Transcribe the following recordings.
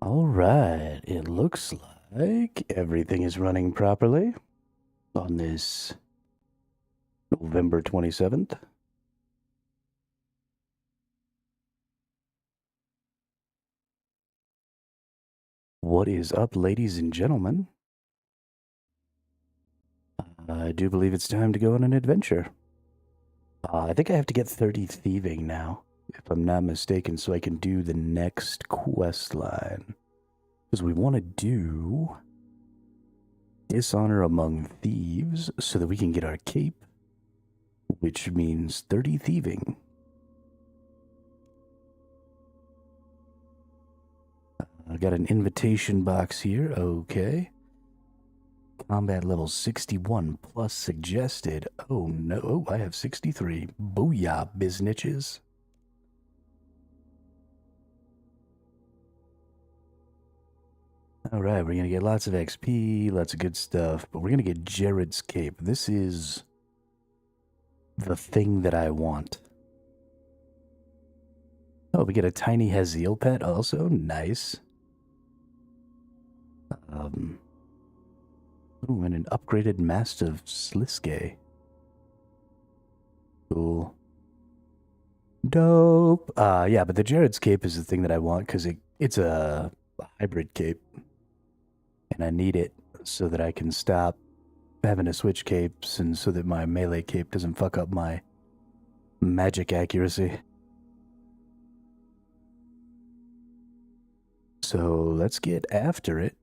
All right, it looks like everything is running properly on this November 27th. What is up, ladies and gentlemen? I do believe it's time to go on an adventure. I think I have to get 30 thieving now, if I'm not mistaken, so I can do the next quest line. Because we want to do Dishonor Among Thieves so that we can get our cape, which means 30 thieving. I got an invitation box here. Okay. Combat level 61 plus suggested. Oh no, oh, I have 63. Booyah, biznitches. Alright, we're gonna get lots of XP, lots of good stuff, but we're gonna get Jared's cape. This is the thing that I want. Oh, we get a tiny Haziel pet also. Nice. Ooh, and an upgraded Mastiff Sliske. Cool. Dope. Yeah, but the Jared's cape is the thing that I want because it's a hybrid cape. And I need it so that I can stop having to switch capes and so that my melee cape doesn't fuck up my magic accuracy. So let's get after it.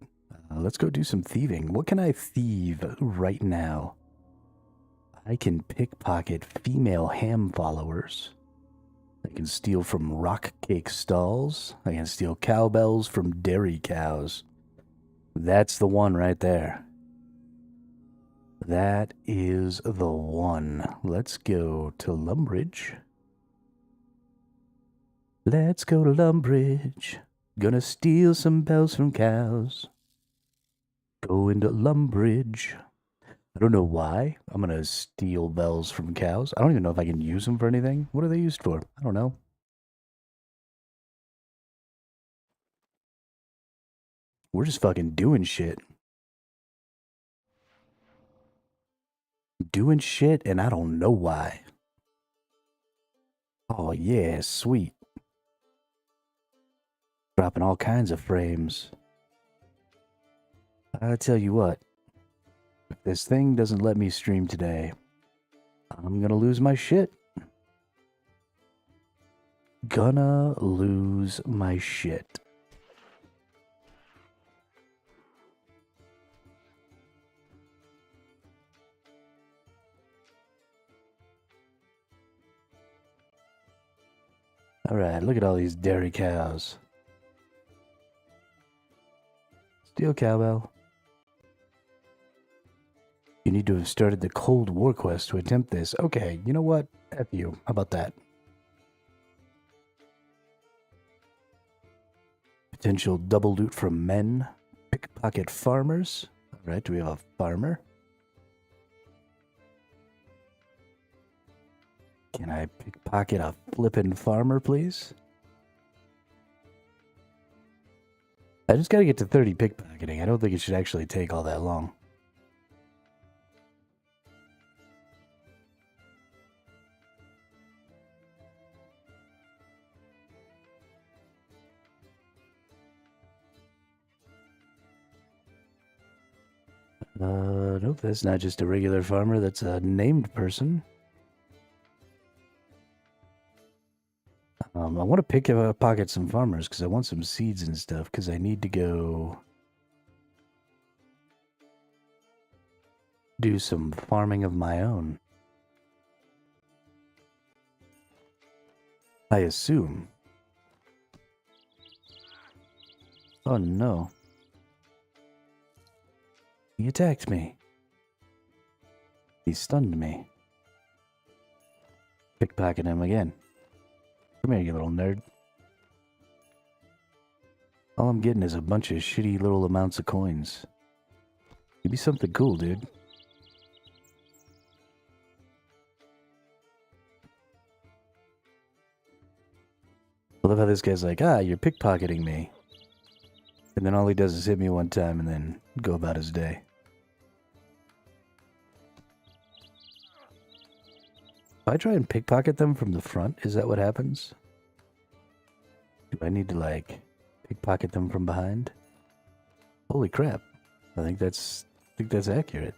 Let's go do some thieving. What can I thieve right now? I can pickpocket female ham followers. I can steal from rock cake stalls. I can steal cowbells from dairy cows. That's the one right there. That is the one. Let's go to Lumbridge. Let's go to Lumbridge. Gonna steal some bells from cows. Go into Lumbridge. I don't know why. I'm gonna steal bells from cows. I don't even know if I can use them for anything. What are they used for? I don't know. We're just fucking doing shit. Doing shit, and I don't know why. Oh, yeah, sweet. Dropping all kinds of frames. I tell you what. If this thing doesn't let me stream today, I'm gonna lose my shit. Gonna lose my shit. Alright, look at all these dairy cows. Steal cowbell. You need to have started the Cold War quest to attempt this. Okay, you know what? F you. How about that? Potential double loot from men. Pickpocket farmers. Alright, do we have a farmer? Can I pickpocket a flippin' farmer, please? I just gotta get to 30 pickpocketing. I don't think it should actually take all that long. Nope, that's not just a regular farmer. That's a named person. I want to pickpocket some farmers because I want some seeds and stuff because I need to go do some farming of my own. I assume. Oh no. He attacked me. He stunned me. Pickpocket him again. Come here, you little nerd. All I'm getting is a bunch of shitty little amounts of coins. Give me something cool, dude. I love how this guy's like, you're pickpocketing me. And then all he does is hit me one time and then go about his day. If I try and pickpocket them from the front, is that what happens? Do I need to, like, pickpocket them from behind? Holy crap. I think that's accurate.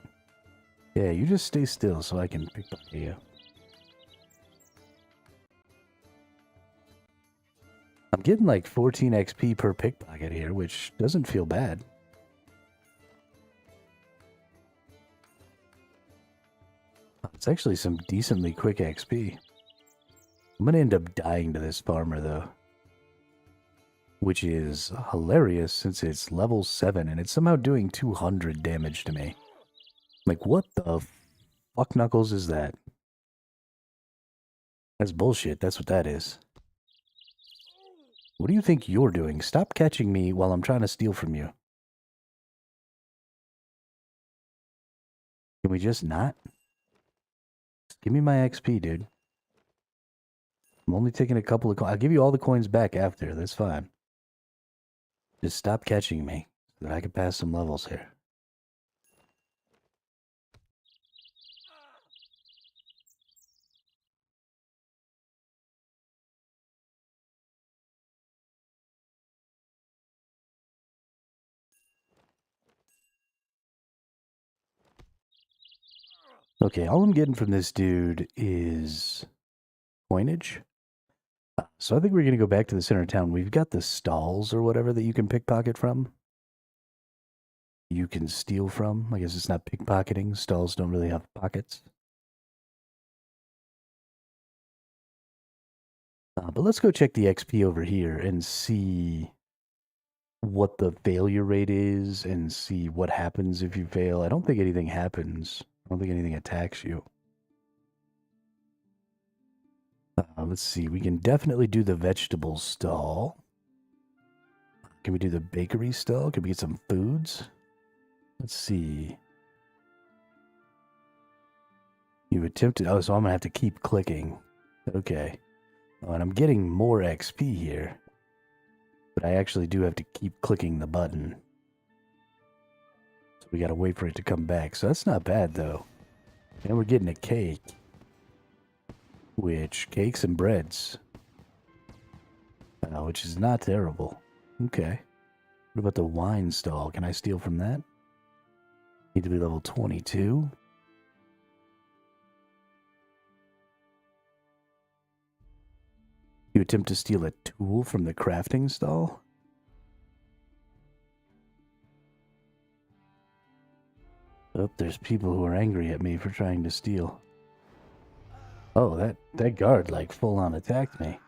Yeah, you just stay still so I can pickpocket you. I'm getting like 14 XP per pickpocket here, which doesn't feel bad. It's actually some decently quick XP. I'm gonna end up dying to this farmer though, which is hilarious since it's level 7 and it's somehow doing 200 damage to me. Like, what the fuck knuckles is that? That's bullshit, that's what that is. What do you think you're doing? Stop catching me while I'm trying to steal from you. Can we just not? Just give me my XP, dude. I'm only taking a couple of coins. I'll give you all the coins back after. That's fine. Just stop catching me so that I can pass some levels here. Okay, all I'm getting from this dude is coinage. So I think we're going to go back to the center of town. We've got the stalls or whatever that you can pickpocket from. You can steal from. I guess it's not pickpocketing. Stalls don't really have pockets. But let's go check the XP over here and see what the failure rate is and see what happens if you fail. I don't think anything happens. I don't think anything attacks you. Let's see. We can definitely do the vegetable stall. Can we do the bakery stall? Can we get some foods? Let's see. You attempted... Oh, so I'm going to have to keep clicking. Okay. Oh, and I'm getting more XP here. But I actually do have to keep clicking the button. So we got to wait for it to come back. So that's not bad, though. And we're getting a cake. Which, cakes and breads. Which is not terrible. Okay. What about the wine stall? Can I steal from that? Need to be level 22. You attempt to steal a tool from the crafting stall? Oh, there's people who are angry at me for trying to steal. Oh, that guard, like, full-on attacked me.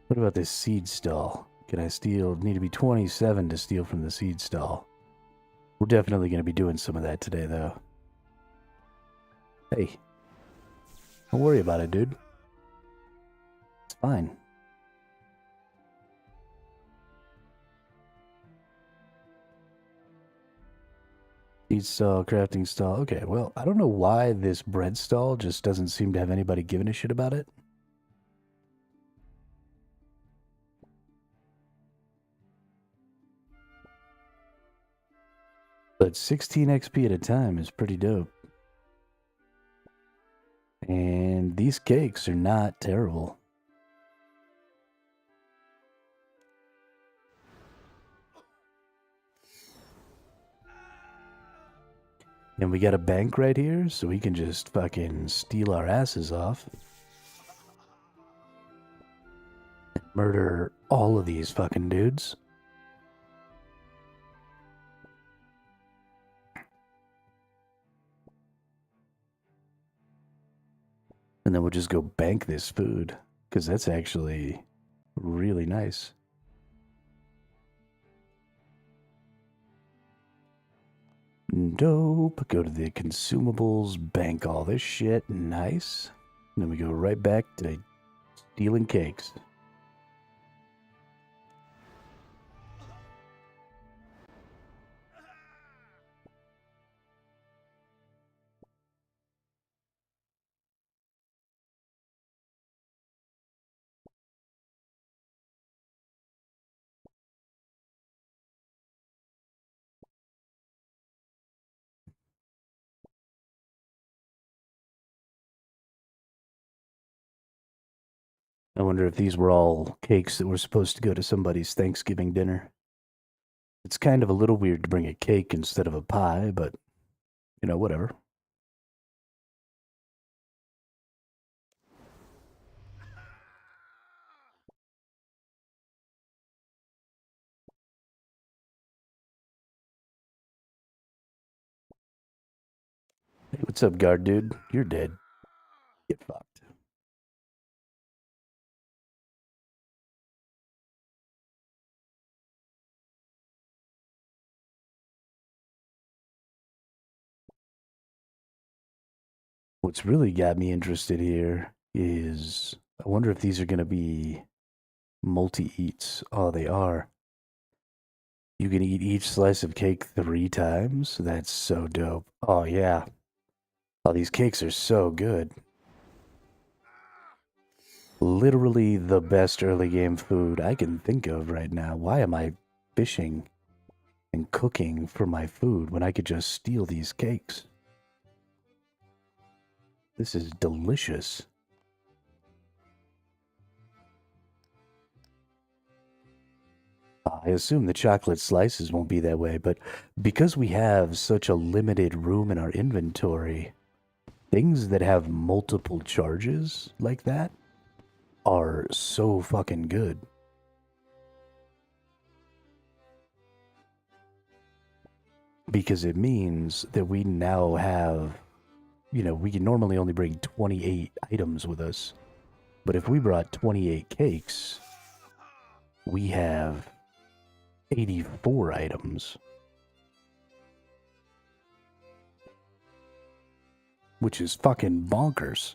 What about this seed stall? Can I steal? Need to be 27 to steal from the seed stall. We're definitely going to be doing some of that today, though. Hey. Don't worry about it, dude. It's fine. Seed stall, crafting stall. Okay, well, I don't know why this bread stall just doesn't seem to have anybody giving a shit about it. But 16 XP at a time is pretty dope. And these cakes are not terrible. And we got a bank right here, so we can just fucking steal our asses off. And murder all of these fucking dudes. And then we'll just go bank this food, because that's actually really nice. Dope. Go to the consumables, bank all this shit. Nice. And then we go right back to stealing cakes. I wonder if these were all cakes that were supposed to go to somebody's Thanksgiving dinner. It's kind of a little weird to bring a cake instead of a pie, but, you know, whatever. Hey, what's up, guard dude? You're dead. Get fucked. What's really got me interested here is I wonder if these are going to be multi-eats. Oh, they are. You can eat each slice of cake 3 times? That's so dope. Oh, yeah. Oh, these cakes are so good. Literally the best early game food I can think of right now. Why am I fishing and cooking for my food when I could just steal these cakes? This is delicious. I assume the chocolate slices won't be that way, but because we have such a limited room in our inventory, things that have multiple charges like that are so fucking good. Because it means that we now have, you know, we can normally only bring 28 items with us. But if we brought 28 cakes, we have 84 items. Which is fucking bonkers.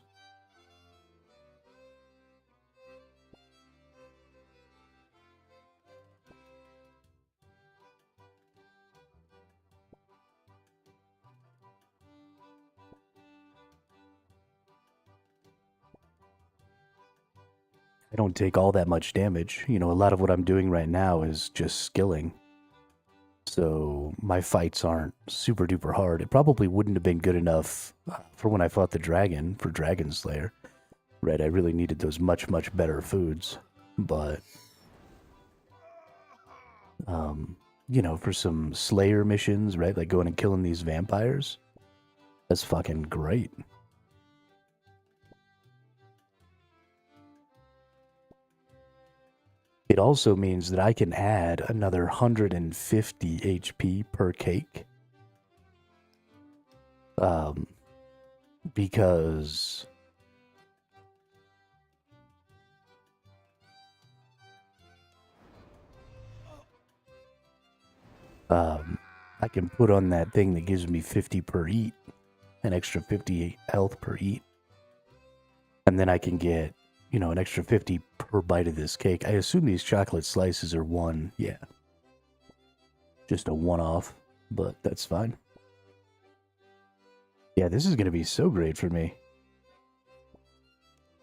I don't take all that much damage. You know, a lot of what I'm doing right now is just skilling. So my fights aren't super duper hard. It probably wouldn't have been good enough for when I fought the dragon for Dragon Slayer. Right, I really needed those much, much better foods. But, you know, for some Slayer missions, right, like going and killing these vampires, that's fucking great. It also means that I can add another 150 HP per cake. Because I can put on that thing that gives me 50 per eat, an extra 50 health per eat. And then I can get, you know, an extra 50 per bite of this cake. I assume these chocolate slices are one, yeah. Just a one-off, but that's fine. Yeah, this is going to be so great for me.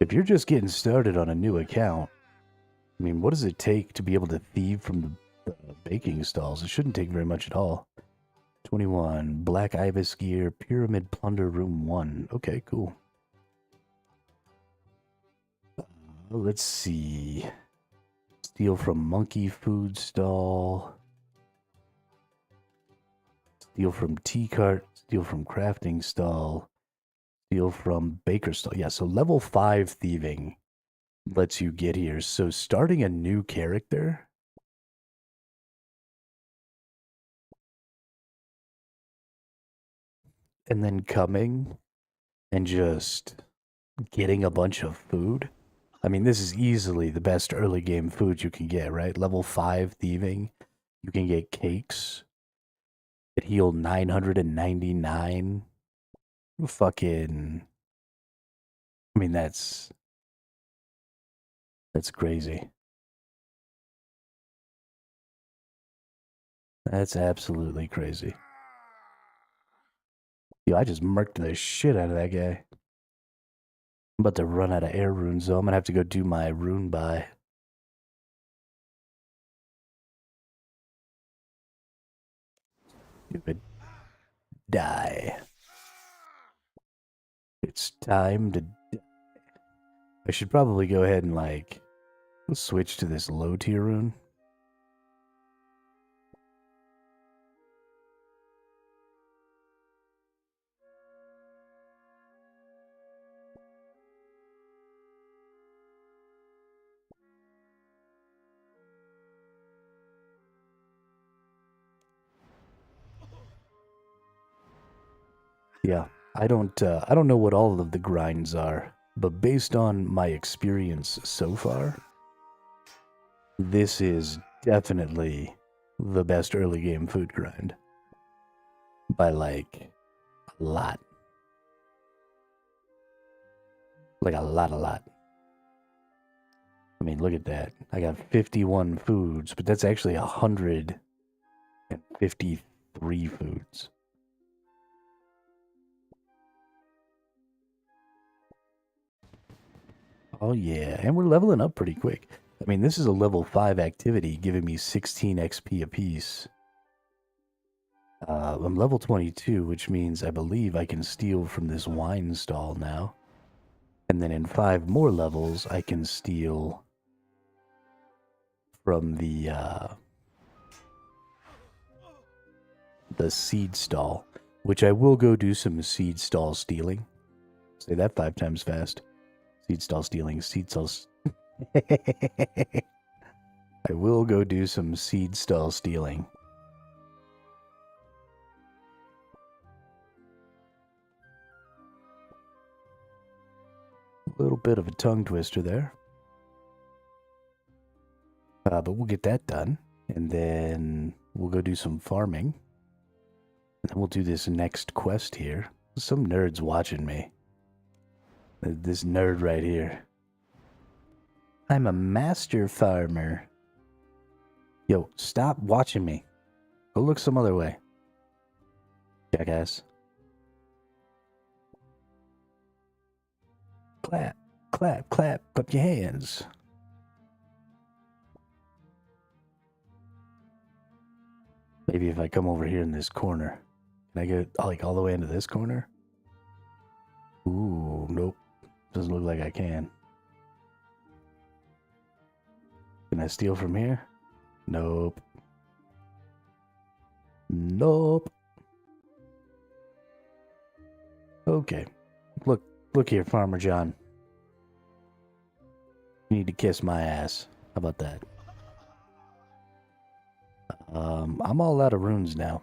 If you're just getting started on a new account, I mean, what does it take to be able to thieve from the baking stalls? It shouldn't take very much at all. 21, Black Ibis Gear, Pyramid Plunder Room 1. Okay, cool. Let's see. Steal from Monkey Food Stall. Steal from Tea Cart. Steal from Crafting Stall. Steal from Baker Stall. Yeah, so level 5 thieving lets you get here. So starting a new character, and then coming and just getting a bunch of food. I mean, this is easily the best early game food you can get, right? Level 5 thieving. You can get cakes that heal 999. Fucking. I mean, that's crazy. That's absolutely crazy. Yo, I just murked the shit out of that guy. I'm about to run out of air runes, so I'm gonna have to go do my rune buy. Stupid. Die. It's time to die. should probably go ahead and, like, switch to this low tier rune. Yeah, I don't know what all of the grinds are, but based on my experience so far, this is definitely the best early game food grind. By like a lot. Like a lot. I mean, look at that. I got 51 foods, but that's actually 153 foods. Oh yeah, and we're leveling up pretty quick. I mean, this is a level 5 activity giving me 16 XP apiece. I'm level 22, which means I believe I can steal from this wine stall now. And then in 5 more levels, I can steal from the seed stall, which I will go do some seed stall stealing. Say that 5 times fast. Seed stall stealing, seed stalls. I will go do some seed stall stealing. A little bit of a tongue twister there. But we'll get that done. And then we'll go do some farming. And then we'll do this next quest here. Some nerd's watching me. This nerd right here. I'm a master farmer. Yo, stop watching me. Go look some other way. Jackass. Clap, clap, clap, clap your hands. Maybe if I come over here in this corner. Can I get like all the way into this corner? Ooh, nope. Doesn't look like I can. Can I steal from here? Nope. Nope. Okay. Look here, Farmer John. You need to kiss my ass. How about that? I'm all out of runes now.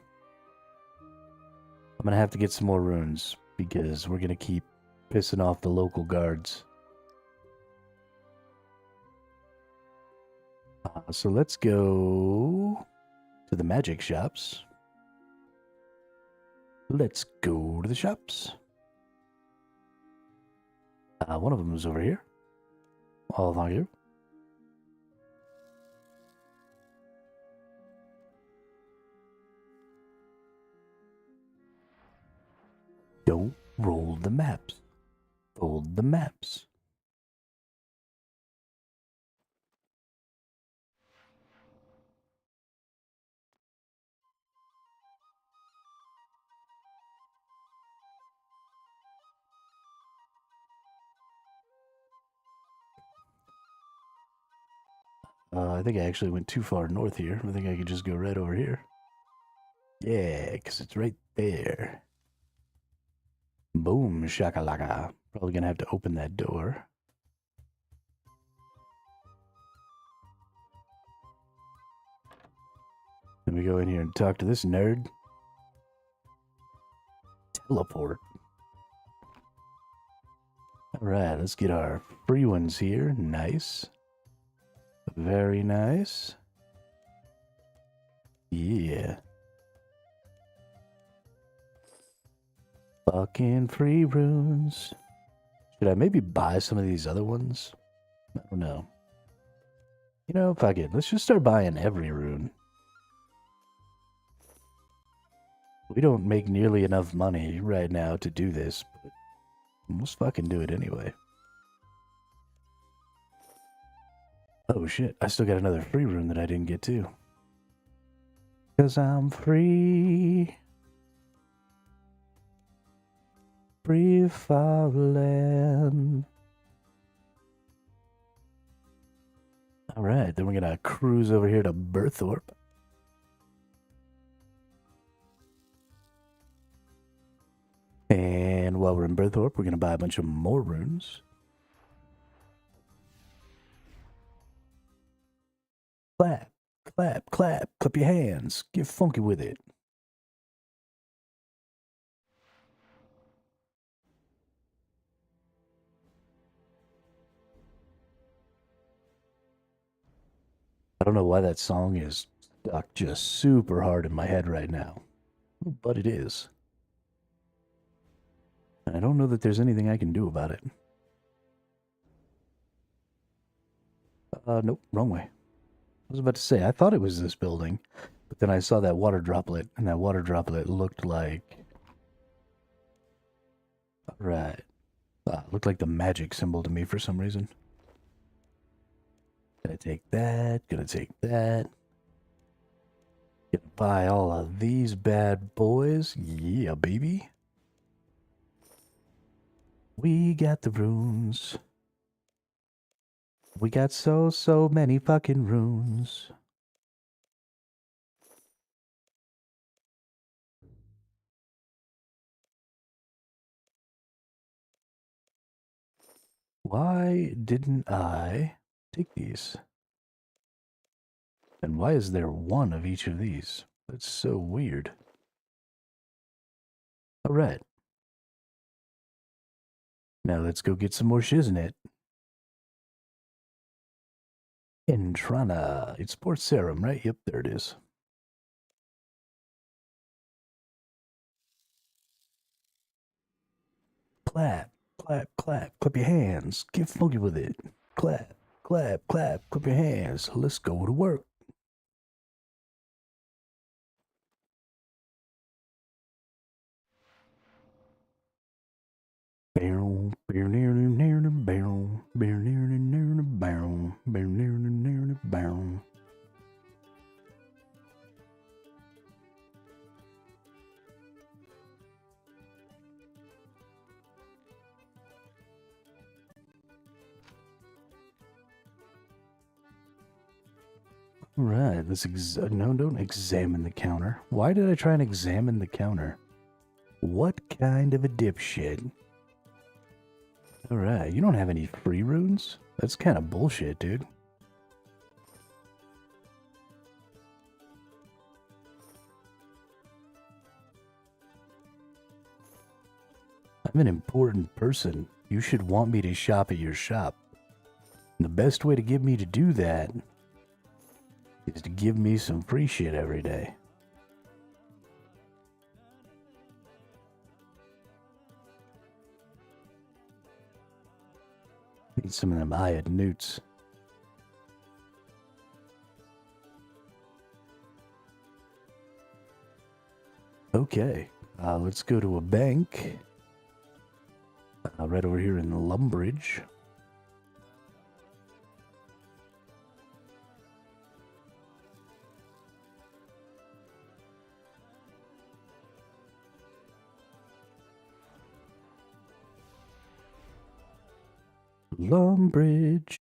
I'm gonna have to get some more runes because we're gonna keep pissing off the local guards. So let's go to the magic shops. Let's go to the shops. One of them is over here. Oh, thank you. Don't roll the maps. Fold the maps. I think I actually went too far north here. I think I could just go right over here. Yeah, because it's right there. Boom, shakalaka. Probably gonna have to open that door. Let me go in here and talk to this nerd. Teleport. Alright, let's get our free ones here. Nice. Very nice. Yeah. Fucking free runes. Should I maybe buy some of these other ones? I don't know. You know, fuck it. Let's just start buying every rune. We don't make nearly enough money right now to do this, but let's fucking do it anyway. Oh shit, I still got another free rune that I didn't get to. 'Cause I'm free. Free falling. Alright, then we're gonna cruise over here to Berthorpe. And while we're in Berthorpe, we're gonna buy a bunch of more runes. Clap, clap, clap, clap your hands, get funky with it. I don't know why that song is stuck just super hard in my head right now, but it is. And I don't know that there's anything I can do about it. Nope, wrong way. I was about to say, I thought it was this building, but then I saw that water droplet, and that water droplet looked like... Right. Looked like the magic symbol to me for some reason. Gonna take that, gonna take that. Gonna buy all of these bad boys. Yeah, baby. We got the runes. We got so many fucking runes. Why didn't I take these? And why is there one of each of these? That's so weird. Alright. Now let's go get some more shiznit. Intrana. It's Port Sarum, right? Yep, there it is. Clap, clap, clap, clap your hands. Get funky with it. Clap, clap, clap, clap your hands. Let's go to work. Barrel, bear near the barrel, bear near the barrel, bear near the barrel. Right, let's no, don't examine the counter. Why did I try and examine the counter? What kind of a dipshit? Alright, you don't have any free runes? That's kind of bullshit, dude. I'm an important person. You should want me to shop at your shop. And the best way to get me to do that is to give me some free shit every day. Need some of them hired newts. Okay, let's go to a bank. Right over here in Lumbridge. Lumbridge.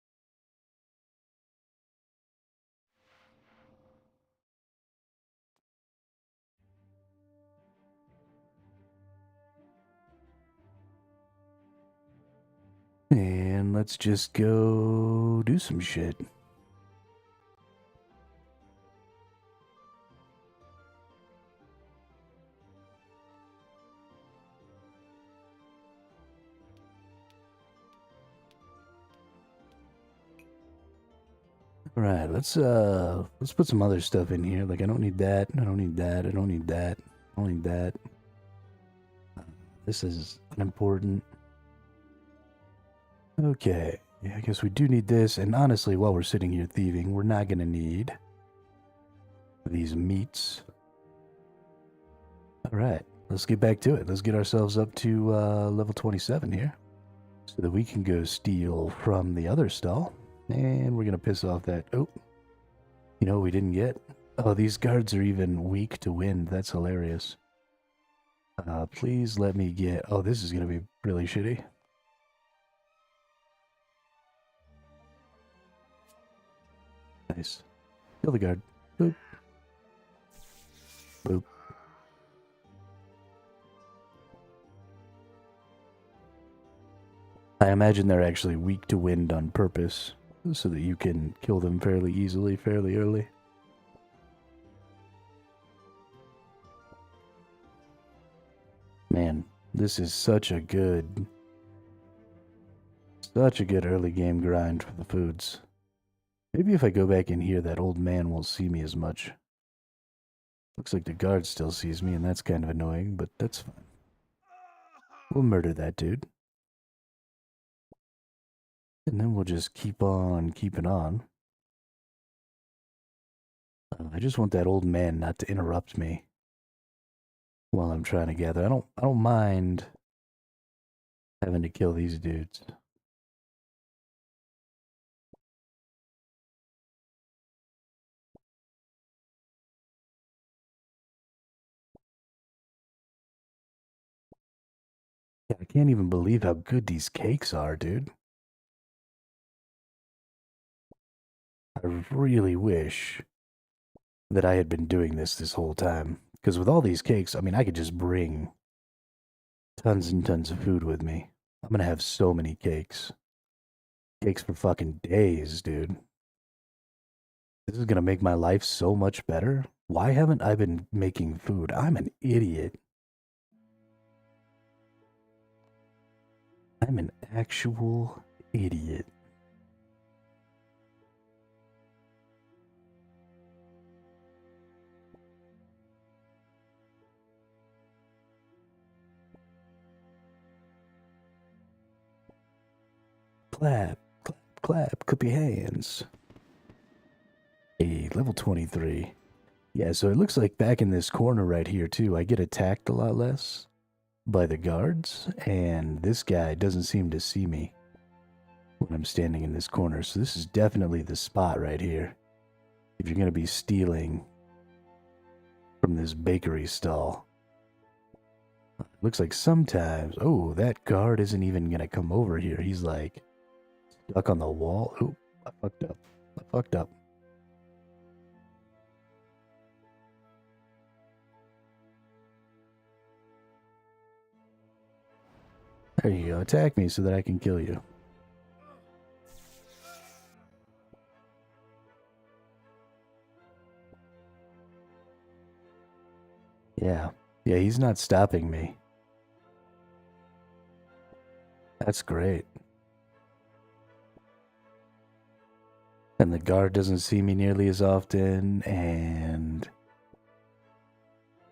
And let's just go do some shit. Alright, let's put some other stuff in here. Like I don't need that, I don't need that, I don't need that, I don't need that. This is unimportant. Okay, yeah, I guess we do need this, and honestly, while we're sitting here thieving, we're not gonna need these meats. Alright, let's get back to it. Let's get ourselves up to level 27 here, so that we can go steal from the other stall. And we're gonna piss off that... Oh, you know what we didn't get? Oh, these guards are even weak to wind. That's hilarious. Please let me get... Oh, this is gonna be really shitty. Nice. Kill the guard. Boop. Boop. I imagine they're actually weak to wind on purpose, so that you can kill them fairly easily, fairly early. Man, this is such a good early game grind for the foods. Maybe if I go back in here, that old man won't see me as much. Looks like the guard still sees me, and that's kind of annoying, but that's fine. We'll murder that dude. And then we'll just keep on keeping on. I just want that old man not to interrupt me while I'm trying to gather. I don't mind having to kill these dudes. Yeah, I can't even believe how good these cakes are, dude. I really wish that I had been doing this whole time. Because with all these cakes, I mean, I could just bring tons and tons of food with me. I'm gonna have so many cakes. Cakes for fucking days, dude. This is gonna make my life so much better. Why haven't I been making food? I'm an idiot. I'm an actual idiot. Clap, clap, clap, clap your hands. Hey, level 23. Yeah, so it looks like back in this corner right here, too, I get attacked a lot less by the guards, and this guy doesn't seem to see me when I'm standing in this corner, so this is definitely the spot right here. If you're going to be stealing from this bakery stall. Looks like sometimes... Oh, that guard isn't even going to come over here. He's like stuck on the wall. Oh, I fucked up. I fucked up. There you go. Attack me so that I can kill you. Yeah. Yeah, he's not stopping me. That's great. And the guard doesn't see me nearly as often, and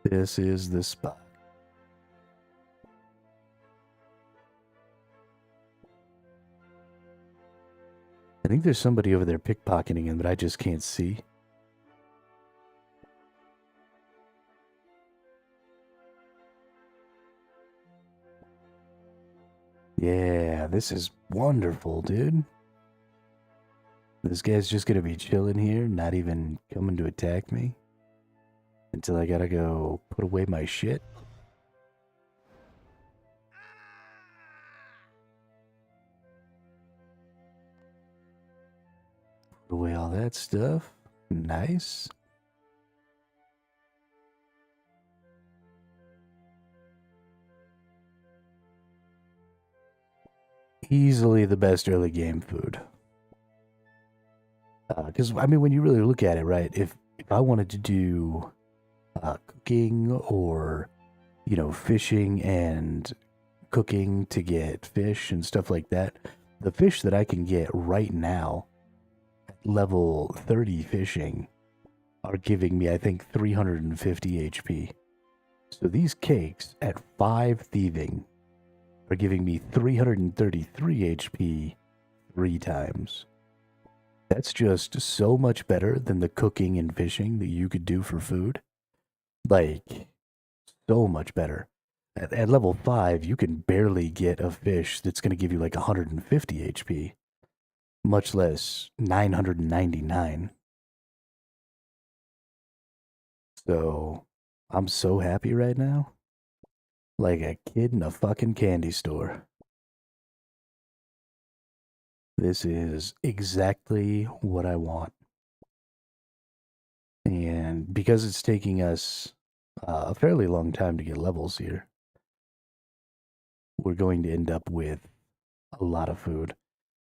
this is the spot. I think there's somebody over there pickpocketing him, but I just can't see. Yeah, this is wonderful, dude. This guy's just gonna be chilling here, not even coming to attack me. Until I gotta go put away my shit. Put away all that stuff. Nice. Easily the best early game food. Because, I mean, when you really look at it, right, if I wanted to do cooking or, you know, fishing and cooking to get fish and stuff like that, the fish that I can get right now at level 30 fishing are giving me, I think, 350 HP. So these cakes at 5 thieving are giving me 333 HP 3 times. That's just so much better than the cooking and fishing that you could do for food. Like, so much better. At level 5, you can barely get a fish that's going to give you like 150 HP, much less 999. So, I'm so happy right now. Like a kid in a fucking candy store. This is exactly what I want. And because it's taking us a fairly long time to get levels here, we're going to end up with a lot of food.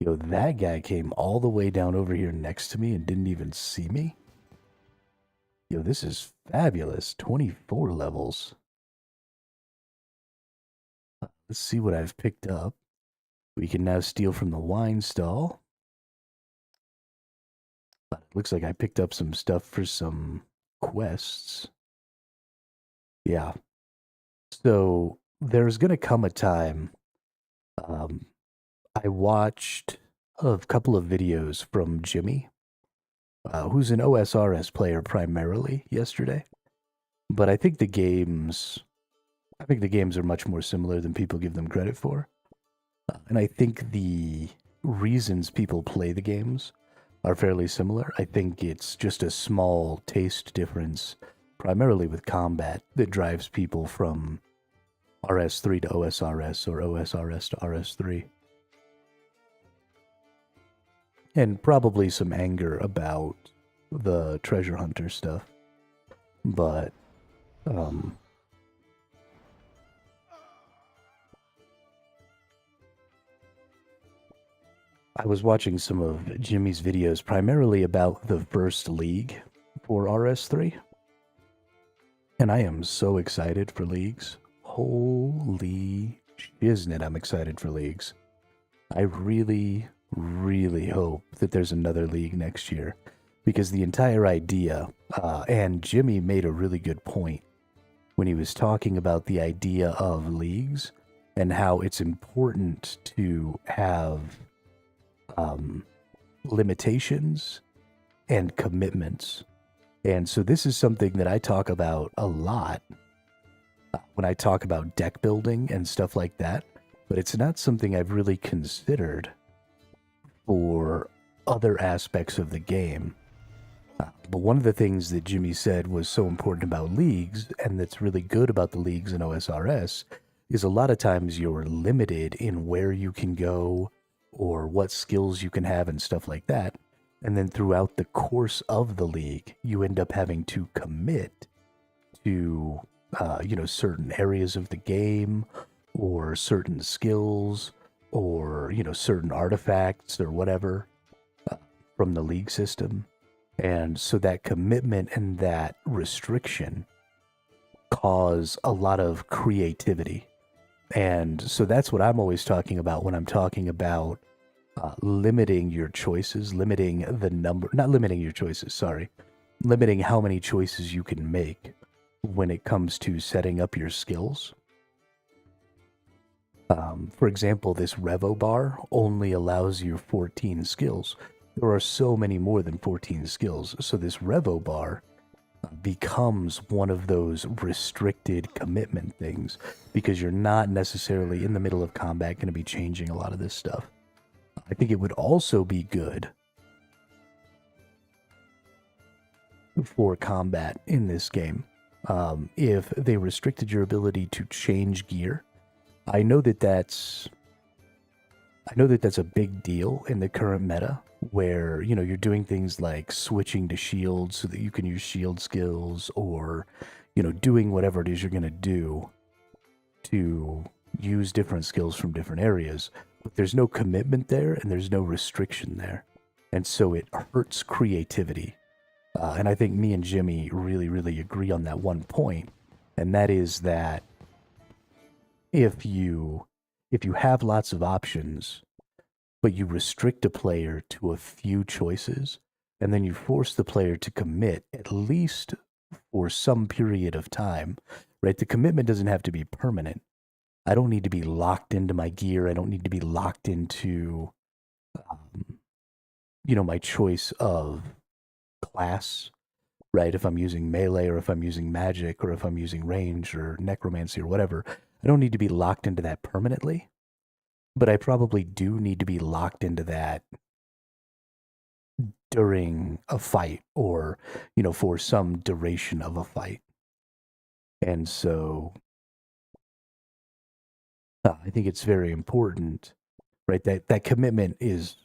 Yo, that guy came all the way down over here next to me and didn't even see me. Yo, this is fabulous. 24 levels. Let's see what I've picked up. We can now steal from the wine stall. But it looks like I picked up some stuff for some quests. Yeah. So there's going to come a time. I watched a couple of videos from Jimmy, who's an OSRS player primarily, yesterday. But I think the games are much more similar than people give them credit for. And I think the reasons people play the games are fairly similar. I think it's just a small taste difference, primarily with combat, that drives people from RS3 to OSRS or OSRS to RS3. And probably some anger about the treasure hunter stuff. But, I was watching some of Jimmy's videos primarily about the first league for RS3. And I am so excited for leagues. Holy shiznit, I'm excited for leagues. I really, really hope that there's another league next year. Because the entire idea, and Jimmy made a really good point when he was talking about the idea of leagues and how it's important to have limitations and commitments. And so this is something that I talk about a lot when I talk about deck building and stuff like that, but it's not something I've really considered for other aspects of the game. But one of the things that Jimmy said was so important about leagues, and that's really good about the leagues in OSRS, is a lot of times you're limited in where you can go or what skills you can have and stuff like that. And then throughout the course of the league, you end up having to commit to, certain areas of the game or certain skills or, certain artifacts or whatever from the league system. And so that commitment and that restriction cause a lot of creativity. And so that's what I'm always talking about when I'm talking about limiting your choices, limiting the number, not limiting your choices, sorry, limiting how many choices you can make when it comes to setting up your skills. For example, this Revo bar only allows you 14 skills. There are so many more than 14 skills. So this Revo bar becomes one of those restricted commitment things because you're not necessarily in the middle of combat going to be changing a lot of this stuff. I think it would also be good for combat in this game if they restricted your ability to change gear. I know that that's a big deal in the current meta where, you're doing things like switching to shields so that you can use shield skills or, doing whatever it is you're going to do to use different skills from different areas. But there's no commitment there and there's no restriction there. And so it hurts creativity. And I think me and Jimmy really, really agree on that one point. And that is that if you have lots of options, but you restrict a player to a few choices, and then you force the player to commit at least for some period of time, right? The commitment doesn't have to be permanent. I don't need to be locked into my gear. I don't need to be locked into, my choice of class, right? If I'm using melee or if I'm using magic or if I'm using range or necromancy or whatever, I don't need to be locked into that permanently. But I probably do need to be locked into that during a fight or, for some duration of a fight. And so I think it's very important, right? That commitment is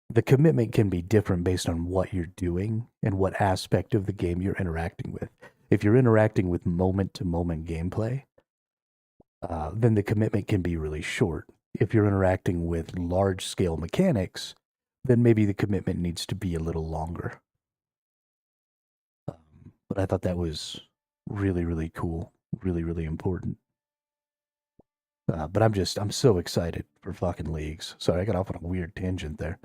the commitment can be different based on what you're doing and what aspect of the game you're interacting with. If you're interacting with moment-to-moment gameplay, then the commitment can be really short. If you're interacting with large-scale mechanics, then maybe the commitment needs to be a little longer. But I thought that was really, really cool, really, really important. But I'm so excited for fucking leagues. Sorry, I got off on a weird tangent there.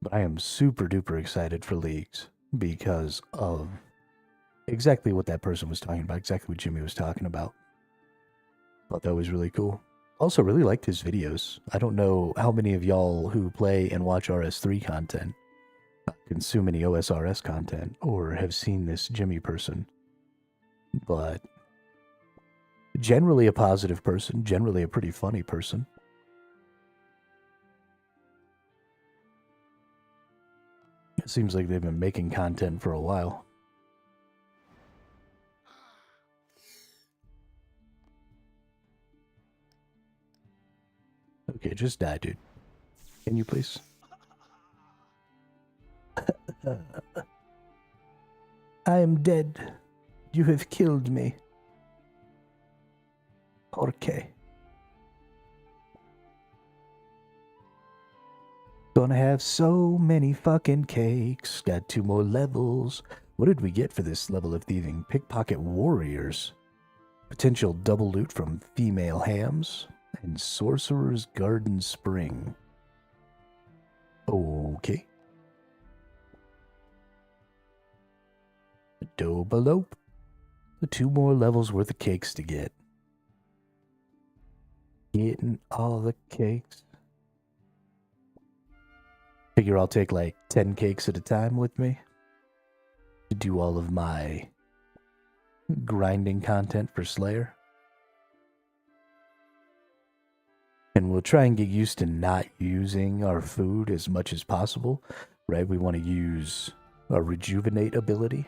But I am super duper excited for leagues because of exactly what that person was talking about, exactly what Jimmy was talking about. Thought that was really cool. Also, really liked his videos. I don't know how many of y'all who play and watch RS3 content consume any OSRS content or have seen this Jimmy person, but generally a positive person, generally a pretty funny person. It seems like they've been making content for a while. Okay, just die, dude. Can you please? I am dead. You have killed me. Okay. Gonna have so many fucking cakes. Got 2 more levels. What did we get for this level of thieving? Pickpocket warriors. Potential double loot from female hams. And sorcerer's garden spring. Okay. Dobalope. 2 more levels worth of cakes to get. Getting all the cakes. Figure I'll take like 10 cakes at a time with me to do all of my grinding content for Slayer. And we'll try and get used to not using our food as much as possible, right? We want to use our rejuvenate ability.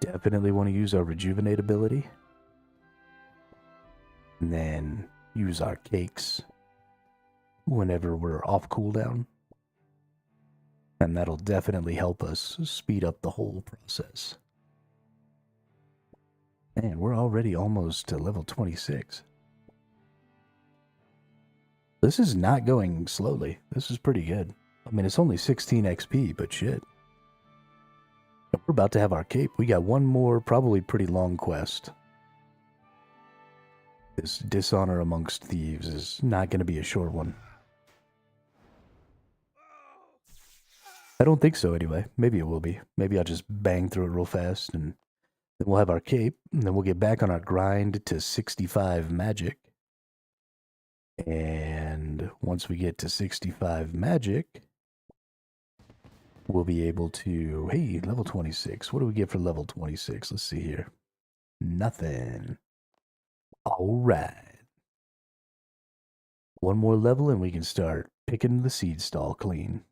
Definitely want to use our rejuvenate ability. And then use our cakes whenever we're off cooldown. And that'll definitely help us speed up the whole process. Man, we're already almost to level 26. This is not going slowly. This is pretty good. I mean, it's only 16 XP, but shit. We're about to have our cape. We got one more, probably pretty long quest. This Dishonor Amongst Thieves is not going to be a short one. I don't think so anyway. Maybe it will be. Maybe I'll just bang through it real fast and then we'll have our cape. And then we'll get back on our grind to 65 magic. And once we get to 65 magic, we'll be able to... Hey, level 26. What do we get for level 26? Let's see here. Nothing. All right. One more level and we can start picking the seed stall clean.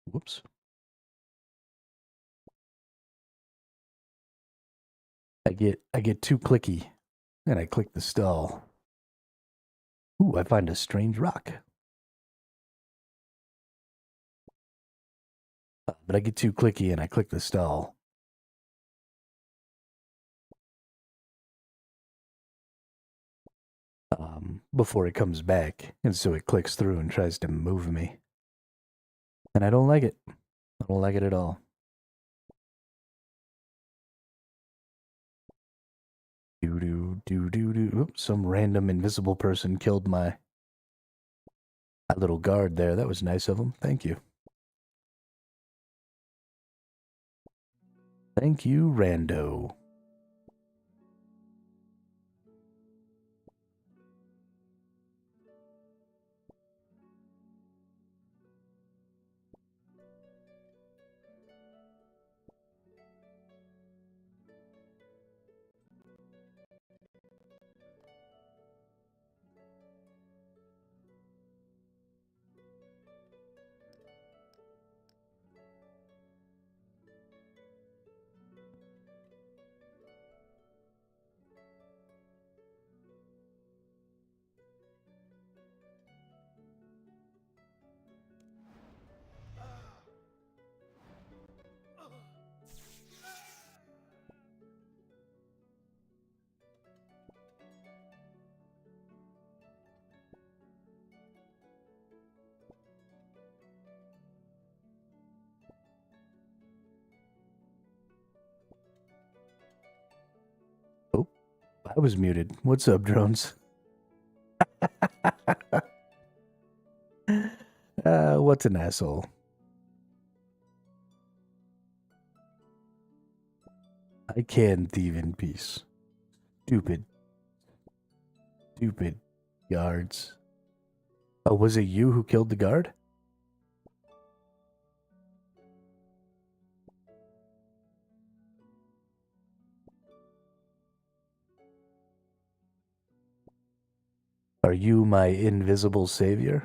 Whoops. I get too clicky and I click the stall. Ooh, I find a strange rock. But I get too clicky and I click the stall. Before it comes back, and so it clicks through and tries to move me. And I don't like it. I don't like it at all. Oops, some random invisible person killed my little guard there. That was nice of him. Thank you. Thank you, Rando. I was muted. What's up, drones? What's an asshole? I can thieve in peace. Stupid. Stupid guards. Oh, was it you who killed the guard? Are you my invisible savior?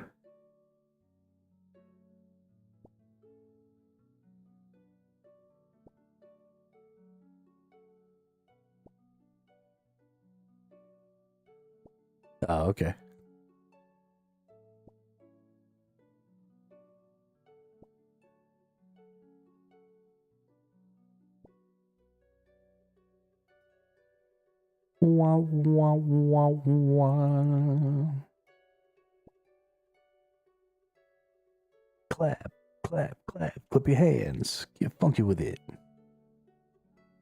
Oh, okay. Wah, wah, wah, wah. Clap, clap, clap. Clap your hands. Get funky with it.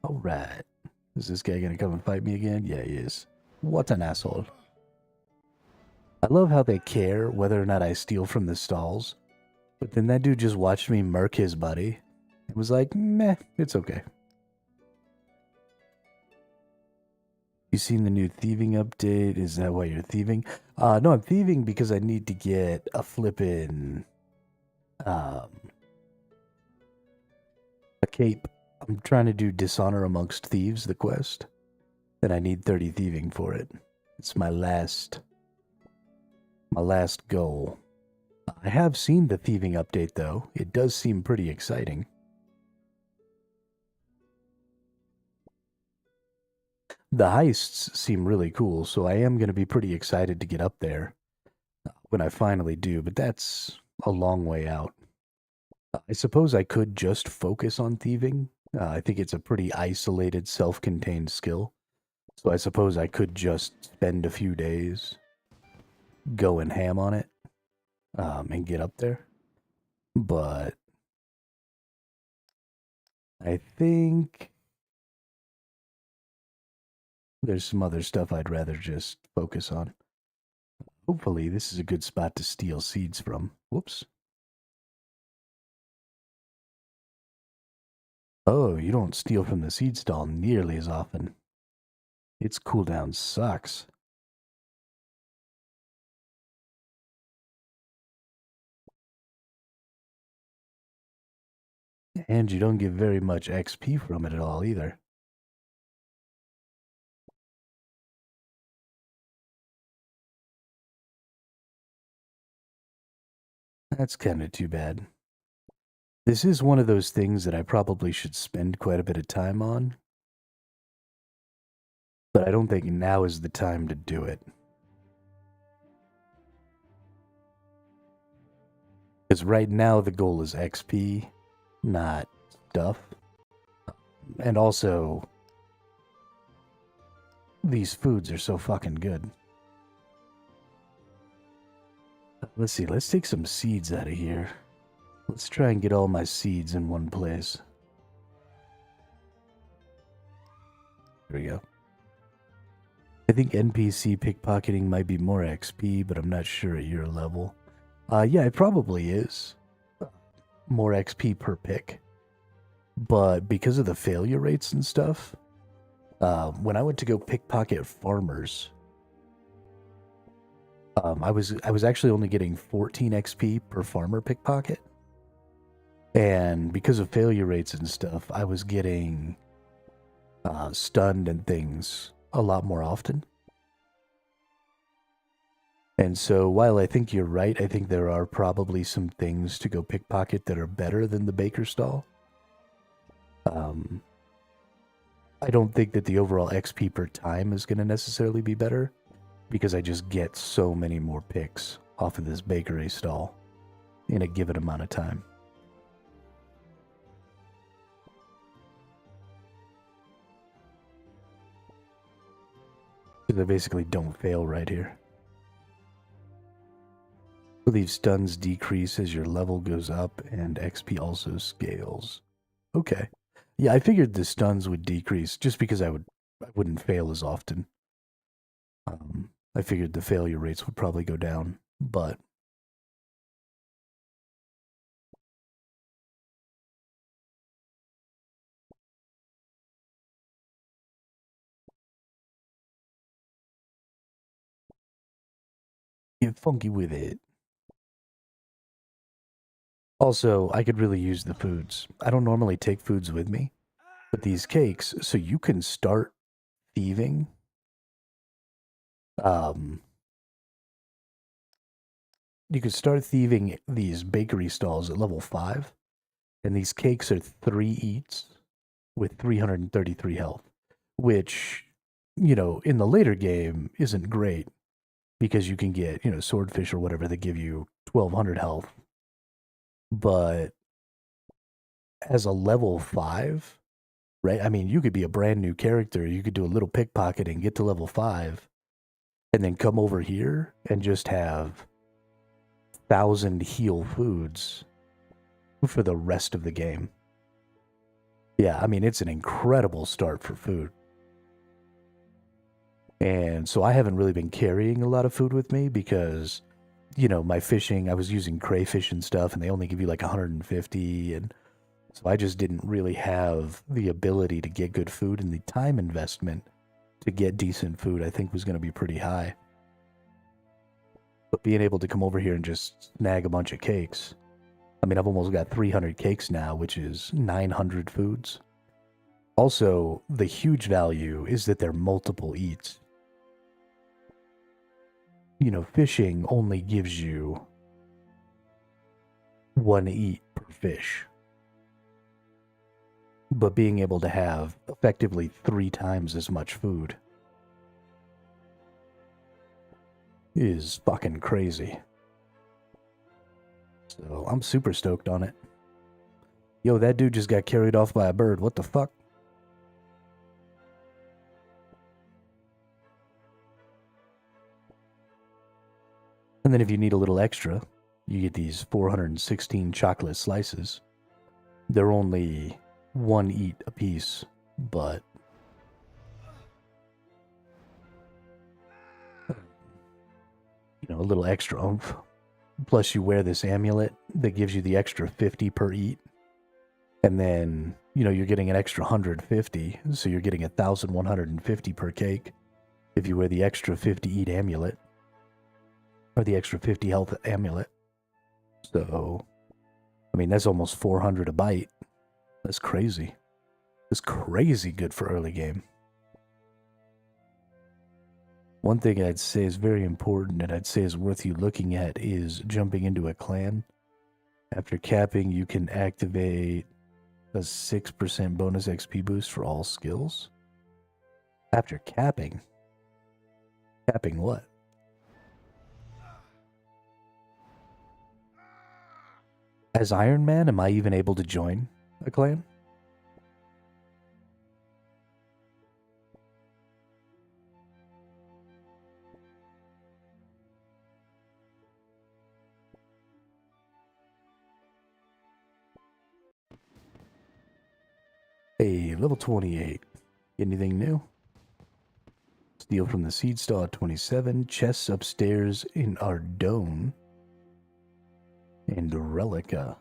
All right. Is this guy gonna come and fight me again? Yeah, he is. What an asshole. I love how they care whether or not I steal from the stalls. But then that dude just watched me murk his buddy. It was like, meh, it's okay. You seen the new thieving update? Is that why you're thieving? No, I'm thieving because I need to get a flippin' a cape. I'm trying to do Dishonor Amongst Thieves, the quest. And I need 30 thieving for it. It's my last goal. I have seen the thieving update, though. It does seem pretty exciting. The heists seem really cool, so I am going to be pretty excited to get up there when I finally do, but that's a long way out. I suppose I could just focus on thieving. I think it's a pretty isolated, self-contained skill. So I suppose I could just spend a few days going ham on it and get up there. But I think there's some other stuff I'd rather just focus on. Hopefully this is a good spot to steal seeds from. Whoops. Oh, you don't steal from the seed stall nearly as often. Its cooldown sucks. And you don't get very much XP from it at all either. That's kind of too bad. This is one of those things that I probably should spend quite a bit of time on. But I don't think now is the time to do it. Because right now the goal is XP, not stuff. And also, these foods are so fucking good. Let's see, let's take some seeds out of here. Let's try and get all my seeds in one place. There we go. I think NPC pickpocketing might be more XP, but I'm not sure at your level. Yeah, it probably is. More XP per pick. But because of the failure rates and stuff, when I went to go pickpocket farmers, I was actually only getting 14 XP per farmer pickpocket. And because of failure rates and stuff, I was getting stunned and things a lot more often. And so while I think you're right, I think there are probably some things to go pickpocket that are better than the baker stall. I don't think that the overall XP per time is going to necessarily be better, because I just get so many more picks off of this bakery stall in a given amount of time. Because I basically don't fail right here. I believe stuns decrease as your level goes up and XP also scales. Okay. Yeah, I figured the stuns would decrease just because I wouldn't fail as often. I figured the failure rates would probably go down, but get funky with it. Also, I could really use the foods. I don't normally take foods with me, but these cakes, so you can start thieving. You could start thieving these bakery stalls at level 5, and these cakes are 3 eats with 333 health, which, in the later game isn't great because you can get, swordfish or whatever that give you 1200 health. But as a level 5, right? I mean, you could be a brand new character. You could do a little pickpocketing, get to level 5, and then come over here and just have 1,000 heal foods for the rest of the game. Yeah, I mean, it's an incredible start for food. And so I haven't really been carrying a lot of food with me because, my fishing, I was using crayfish and stuff, and they only give you like 150. And so I just didn't really have the ability to get good food, and the time investment to get decent food, I think, was going to be pretty high. But being able to come over here and just snag a bunch of cakes, I mean, I've almost got 300 cakes now, which is 900 foods. Also, the huge value is that they're multiple eats. Fishing only gives you 1 eat per fish. But being able to have effectively 3 times as much food is fucking crazy. So I'm super stoked on it. Yo, that dude just got carried off by a bird. What the fuck? And then if you need a little extra, you get these 416 chocolate slices. They're only 1 eat a piece, but a little extra oomph. Plus you wear this amulet that gives you the extra 50 per eat. And then, you're getting an extra 150, so you're getting 1,150 per cake if you wear the extra 50 eat amulet. Or the extra 50 health amulet. So, I mean, that's almost 400 a bite. That's crazy. That's crazy good for early game. One thing I'd say is very important and I'd say is worth you looking at is jumping into a clan. After capping, you can activate a 6% bonus XP boost for all skills. After capping? Capping what? As Iron Man, am I even able to join a clan? Hey, level 28. Anything new? Steal from the seed stall at 27. Chests upstairs in Ardone. And Relica.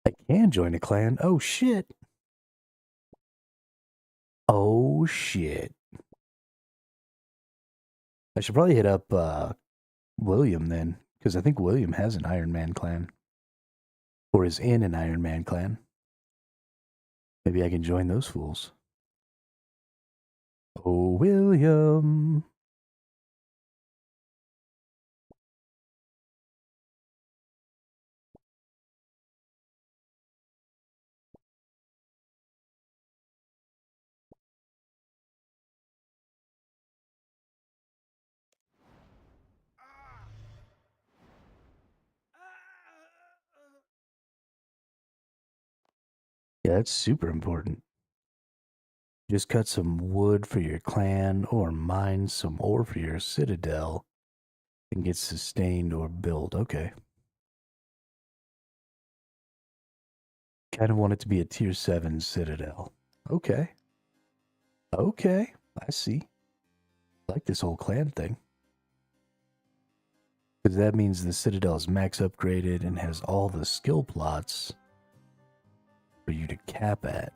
I can join a clan. Oh, shit. Oh, shit. I should probably hit up William then, because I think William has an Iron Man clan. Or is in an Iron Man clan. Maybe I can join those fools. Oh, William. Yeah, that's super important. Just cut some wood for your clan or mine some ore for your citadel and get sustained or build. Okay. Kind of want it to be a tier 7 citadel. Okay. Okay. I see. I like this whole clan thing. Because that means the citadel is max upgraded and has all the skill plots for you to cap at.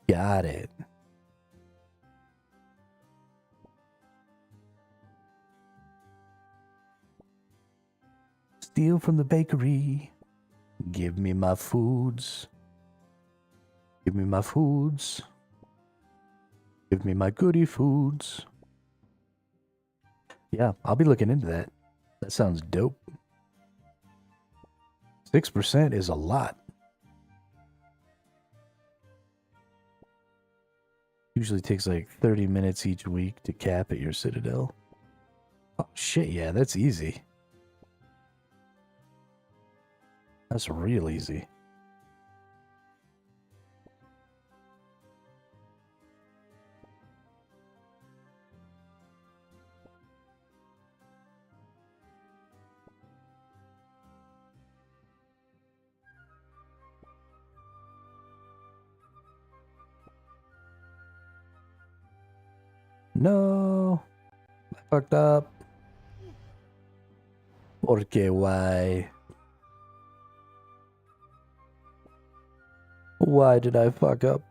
Got it. Steal from the bakery. Give me my foods. Give me my foods. Give me my goody foods. Yeah, I'll be looking into that. That sounds dope. 6% is a lot. Usually takes like 30 minutes each week to cap at your citadel. Oh shit, yeah, that's easy. That's real easy. No, I fucked up. Porque why? Why did I fuck up?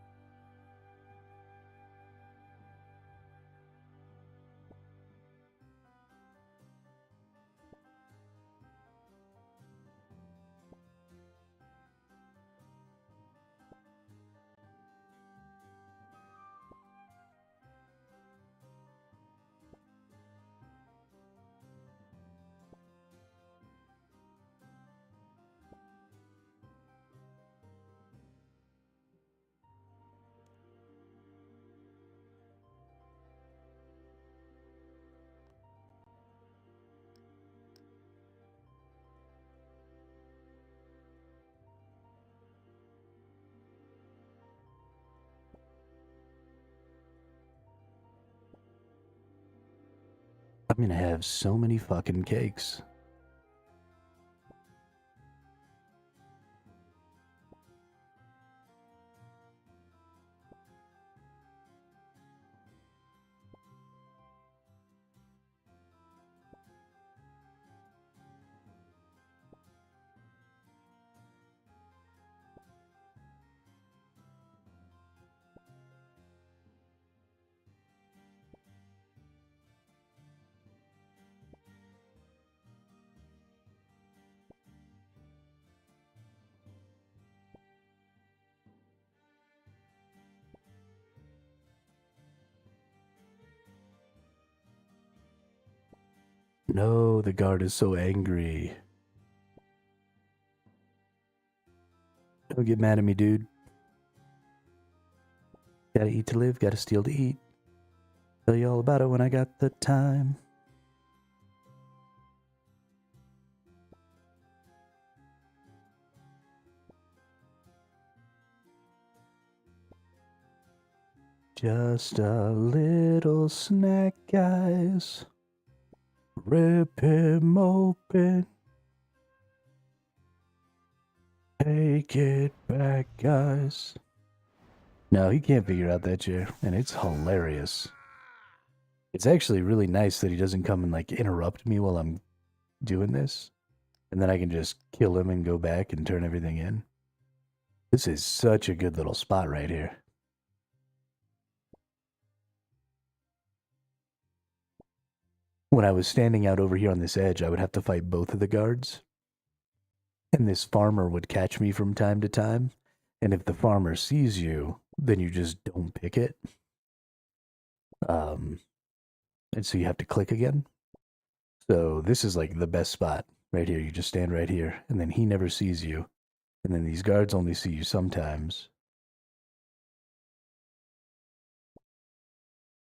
I'm gonna have so many fucking cakes. No, the guard is so angry. Don't get mad at me, dude. Gotta eat to live, gotta steal to eat. Tell you all about it when I got the time. Just a little snack, guys. Rip him open. Take it back, guys. No, he can't figure out that chair, and it's hilarious. It's actually really nice that he doesn't come and like interrupt me while I'm doing this, and then I can just kill him and go back and turn everything in. This is such a good little spot right here. When I was standing out over here on this edge, I would have to fight both of the guards. And this farmer would catch me from time to time. And if the farmer sees you, then you just don't pick it. And so you have to click again. So this is like the best spot right here. You just stand right here, and then he never sees you. And then these guards only see you sometimes.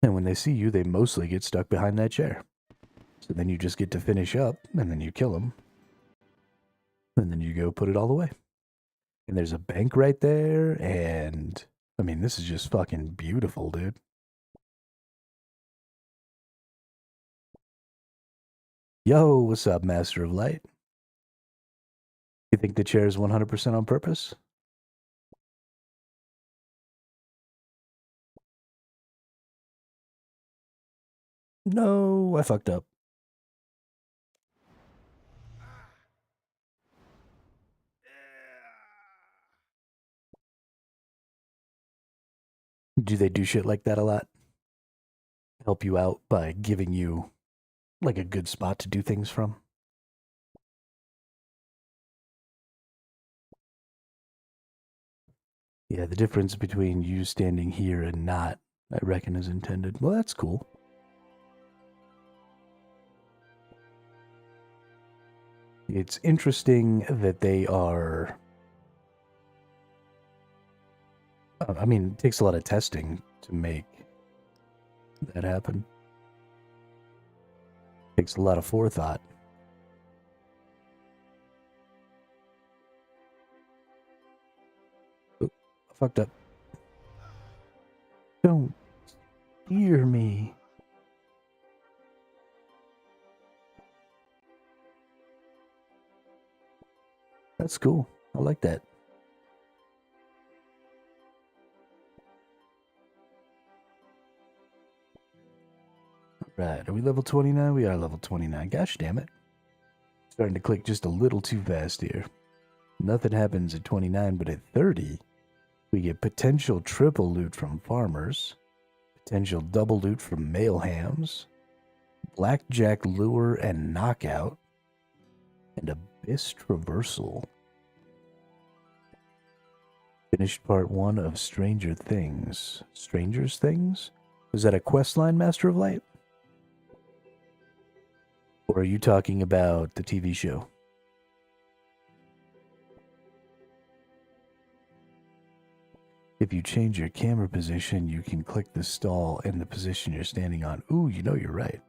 And when they see you, they mostly get stuck behind that chair. So then you just get to finish up, and then you kill them. And then you go put it all away. And there's a bank right there, and I mean, this is just fucking beautiful, dude. Yo, what's up, Master of Light? You think the chair is 100% on purpose? No, I fucked up. Do they do shit like that a lot? Help you out by giving you like a good spot to do things from? Yeah, the difference between you standing here and not, I reckon, is intended. Well, that's cool. It's interesting that they are. I mean, it takes a lot of testing to make that happen. It takes a lot of forethought. Oop, I fucked up. Don't hear me. That's cool. I like that. Right, are we level 29? We are level 29. Gosh damn it. Starting to click just a little too fast here. Nothing happens at 29, but at 30, we get potential triple loot from farmers, potential double loot from male hams, blackjack lure and knockout, and abyss traversal. Finished part 1 of Stranger Things. Stranger's Things? Was that a questline, Master of Light? Or are you talking about the TV show? If you change your camera position, you can click the stall in the position you're standing on. Ooh, you know you're right.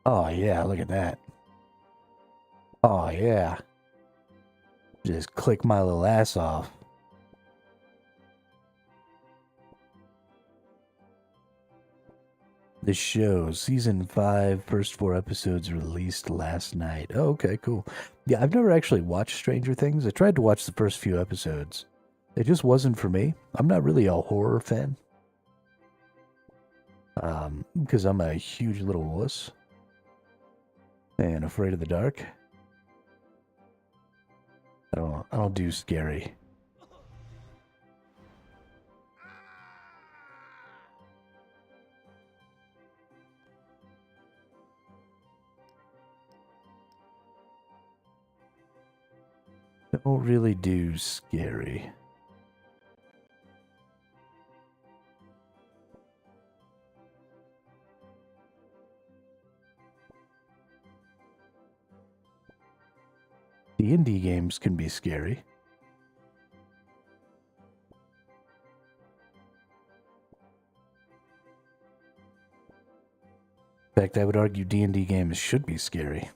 Oh, yeah, look at that. Oh, yeah. Just click my little ass off. The show, season 5, first 4 episodes released last night. Oh, okay, cool. Yeah, I've never actually watched Stranger Things. I tried to watch the first few episodes. It just wasn't for me. I'm not really a horror fan. Because I'm a huge little wuss. And afraid of the dark. I don't do scary. Don't really do scary. The indie games can be scary. In fact, I would argue D&D games should be scary.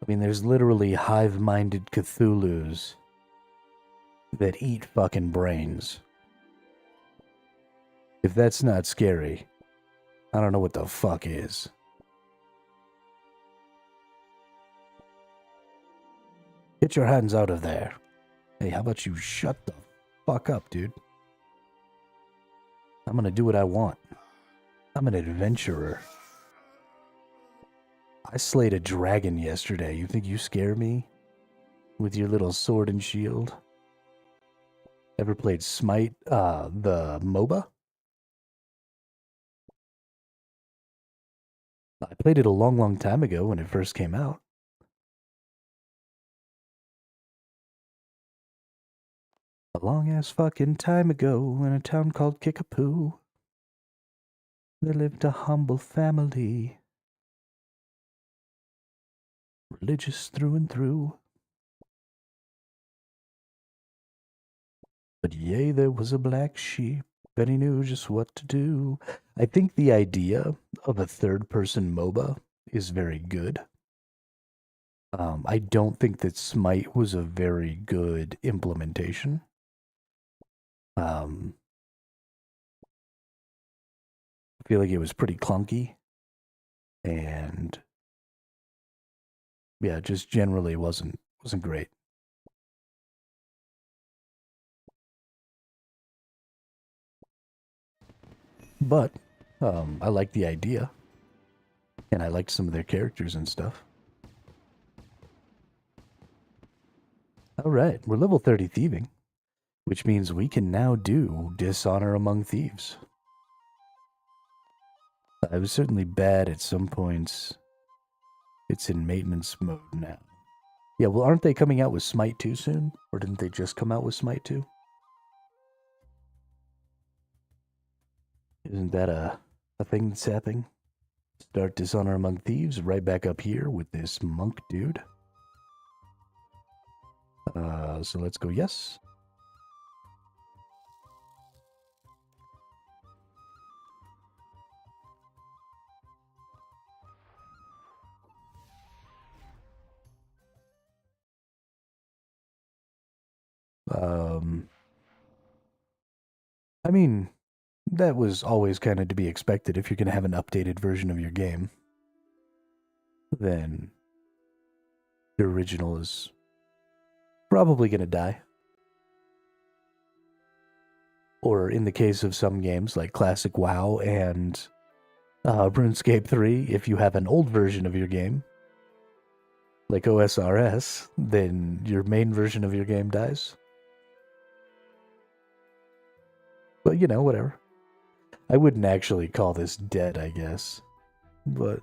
I mean, there's literally hive-minded Cthulhus that eat fucking brains. If that's not scary, I don't know what the fuck is. Get your hands out of there. Hey, how about you shut the fuck up, dude? I'm gonna do what I want. I'm an adventurer. I slayed a dragon yesterday. You think you scare me? With your little sword and shield? Ever played Smite, the MOBA? I played it a long, long time ago when it first came out. A long-ass fucking time ago in a town called Kickapoo, there lived a humble family. Religious through and through. But yea, there was a black sheep, and he knew just what to do. I think the idea of a third-person MOBA is very good. I don't think that Smite was a very good implementation. I feel like it was pretty clunky. And yeah, just generally wasn't great. But I liked the idea, and I liked some of their characters and stuff. All right, we're level 30 thieving, which means we can now do Dishonor Among Thieves. I was certainly bad at some points. It's in maintenance mode now. Yeah, well, aren't they coming out with Smite 2 soon? Or didn't they just come out with Smite 2? Isn't that a thing that's happening? Start Dishonor Among Thieves right back up here with this monk dude. So let's go yes. I mean, that was always kind of to be expected. If you're going to have an updated version of your game, then the original is probably going to die. Or in the case of some games like Classic WoW and RuneScape 3, if you have an old version of your game, like OSRS, then your main version of your game dies. But, you know, whatever. I wouldn't actually call this dead, I guess. But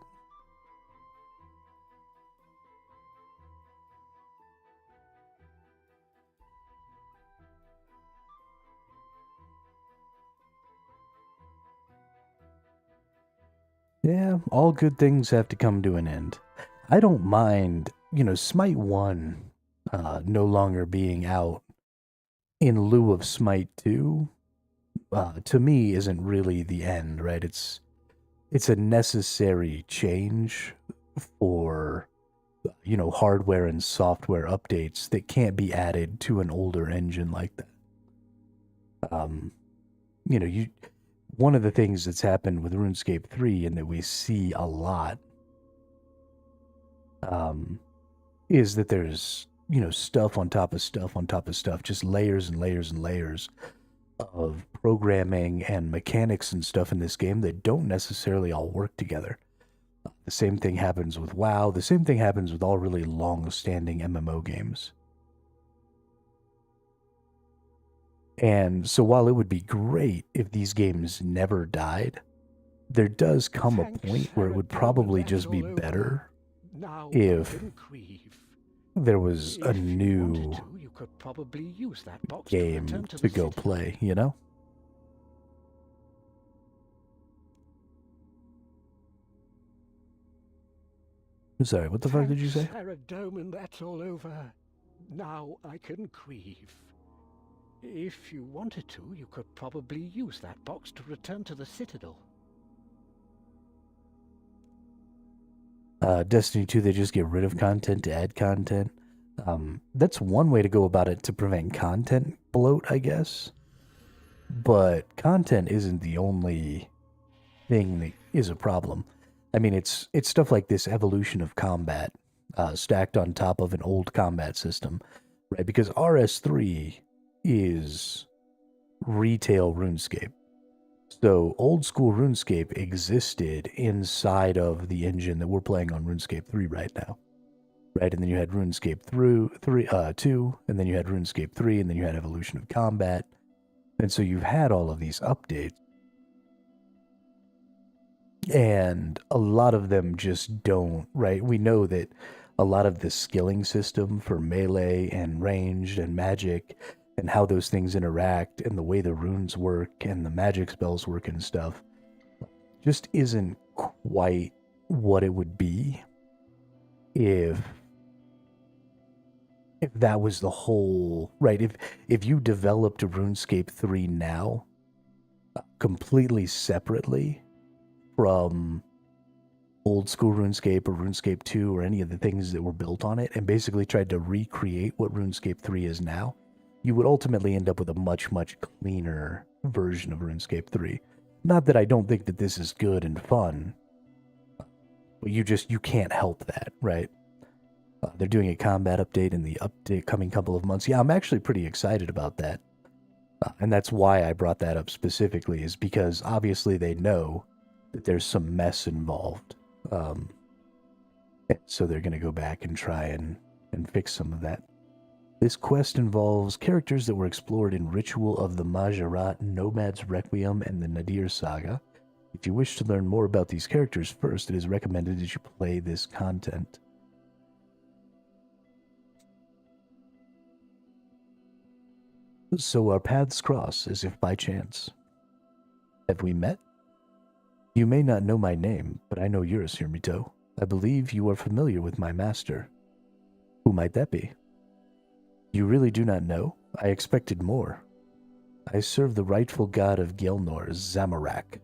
yeah, all good things have to come to an end. I don't mind, you know, Smite 1 no longer being out in lieu of Smite 2. To me, isn't really the end, right? It's a necessary change for, you know, hardware and software updates that can't be added to an older engine like that. You know, one of the things that's happened with RuneScape 3 and that we see a lot is that there's, you know, stuff on top of stuff on top of stuff, just layers and layers and layers of programming and mechanics and stuff in this game that don't necessarily all work together. The same thing happens with WoW. The same thing happens with all really long-standing MMO games. And so while it would be great if these games never died, there does come a point where it would probably just be better if there was a new game to go play, you know? Sorry, what the fuck did you say? That's all over. Now I can grieve. If you wanted to, you could probably use that box to return to the Citadel. Destiny 2, they just get rid of content to add content. That's one way to go about it to prevent content bloat, I guess. But content isn't the only thing that is a problem. I mean, it's stuff like this evolution of combat stacked on top of an old combat system, right? Because RS3 is retail RuneScape. So old school RuneScape existed inside of the engine that we're playing on RuneScape 3 right now. Right, and then you had RuneScape 2, and then you had RuneScape 3, and then you had Evolution of Combat. And so you've had all of these updates. And a lot of them just don't, right? We know that a lot of the skilling system for melee and ranged and magic and how those things interact and the way the runes work and the magic spells work and stuff just isn't quite what it would be if that was the whole, right? If you developed RuneScape 3 now completely separately from old school RuneScape or RuneScape 2 or any of the things that were built on it and basically tried to recreate what RuneScape 3 is now, you would ultimately end up with a much, much cleaner version of RuneScape 3. Not that I don't think that this is good and fun, But you can't help that, right? They're doing a combat update in the coming couple of months. Yeah, I'm actually pretty excited about that. And that's why I brought that up specifically, is because obviously they know that there's some mess involved. So they're going to go back and try and fix some of that. This quest involves characters that were explored in Ritual of the Majorat, Nomad's Requiem, and the Nadir Saga. If you wish to learn more about these characters first, it is recommended that you play this content. So our paths cross as if by chance. Have we met? You may not know my name, but I know yours, Hermito. I believe you are familiar with my master. Who might that be? You really do not know? I expected more. I serve the rightful god of Gelnor, Zamorak.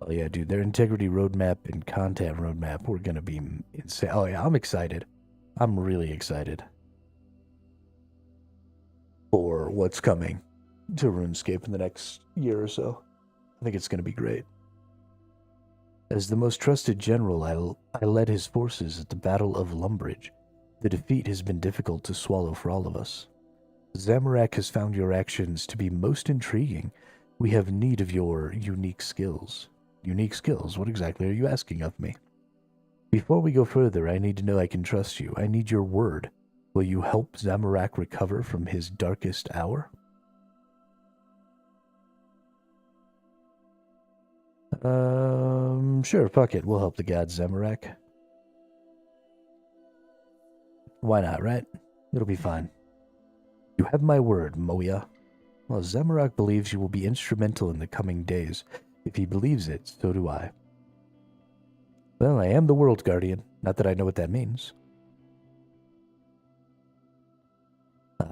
Oh yeah, dude, their integrity roadmap and content roadmap were gonna be insane. Oh yeah, I'm excited. I'm really excited for what's coming to RuneScape in the next year or so. I think it's gonna be great. As the most trusted general, I led his forces at the Battle of Lumbridge. The defeat has been difficult to swallow for all of us. Zamorak has found your actions to be most intriguing. We have need of your unique skills. Unique skills? What exactly are you asking of me? Before we go further, I need to know I can trust you. I need your word. Will you help Zamorak recover from his darkest hour? Sure, fuck it. We'll help the god Zamorak. Why not, right? It'll be fine. You have my word, Moya. Well, Zamorak believes you will be instrumental in the coming days. If he believes it, so do I. Well, I am the World Guardian. Not that I know what that means.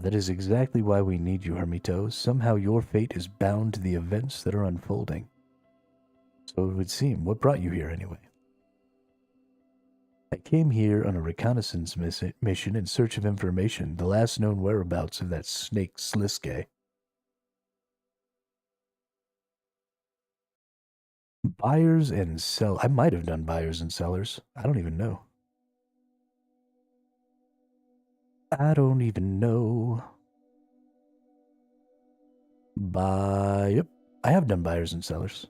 That is exactly why we need you, Hermito. Somehow your fate is bound to the events that are unfolding. So it would seem. What brought you here, anyway? I came here on a reconnaissance mission in search of information, the last known whereabouts of that snake Sliske. Buyers and sell. I might have done buyers and sellers. I don't even know. I don't even know. Yep, I have done buyers and sellers.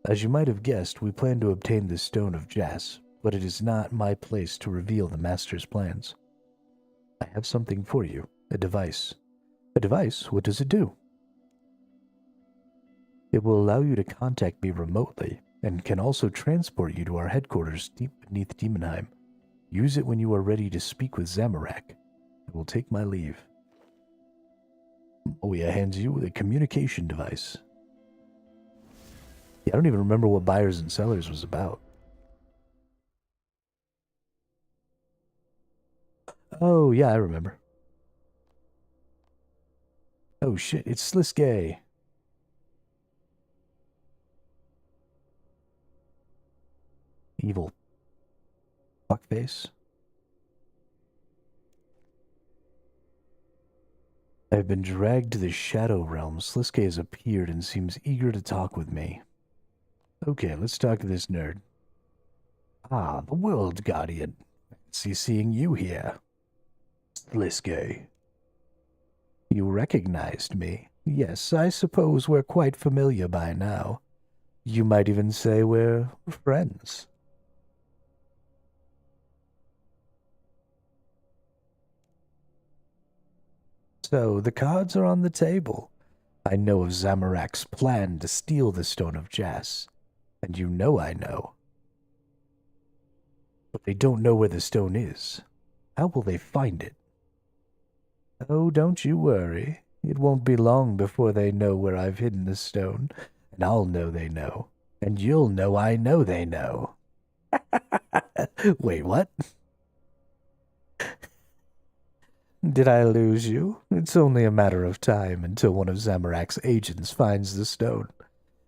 As you might have guessed, we plan to obtain the Stone of Jas, but it is not my place to reveal the Master's plans. I have something for you, a device. A device? What does it do? It will allow you to contact me remotely, and can also transport you to our headquarters deep beneath Demonheim. Use it when you are ready to speak with Zamorak. I will take my leave. Moya hands you the communication device. Yeah, I don't even remember what buyers and sellers was about. Oh, yeah, I remember. Oh shit, it's Sliske. Evil fuckface. I have been dragged to the Shadow Realm. Sliske has appeared and seems eager to talk with me. Okay, let's talk to this nerd. Ah, the World Guardian. Fancy seeing you here. Sliske. You recognized me. Yes, I suppose we're quite familiar by now. You might even say we're friends. So, the cards are on the table. I know of Zamorak's plan to steal the Stone of Jas, and you know I know. But they don't know where the stone is. How will they find it? Oh, don't you worry. It won't be long before they know where I've hidden the stone, and I'll know they know, and you'll know I know they know. Wait, what? Did I lose you? It's only a matter of time until one of Zamorak's agents finds the stone.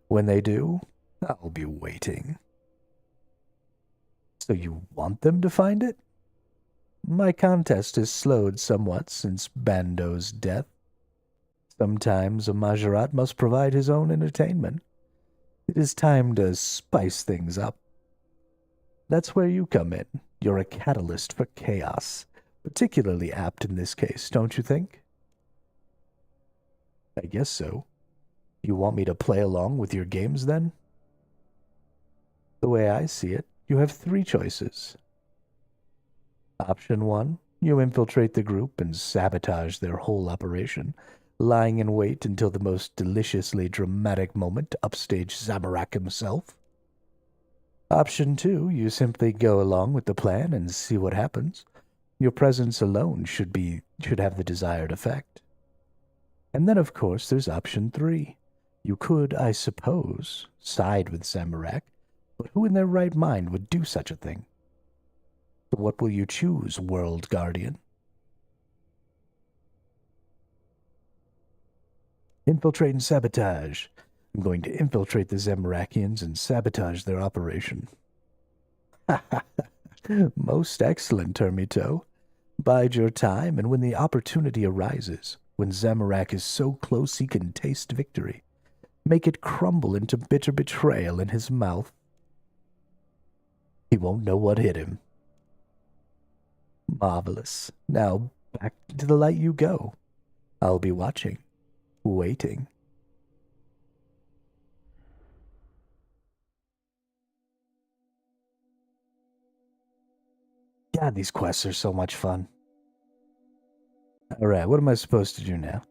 When they do, I'll be waiting. So you want them to find it? My contest has slowed somewhat since Bando's death. Sometimes a Majorat must provide his own entertainment. It is time to spice things up. That's where you come in. You're a catalyst for chaos. Particularly apt in this case, don't you think? I guess so. You want me to play along with your games then? The way I see it, you have three choices. Option 1, you infiltrate the group and sabotage their whole operation, lying in wait until the most deliciously dramatic moment to upstage Zamorak himself. Option 2, you simply go along with the plan and see what happens. Your presence alone should have the desired effect. And then, of course, there's option 3. You could, I suppose, side with Zamorak, but who in their right mind would do such a thing? So what will you choose, World Guardian? Infiltrate and sabotage. I'm going to infiltrate the Zamorakians and sabotage their operation. Most excellent, Termito. Bide your time, and when the opportunity arises, when Zamorak is so close he can taste victory, make it crumble into bitter betrayal in his mouth. He won't know what hit him. Marvelous. Now, back to the light you go. I'll be watching, waiting. God, these quests are so much fun. Alright, what am I supposed to do now?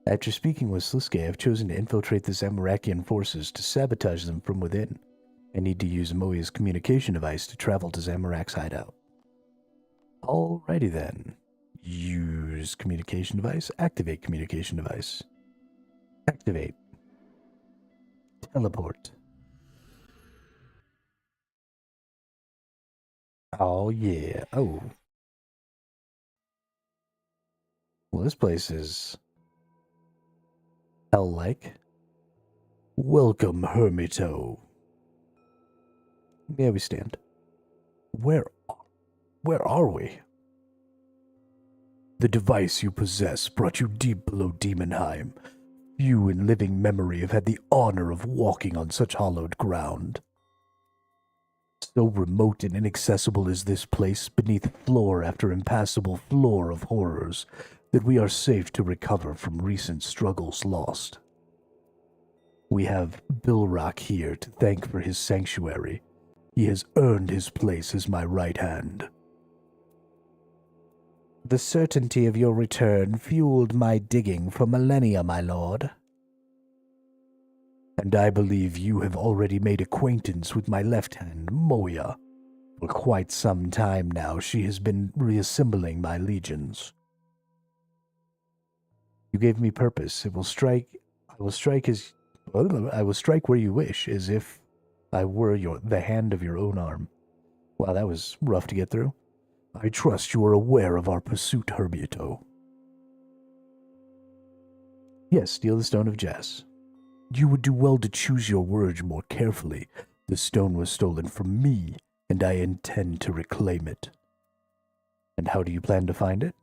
After speaking with Sliske, I've chosen to infiltrate the Zamorakian forces to sabotage them from within. I need to use Moya's communication device to travel to Zamorak's hideout. Alrighty then. Use communication device. Activate communication device. Activate. Teleport. Oh yeah. Oh. Well, this place is hell-like. Welcome, Hermito. Yeah, we stand. Where are we? The device you possess brought you deep below Demonheim. Few in living memory have had the honor of walking on such hallowed ground. So remote and inaccessible is this place, beneath floor after impassable floor of horrors, that we are safe to recover from recent struggles lost. We have Bilrock here to thank for his sanctuary. He has earned his place as my right hand. The certainty of your return fueled my digging for millennia, my lord. And I believe you have already made acquaintance with my left hand, Moya. For quite some time now, she has been reassembling my legions. You gave me purpose. I will strike where you wish, as if I were the hand of your own arm. Wow, that was rough to get through. I trust you are aware of our pursuit, Hermito. Yes, steal the Stone of Jas. You would do well to choose your words more carefully. The stone was stolen from me, and I intend to reclaim it. And how do you plan to find it?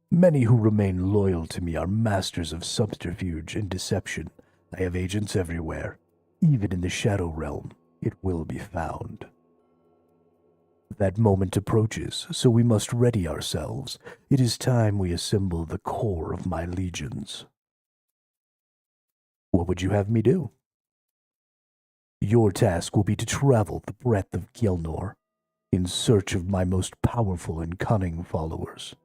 Many who remain loyal to me are masters of subterfuge and deception. I have agents everywhere. Even in the Shadow Realm, it will be found. That moment approaches, so we must ready ourselves. It is time we assemble the core of my legions. What would you have me do? Your task will be to travel the breadth of Gilnor in search of my most powerful and cunning followers.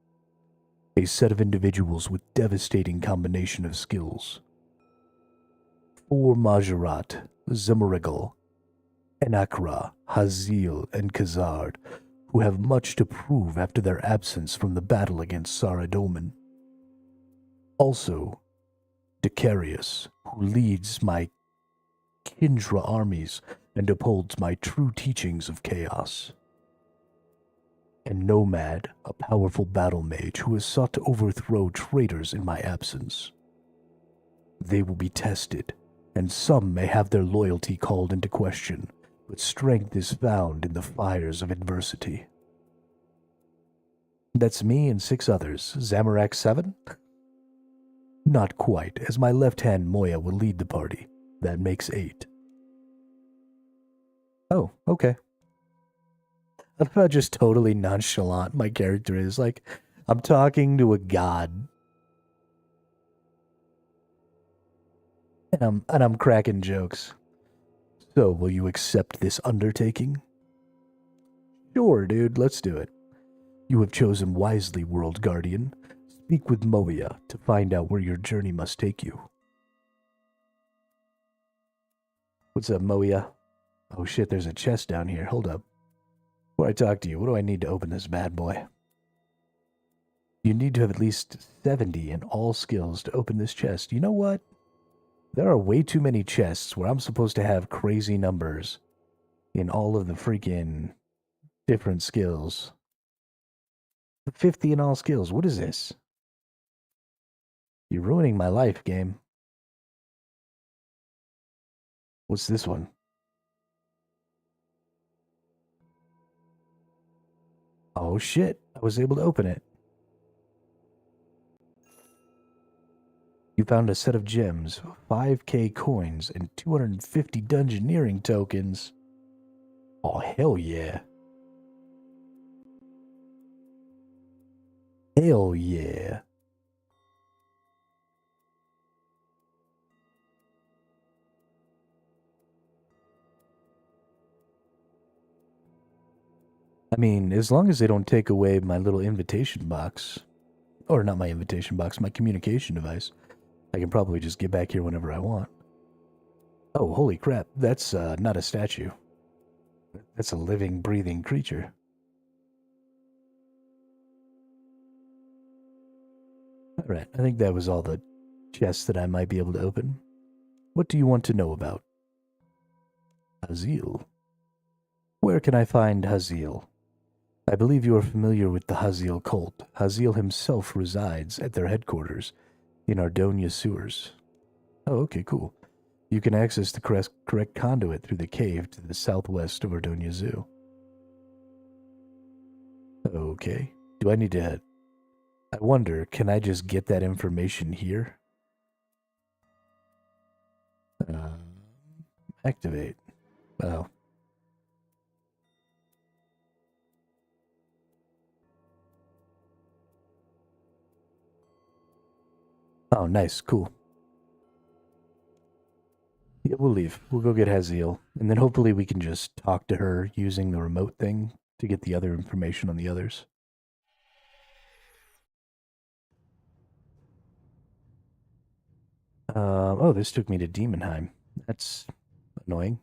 A set of individuals with devastating combination of skills. 4 Majorat, Zemorigal, Enakra, Hazil, and Khazard, who have much to prove after their absence from the battle against Saradomin. Also, Decarius, who leads my Kindra armies and upholds my true teachings of chaos. And Nomad, a powerful battle mage who has sought to overthrow traitors in my absence. They will be tested, and some may have their loyalty called into question, but strength is found in the fires of adversity. That's me and 6 others. Zamorak 7? Not quite, as my left hand Moya will lead the party. That makes 8. Oh, okay. I love how just totally nonchalant my character is. Like, I'm talking to a god. And I'm cracking jokes. So, will you accept this undertaking? Sure, dude, let's do it. You have chosen wisely, World Guardian. Speak with Moia to find out where your journey must take you. What's up, Moia? Oh shit, there's a chest down here. Hold up. Before I talk to you, what do I need to open this bad boy? You need to have at least 70 in all skills to open this chest. You know what? There are way too many chests where I'm supposed to have crazy numbers in all of the freaking different skills. 50 in all skills. What is this? You're ruining my life, game. What's this one? Oh shit, I was able to open it. You found a set of gems, 5k coins, and 250 dungeoneering tokens. Oh, hell yeah. Hell yeah. I mean, as long as they don't take away my little invitation box, or not my invitation box, my communication device, I can probably just get back here whenever I want. Oh, holy crap, that's not a statue. That's a living, breathing creature. Alright, I think that was all the chests that I might be able to open. What do you want to know about? Haziel. Where can I find Haziel? I believe you are familiar with the Haziel cult. Haziel himself resides at their headquarters in Ardonia sewers. Oh, okay, cool. You can access the correct conduit through the cave to the southwest of Ardonia Zoo. Okay. Do I need to... I wonder, can I just get that information here? Activate. Oh. Oh, nice. Cool. Yeah, we'll leave. We'll go get Haziel. And then hopefully we can just talk to her using the remote thing to get the other information on the others. Oh, this took me to Demonheim. That's annoying.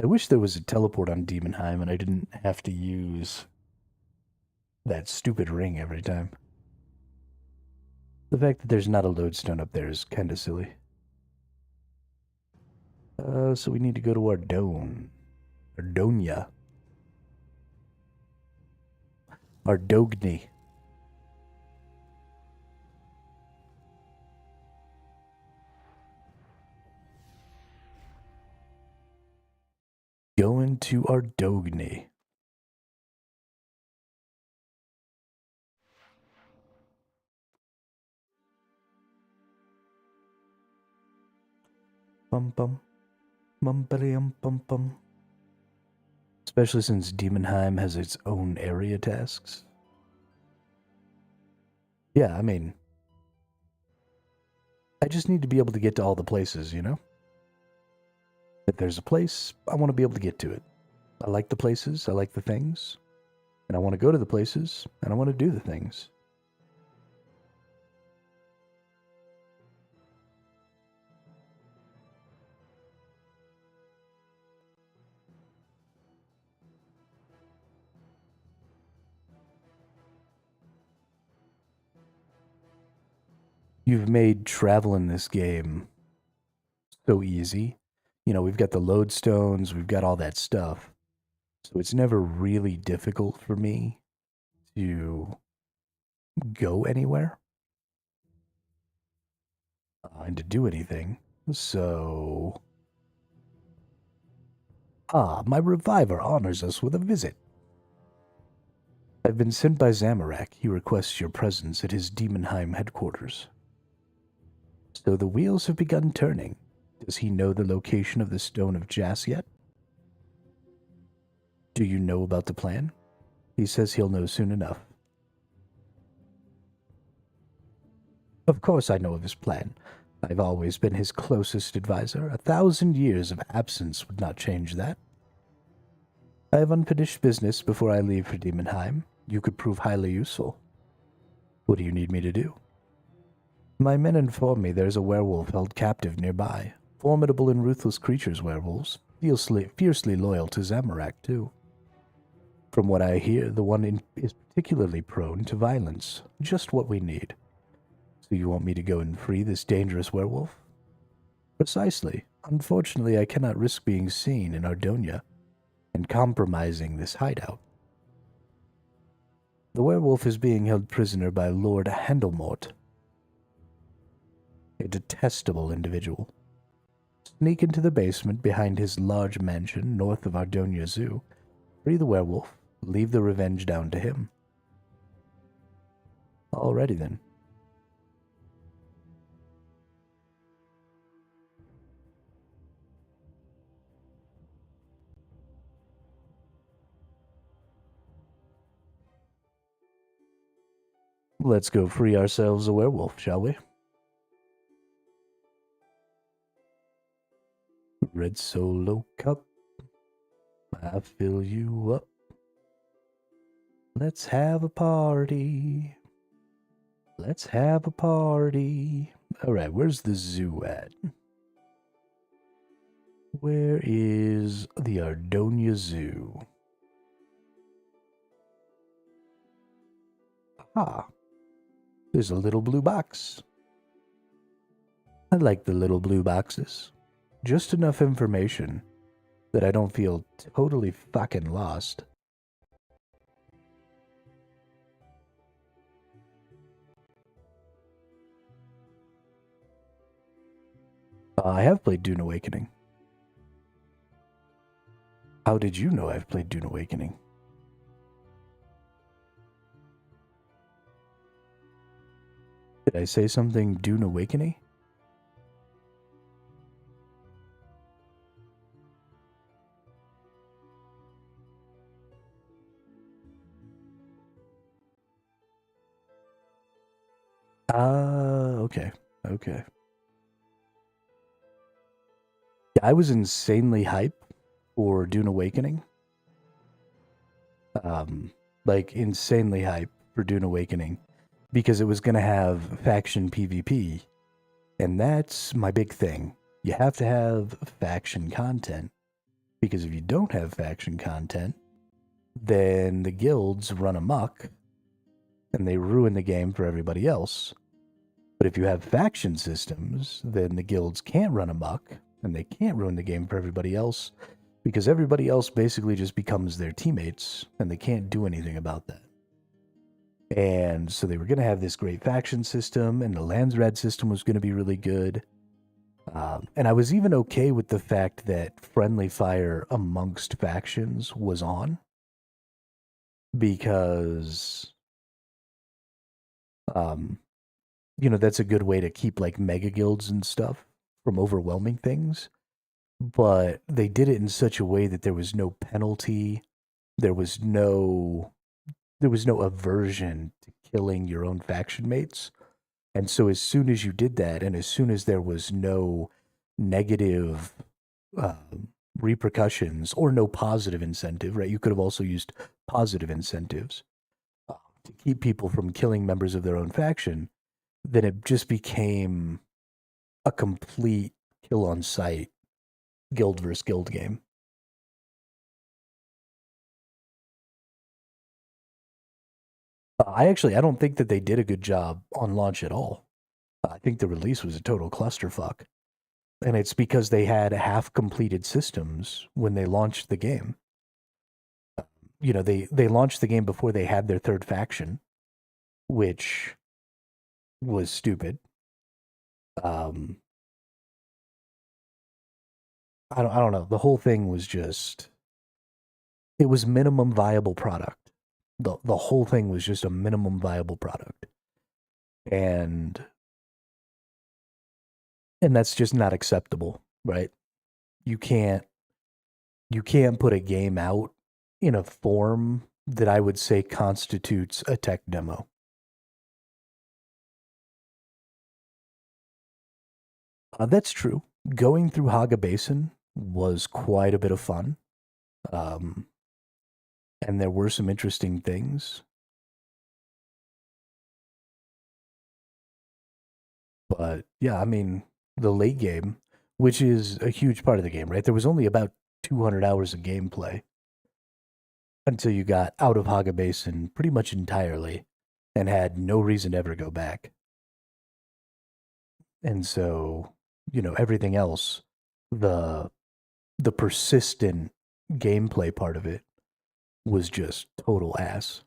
I wish there was a teleport on Demonheim and I didn't have to use that stupid ring every time. The fact that there's not a lodestone up there is kind of silly. So we need to go to Ardonia. Ardogni. Going to Ardogni. Bum bum. Bum bum. Especially since Demonheim has its own area tasks. Yeah, I mean, I just need to be able to get to all the places, you know? If there's a place, I want to be able to get to it. I like the places, I like the things, and I want to go to the places, and I want to do the things. You've made travel in this game so easy. You know, we've got the lodestones, we've got all that stuff. So it's never really difficult for me to go anywhere and to do anything. So... Ah, my reviver honors us with a visit. I've been sent by Zamorak. He requests your presence at his Demonheim headquarters. So the wheels have begun turning. Does he know the location of the Stone of Jas yet? Do you know about the plan? He says he'll know soon enough. Of course I know of his plan. I've always been his closest advisor. 1,000 years of absence would not change that. I have unfinished business before I leave for Demonheim. You could prove highly useful. What do you need me to do? My men inform me there's a werewolf held captive nearby. Formidable and ruthless creatures, werewolves. Fiercely loyal to Zamorak, too. From what I hear, the one is particularly prone to violence. Just what we need. So you want me to go and free this dangerous werewolf? Precisely. Unfortunately, I cannot risk being seen in Ardonia and compromising this hideout. The werewolf is being held prisoner by Lord Handelmort, a detestable individual. Sneak into the basement behind his large mansion north of Ardonia Zoo, free the werewolf, leave the revenge down to him. Alrighty then. Let's go free ourselves a werewolf, shall we? Red Solo Cup, I fill you up. Let's have a party. Let's have a party. Alright, where's the zoo at? Where is the Ardonia Zoo? Ah, there's a little blue box. I like the little blue boxes. Just enough information that I don't feel totally fucking lost. I have played Dune Awakening. How did you know I've played Dune Awakening? Did I say something Dune Awakening? Okay. Okay. Yeah, I was insanely hype for Dune Awakening. Like, insanely hype for Dune Awakening. Because it was going to have faction PvP. And that's my big thing. You have to have faction content. Because if you don't have faction content, then the guilds run amok and they ruin the game for everybody else. But if you have faction systems, then the guilds can't run amok and they can't ruin the game for everybody else because everybody else basically just becomes their teammates and they can't do anything about that. And so they were going to have this great faction system, and the Landsrad system was going to be really good. And I was even okay with the fact that friendly fire amongst factions was on, because, that's a good way to keep like mega guilds and stuff from overwhelming things. But they did it in such a way that there was no penalty, there was no aversion to killing your own faction mates. And so as soon as you did that, and as soon as there was no negative repercussions or no positive incentive, right? You could have also used positive incentives to keep people from killing members of their own faction. Then it just became a complete kill on sight guild versus guild game. I don't think that they did a good job on launch at all. I think the release was a total clusterfuck. And it's because they had half completed systems when they launched the game. They launched the game before they had their third faction, which was stupid. I don't know. The whole thing was just, it was minimum viable product. The whole thing was just a minimum viable product. And that's just not acceptable, right? You can't put a game out in a form that I would say constitutes a tech demo. That's true. Going through Haga Basin was quite a bit of fun. And there were some interesting things. But yeah, I mean, the late game, which is a huge part of the game, right? There was only about 200 hours of gameplay until you got out of Haga Basin pretty much entirely and had no reason to ever go back. And so, everything else, the persistent gameplay part of it was just total ass.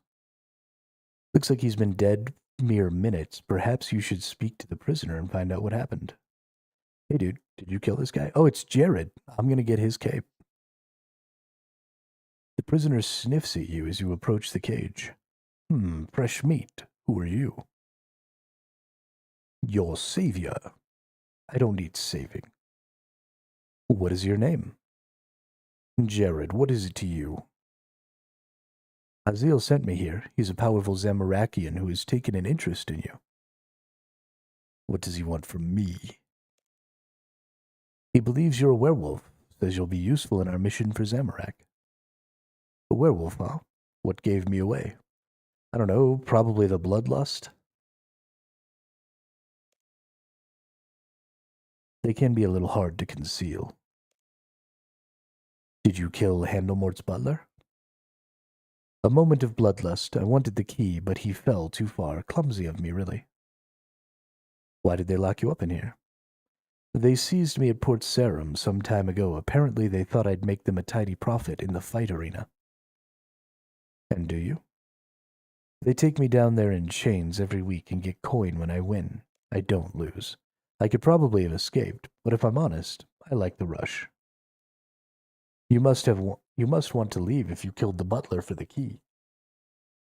Looks like he's been dead mere minutes. Perhaps you should speak to the prisoner and find out what happened. Hey dude, did you kill this guy? Oh, it's Jared. I'm gonna get his cape. The prisoner sniffs at you as you approach the cage. Fresh meat. Who are you? Your savior. I don't need saving. What is your name? Jared, what is it to you? Azil sent me here. He's a powerful Zamorakian who has taken an interest in you. What does he want from me? He believes you're a werewolf, says you'll be useful in our mission for Zamorak. A werewolf, huh? What gave me away? I don't know, probably the bloodlust? They can be a little hard to conceal. Did you kill Handelmort's butler? A moment of bloodlust. I wanted the key, but he fell too far. Clumsy of me, really. Why did they lock you up in here? They seized me at Port Sarum some time ago. Apparently they thought I'd make them a tidy profit in the fight arena. And do you? They take me down there in chains every week and get coin when I win. I don't lose. I could probably have escaped, but if I'm honest, I like the rush. You must want to leave if you killed the butler for the key.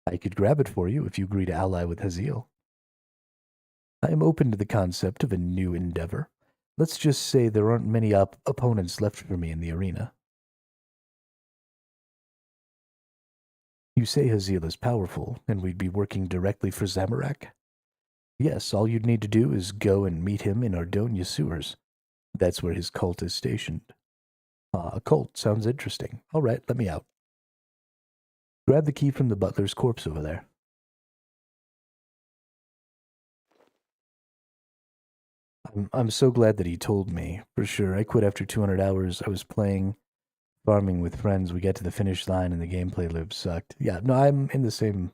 I could grab it for you if you agree to ally with Haziel. I am open to the concept of a new endeavor. Let's just say there aren't many opponents left for me in the arena. You say Haziel is powerful, and we'd be working directly for Zamorak? Yes, all you'd need to do is go and meet him in Ardonia sewers. That's where his cult is stationed. A cult. Sounds interesting. All right, let me out. Grab the key from the butler's corpse over there. I'm so glad that he told me. For sure, I quit after 200 hours. I was playing, farming with friends. We got to the finish line and the gameplay loop sucked. Yeah, no, I'm in the same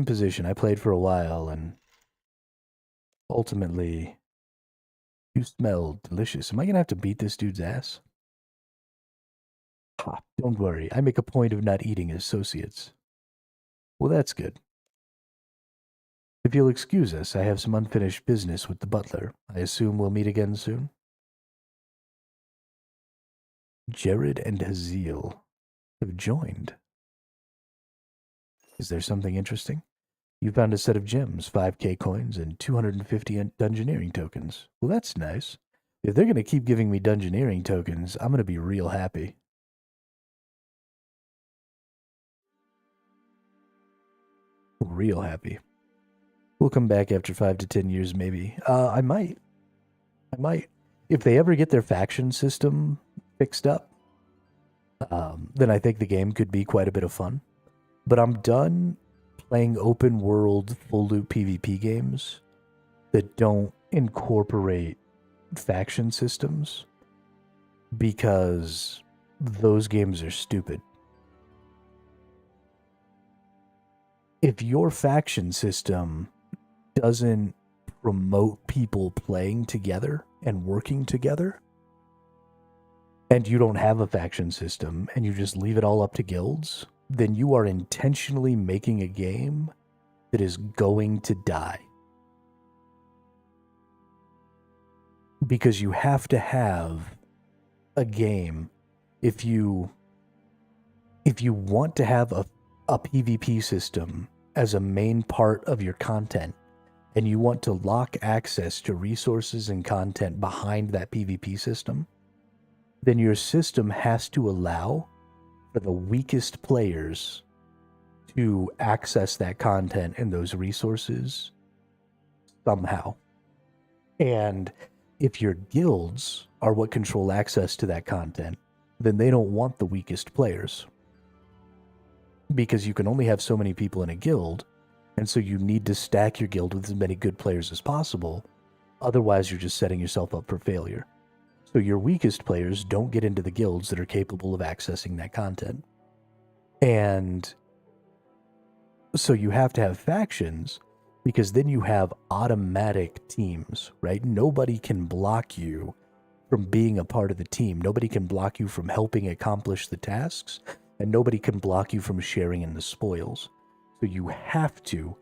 position. I played for a while and ultimately... You smell delicious. Am I going to have to beat this dude's ass? Ha, don't worry. I make a point of not eating associates. Well, that's good. If you'll excuse us, I have some unfinished business with the butler. I assume we'll meet again soon? Jared and Haziel have joined. Is there something interesting? You found a set of gems, 5k coins, and 250 dungeoneering tokens. Well, that's nice. If they're going to keep giving me dungeoneering tokens, I'm going to be real happy. Real happy. We'll come back after 5 to 10 years, maybe. I might. If they ever get their faction system fixed up, then I think the game could be quite a bit of fun. But I'm done playing open world full loop PvP games that don't incorporate faction systems because those games are stupid. If your faction system doesn't promote people playing together and working together, and you don't have a faction system and you just leave it all up to guilds, then you are intentionally making a game that is going to die. Because you have to have a game. If you want to have a PvP system as a main part of your content, and you want to lock access to resources and content behind that PvP system, then your system has to allow for the weakest players to access that content and those resources somehow. And if your guilds are what control access to that content, then they don't want the weakest players. Because you can only have so many people in a guild, and so you need to stack your guild with as many good players as possible. Otherwise, you're just setting yourself up for failure. So your weakest players don't get into the guilds that are capable of accessing that content. And so you have to have factions, because then you have automatic teams, right? Nobody can block you from being a part of the team. Nobody can block you from helping accomplish the tasks, and nobody can block you from sharing in the spoils. So you have to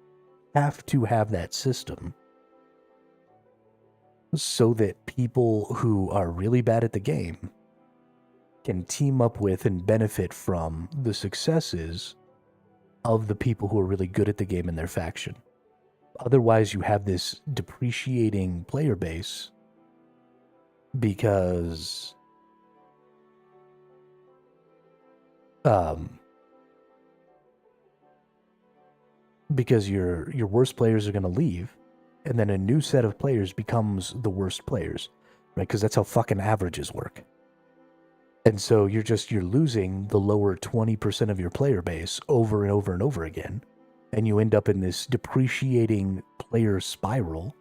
have that system so that people who are really bad at the game can team up with and benefit from the successes of the people who are really good at the game in their faction. Otherwise, you have this depreciating player base because your worst players are going to leave, and then a new set of players becomes the worst players, right? Because that's how fucking averages work. And so you're losing the lower 20% of your player base over and over and over again, and you end up in this depreciating player spiral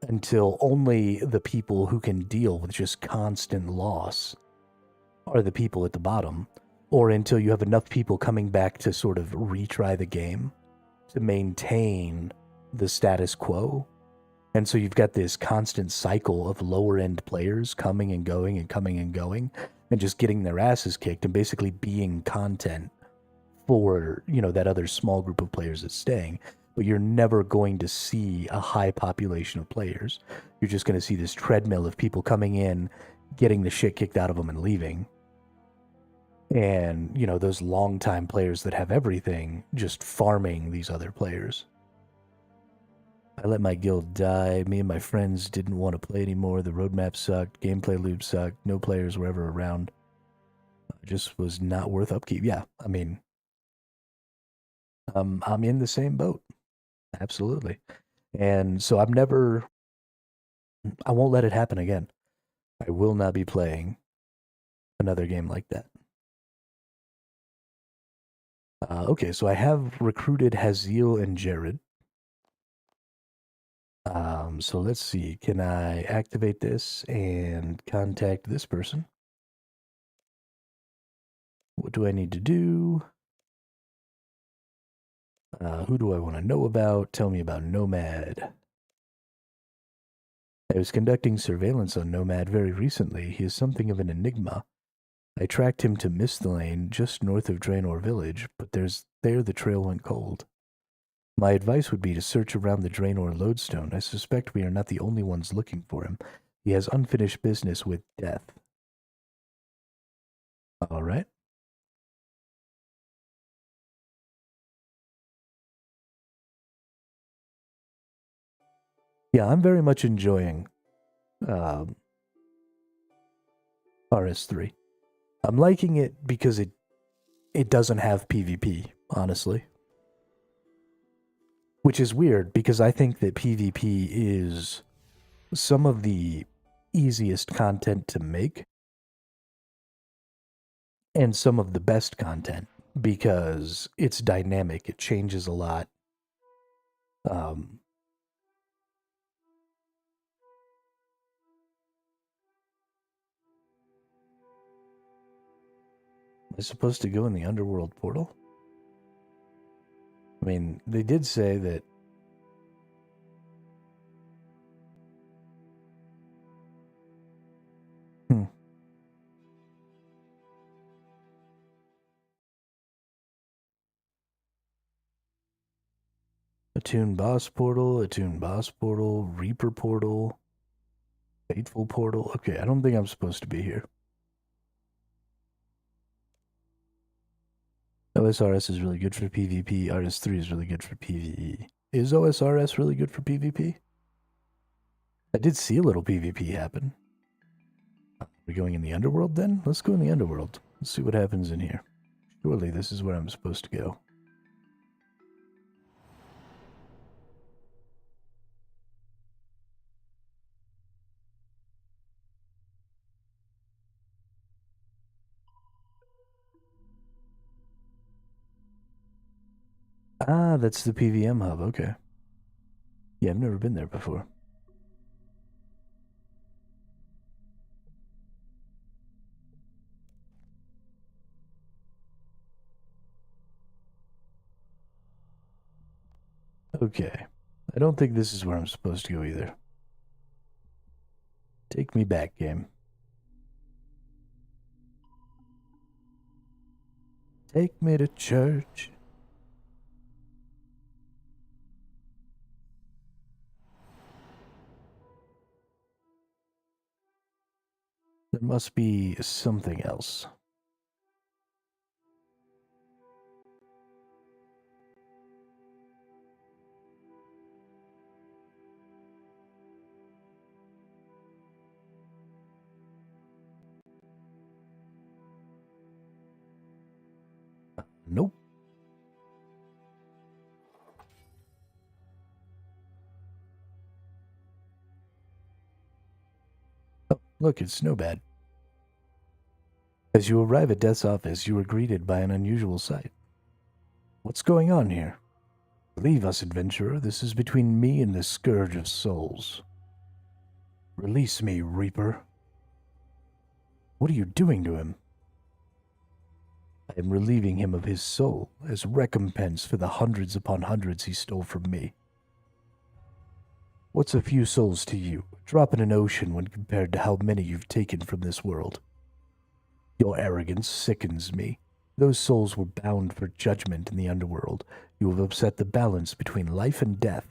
until only the people who can deal with just constant loss are the people at the bottom, or until you have enough people coming back to sort of retry the game to maintain the status quo. And so you've got this constant cycle of lower end players coming and going and coming and going and just getting their asses kicked and basically being content for, that other small group of players that's staying. But you're never going to see a high population of players. You're just going to see this treadmill of people coming in, getting the shit kicked out of them and leaving. And, those longtime players that have everything just farming these other players. I let my guild die. Me and my friends didn't want to play anymore. The roadmap sucked. Gameplay loop sucked. No players were ever around. It just was not worth upkeep. Yeah, I mean, I'm in the same boat. Absolutely. And so I won't let it happen again. I will not be playing another game like that. Okay, so I have recruited Haziel and Jared. So let's see. Can I activate this and contact this person? What do I need to do? Who do I want to know about? Tell me about Nomad. I was conducting surveillance on Nomad very recently. He is something of an enigma. I tracked him to Mistlane, just north of Draenor Village, but there the trail went cold. My advice would be to search around the Draenor lodestone. I suspect we are not the only ones looking for him. He has unfinished business with death. All right. Yeah, I'm very much enjoying RS3. I'm liking it because it doesn't have PvP, honestly. Which is weird, because I think that PvP is some of the easiest content to make and some of the best content, because it's dynamic, it changes a lot. Am I supposed to go in the underworld portal? I mean, they did say that Attune boss portal, Reaper portal, Fateful portal. Okay, I don't think I'm supposed to be here. OSRS is really good for PvP. RS3 is really good for PvE. Is OSRS really good for PvP? I did see a little PvP happen. Are we going in the underworld then? Let's go in the underworld. Let's see what happens in here. Surely this is where I'm supposed to go. Ah, that's the PVM hub, okay. Yeah, I've never been there before. Okay. I don't think this is where I'm supposed to go either. Take me back, game. Take me to church. There must be something else. Nope. Oh, look, it's Snowbad. As you arrive at Death's office, you are greeted by an unusual sight. What's going on here? Leave us, adventurer. This is between me and the Scourge of Souls. Release me, Reaper. What are you doing to him? I am relieving him of his soul as recompense for the hundreds upon hundreds he stole from me. What's a few souls to you? A drop in an ocean when compared to how many you've taken from this world. Your arrogance sickens me. Those souls were bound for judgment in the underworld. You have upset the balance between life and death.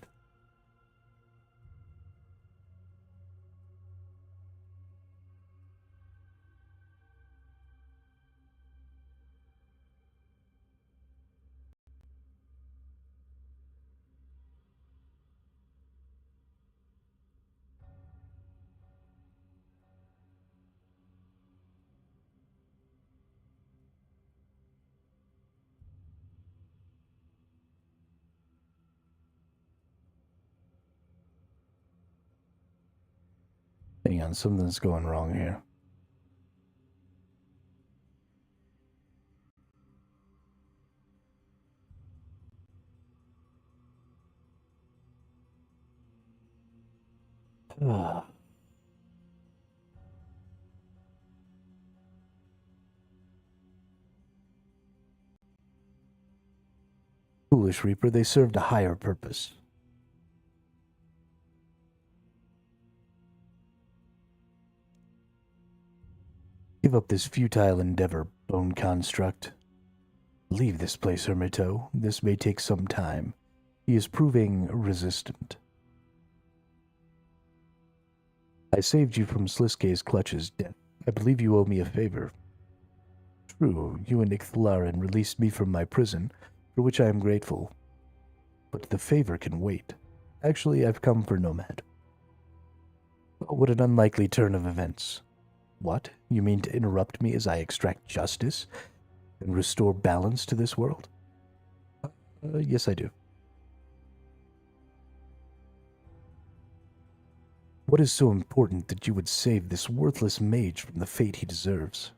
Hang on, something's going wrong here. Foolish Reaper, they served a higher purpose. Give up this futile endeavor, bone construct. Leave this place, Hermito. This may take some time. He is proving resistant. I saved you from Sliske's clutches, Death. I believe you owe me a favor. True, you and Ixthlarin released me from my prison, for which I am grateful. But the favor can wait. Actually, I've come for Nomad. Oh, what an unlikely turn of events. What? You mean to interrupt me as I extract justice and restore balance to this world? Yes, I do. What is so important that you would save this worthless mage from the fate he deserves?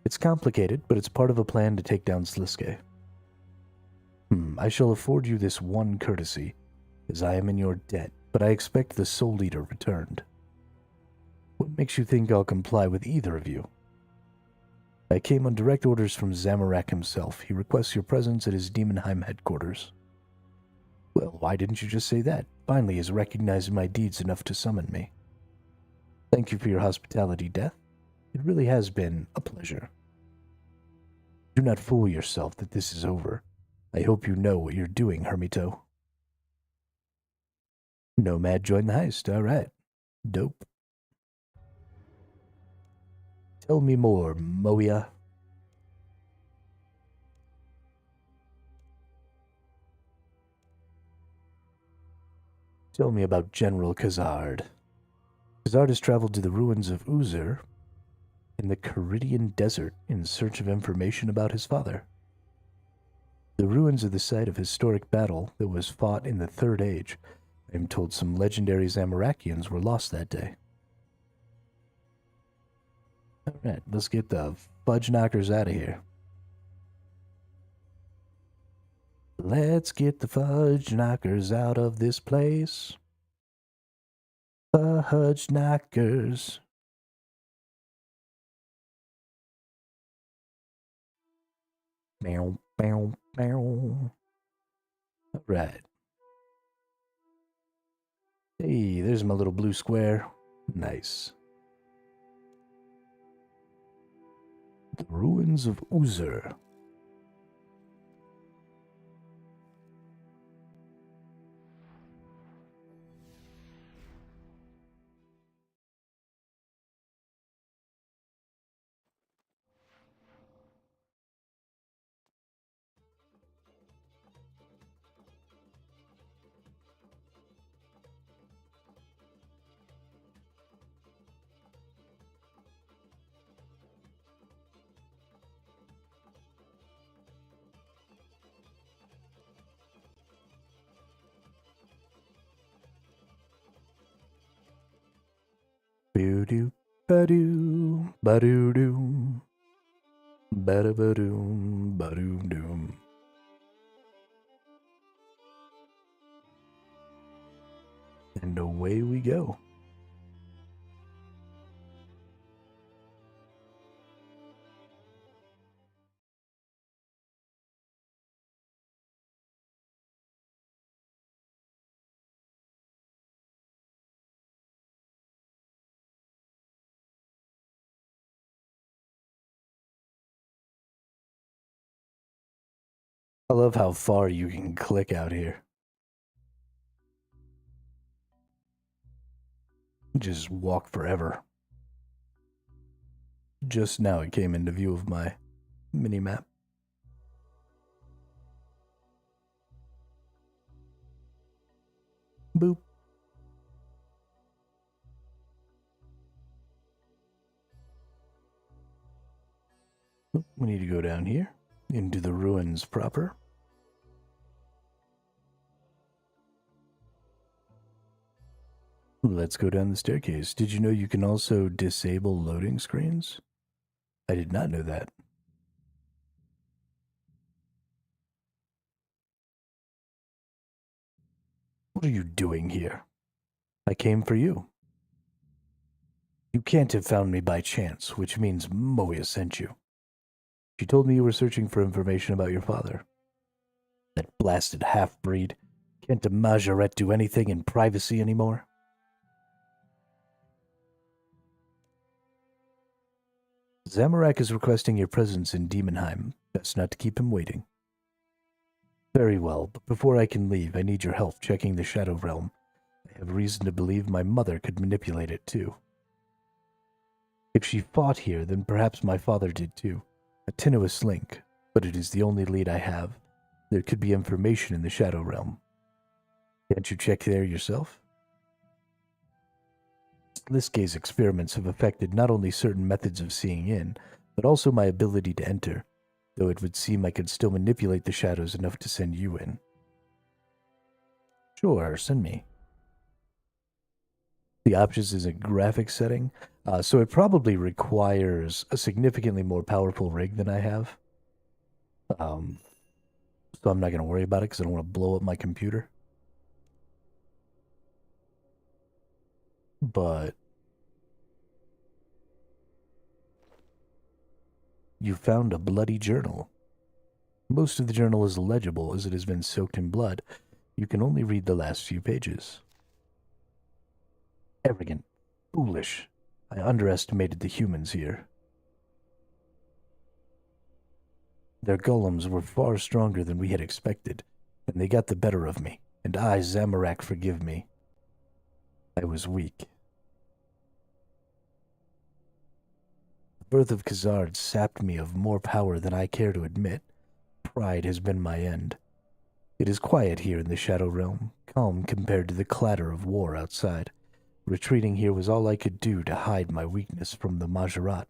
It's complicated, but it's part of a plan to take down Sliske. I shall afford you this one courtesy, as I am in your debt, but I expect the Soul Eater returned. What makes you think I'll comply with either of you? I came on direct orders from Zamorak himself. He requests your presence at his Demonheim headquarters. Well, why didn't you just say that? Finally, he's recognized my deeds enough to summon me. Thank you for your hospitality, Death. It really has been a pleasure. Do not fool yourself that this is over. I hope you know what you're doing, Hermito. Nomad joined the heist. All right. Dope. Tell me more, Moia. Tell me about General Khazard. Khazard has traveled to the ruins of Uzur in the Caridian Desert in search of information about his father. The ruins are the site of historic battle that was fought in the Third Age. I am told some legendary Zamarakians were lost that day. Alright, let's get the fudge knockers out of here. Let's get the fudge knockers out of this place. Fudge knockers. Bow, bow, bow. Alright. Hey, there's my little blue square. Nice. The ruins of Uzur. Boo-doo, ba-doo, ba-doo-doo. Ba-da-ba-doom, ba-doom-doom. And away we go. I love how far you can click out here. Just walk forever. Just now it came into view of my mini-map. Boop. We need to go down here into the ruins proper. Let's go down the staircase. Did you know you can also disable loading screens? I did not know that. What are you doing here? I came for you. You can't have found me by chance, which means Moya sent you. She told me you were searching for information about your father. That blasted half-breed. Can't a Majorette do anything in privacy anymore? Zamorak is requesting your presence in Demonheim. Best not to keep him waiting. Very well, but before I can leave, I need your help checking the Shadow Realm. I have reason to believe my mother could manipulate it too. If she fought here, then perhaps my father did too. A tenuous link, but it is the only lead I have. There could be information in the Shadow Realm. Can't you check there yourself? Liskay's experiments have affected not only certain methods of seeing in, but also my ability to enter, though it would seem I could still manipulate the shadows enough to send you in. Sure, send me. The options is a graphics setting, so it probably requires a significantly more powerful rig than I have. So I'm not going to worry about it because I don't want to blow up my computer. But you found a bloody journal. Most of the journal is illegible as it has been soaked in blood. You can only read the last few pages. Arrogant, foolish. I underestimated the humans here. Their golems were far stronger than we had expected, and they got the better of me, and I, Zamorak, forgive me. I was weak. The birth of Khazard sapped me of more power than I care to admit. Pride has been my end. It is quiet here in the Shadow Realm, calm compared to the clatter of war outside. Retreating here was all I could do to hide my weakness from the Majorat.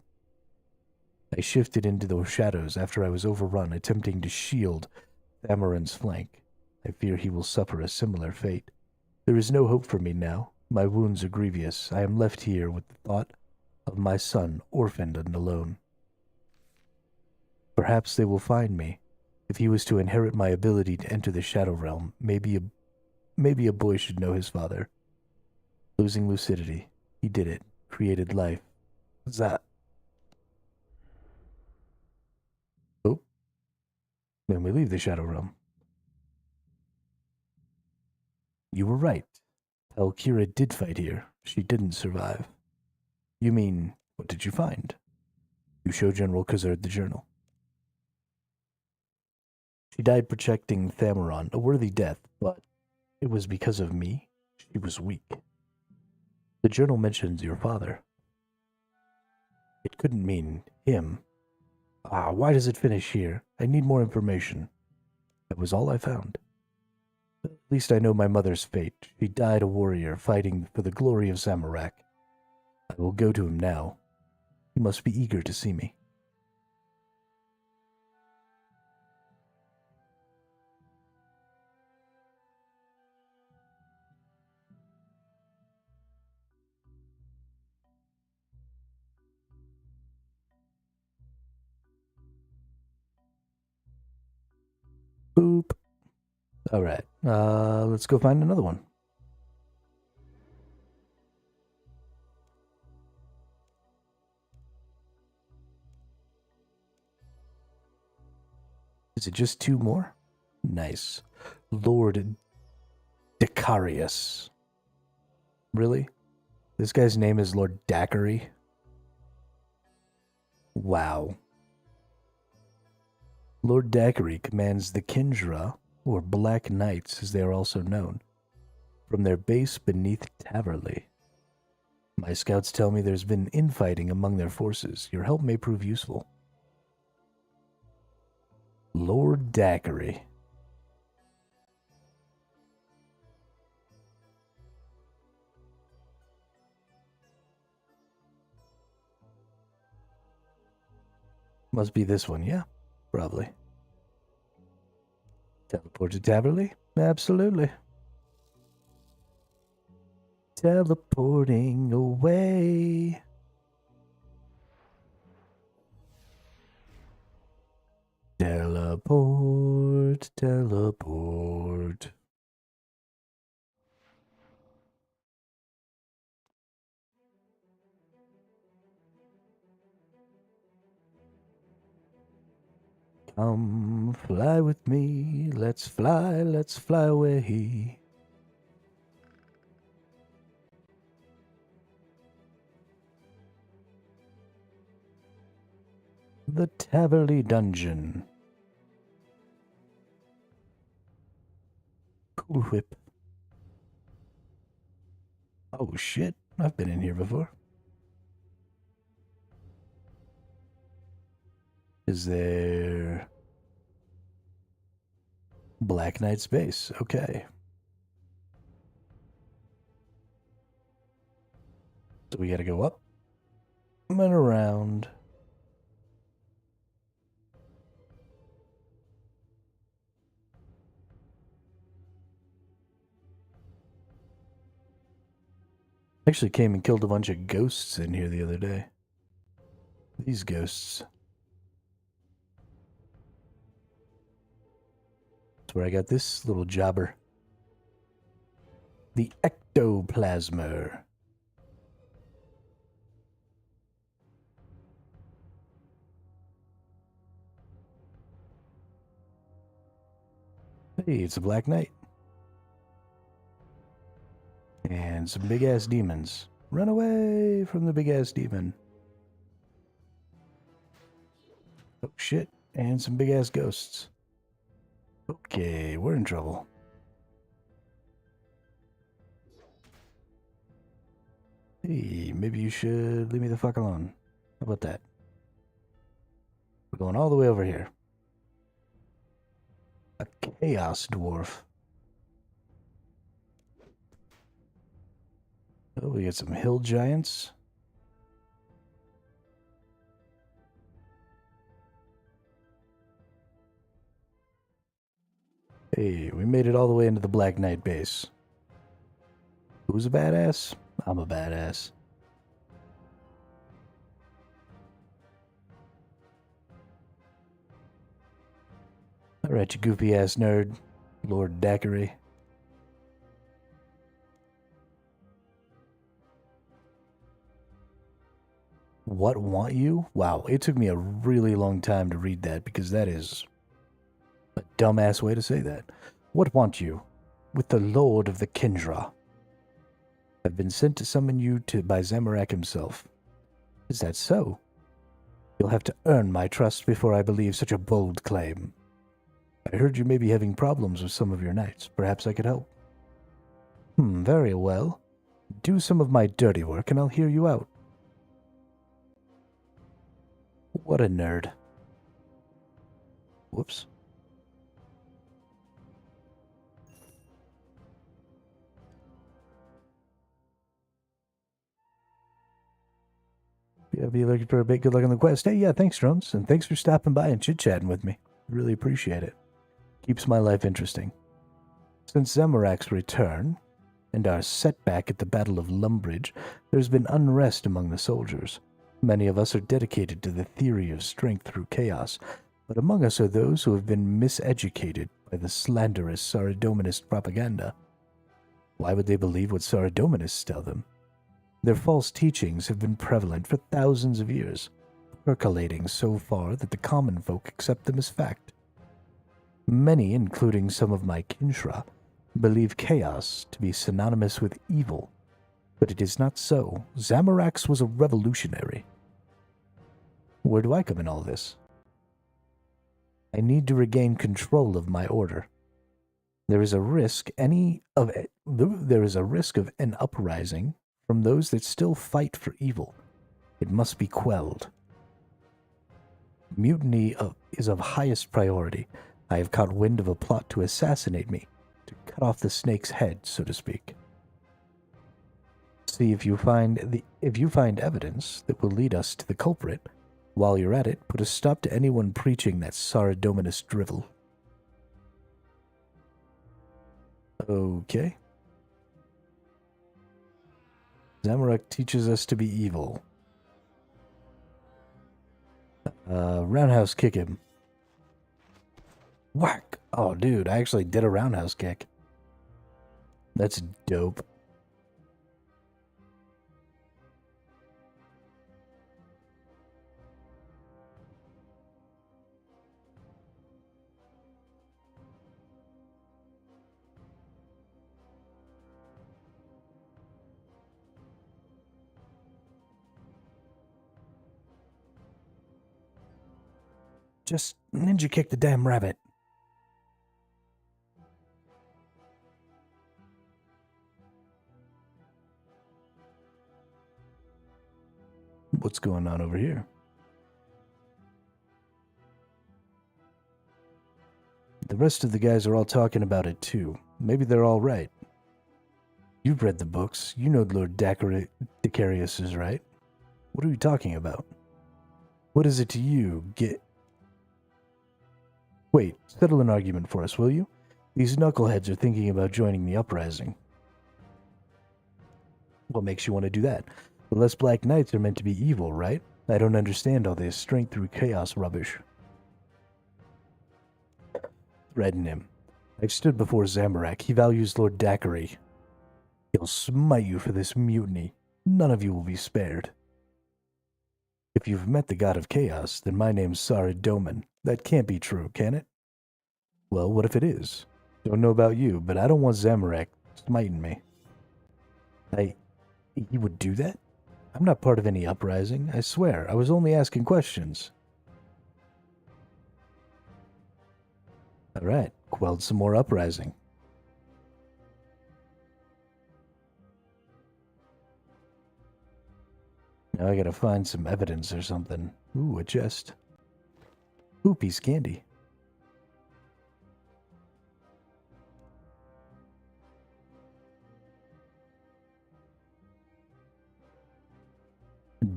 I shifted into the shadows after I was overrun, attempting to shield Thamorin's flank. I fear he will suffer a similar fate. There is no hope for me now. My wounds are grievous. I am left here with the thought of my son, orphaned and alone. Perhaps they will find me. If he was to inherit my ability to enter the Shadow Realm, maybe a boy should know his father. Losing lucidity. He did it. Created life. What's that? Oh. Then we leave the Shadow Realm. You were right. Valkyria did fight here. She didn't survive. You mean, what did you find? You show General Khazard the journal. She died protecting Thamoron, a worthy death, but it was because of me. She was weak. The journal mentions your father. It couldn't mean him. Why does it finish here? I need more information. That was all I found. At least I know my mother's fate. She died a warrior fighting for the glory of Zamorak. I will go to him now. He must be eager to see me. Boop. All right. Let's go find another one. Is it just two more? Nice. Lord Dacarius. Really? This guy's name is Lord Dacary? Wow. Lord Dacary commands the Kindra, or Black Knights as they are also known, from their base beneath Taverley. My scouts tell me there's been infighting among their forces. Your help may prove useful. Lord Dacary. Must be this one, yeah? Probably. Teleport to Taverley? Absolutely. Teleporting away. Teleport, teleport. Come fly with me, let's fly away. The Taverley Dungeon. Cool Whip. Oh shit, I've been in here before. Is there... Black Knight's base, okay. So we gotta go up and around. Actually came and killed a bunch of ghosts in here the other day. These ghosts. That's where I got this little jobber. The ectoplasmer. Hey, it's a Black Knight. And some big-ass demons. Run away from the big-ass demon. Oh, shit. And some big-ass ghosts. Okay, we're in trouble. Hey, maybe you should leave me the fuck alone. How about that? We're going all the way over here. A chaos dwarf. Oh, we got some hill giants. Hey, we made it all the way into the Black Knight base. Who's a badass? I'm a badass. Alright, you goofy ass nerd, Lord Daiquiri. What want you? Wow, it took me a really long time to read that because that is a dumbass way to say that. What want you? With the Lord of the Kindra. I've been sent to summon you by Zamorak himself. Is that so? You'll have to earn my trust before I believe such a bold claim. I heard you may be having problems with some of your knights. Perhaps I could help. Very well. Do some of my dirty work and I'll hear you out. What a nerd. Whoops. Yeah, be looking for a bit. Good luck on the quest. Hey, yeah, thanks, Drones. And thanks for stopping by and chit-chatting with me. Really appreciate it. Keeps my life interesting. Since Zamorak's return, and our setback at the Battle of Lumbridge, there's been unrest among the soldiers. Many of us are dedicated to the theory of strength through chaos, but among us are those who have been miseducated by the slanderous Saradominist propaganda. Why would they believe what Saradominists tell them? Their false teachings have been prevalent for thousands of years, percolating so far that the common folk accept them as fact. Many, including some of my kinshra, believe chaos to be synonymous with evil, but it is not so. Zamorax was a revolutionary. Where do I come in all this? I need to regain control of my order. There is a risk of an uprising from those that still fight for evil. It must be quelled. Mutiny is of highest priority. I have caught wind of a plot to assassinate me, to cut off the snake's head, so to speak. See if you find evidence that will lead us to the culprit. While you're at it, put a stop to anyone preaching that Saradominist drivel. Okay. Zamorak teaches us to be evil. Roundhouse kick him. Whack! Oh, dude, I actually did a roundhouse kick. That's dope. Just ninja kick the damn rabbit. What's going on over here? The rest of the guys are all talking about it too. Maybe they're all right. You've read the books. You know Lord Dacarius is right. What are we talking about? What is it to you? Wait, settle an argument for us, will you? These knuckleheads are thinking about joining the uprising. What makes you want to do that? The less Black Knights are meant to be evil, right? I don't understand all this strength through chaos rubbish. Threaten him. I've stood before Zamorak. He values Lord Daiquiri. He'll smite you for this mutiny. None of you will be spared. If you've met the god of chaos, then my name's Saradomin. That can't be true, can it? Well, what if it is? Don't know about you, but I don't want Zamorak smiting me. He would do that? I'm not part of any uprising, I swear. I was only asking questions. Alright, quelled some more uprising. Now I gotta find some evidence or something. Ooh, a chest. Ooh, piece of candy.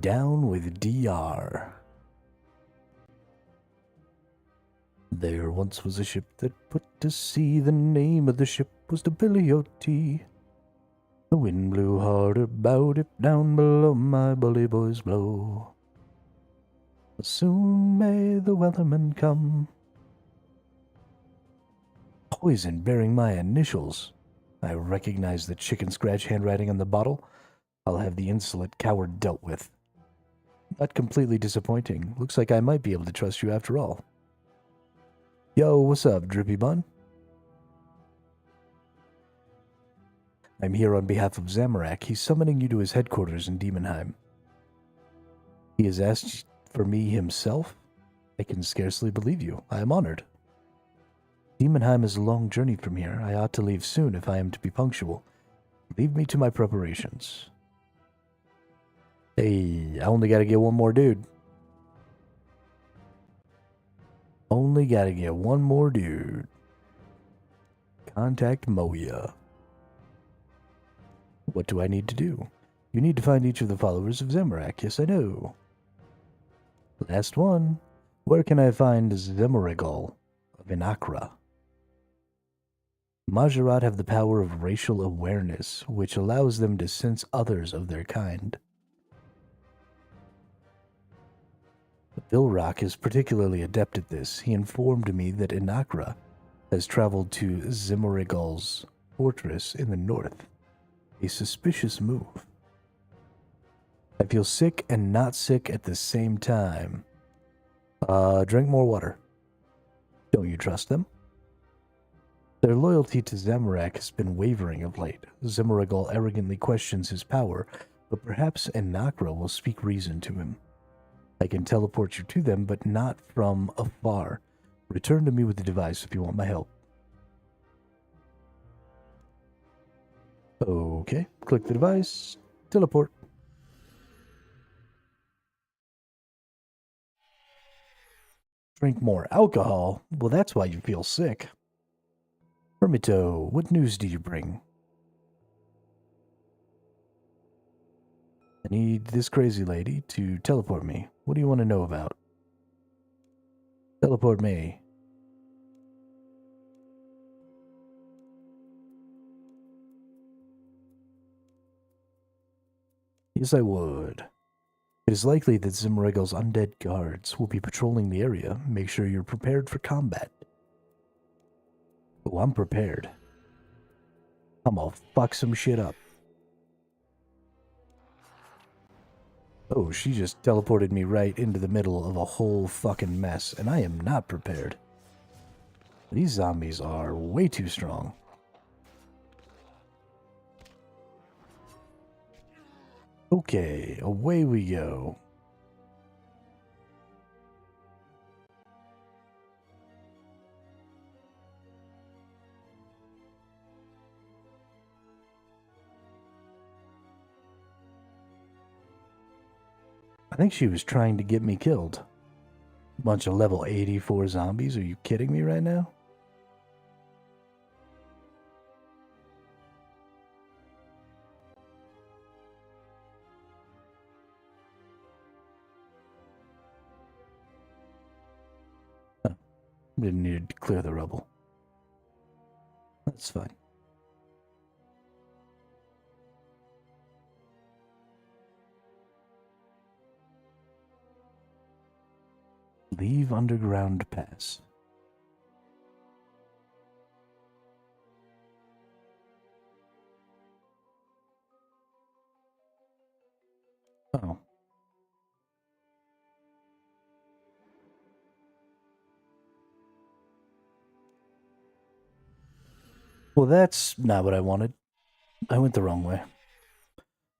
Down with DR. There once was a ship that put to sea. The name of the ship was the Billy O.T. The wind blew hard about it, down below my bully boys blow. Soon may the weatherman come. Poison bearing my initials. I recognize the chicken scratch handwriting on the bottle. I'll have the insolent coward dealt with. Not completely disappointing. Looks like I might be able to trust you after all. Yo, what's up, Drippy Bun? I'm here on behalf of Zamorak. He's summoning you to his headquarters in Demonheim. He has asked for me himself? I can scarcely believe you. I am honored. Demonheim is a long journey from here. I ought to leave soon if I am to be punctual. Leave me to my preparations. Hey, I only gotta get one more dude. Only gotta get one more dude. Contact Moya. What do I need to do? You need to find each of the followers of Zamorak. Yes, I know. Last one. Where can I find Zemorigal of Inakra? Majorat have the power of racial awareness, which allows them to sense others of their kind. Vilrock is particularly adept at this. He informed me that Inakra has traveled to Zemorigal's fortress in the north. A suspicious move. I feel sick and not sick at the same time. Drink more water. Don't you trust them? Their loyalty to Zamorak has been wavering of late. Zemorigal arrogantly questions his power, but perhaps Inakra will speak reason to him. I can teleport you to them, but not from afar. Return to me with the device if you want my help. Okay, click the device, teleport. Drink more alcohol? Well, that's why you feel sick. Hermito, what news do you bring? I need this crazy lady to teleport me. What do you want to know about? Teleport me. Yes, I would. It is likely that Zemorigal's undead guards will be patrolling the area. Make sure you're prepared for combat. Oh, I'm prepared. I'm gonna fuck some shit up. Oh, she just teleported me right into the middle of a whole fucking mess, and I am not prepared. These zombies are way too strong. Okay, away we go. I think she was trying to get me killed. Bunch of level 84 zombies, are you kidding me right now? Huh. Didn't need to clear the rubble. That's fine. Leave underground pass. Oh. Well, that's not what I wanted. I went the wrong way.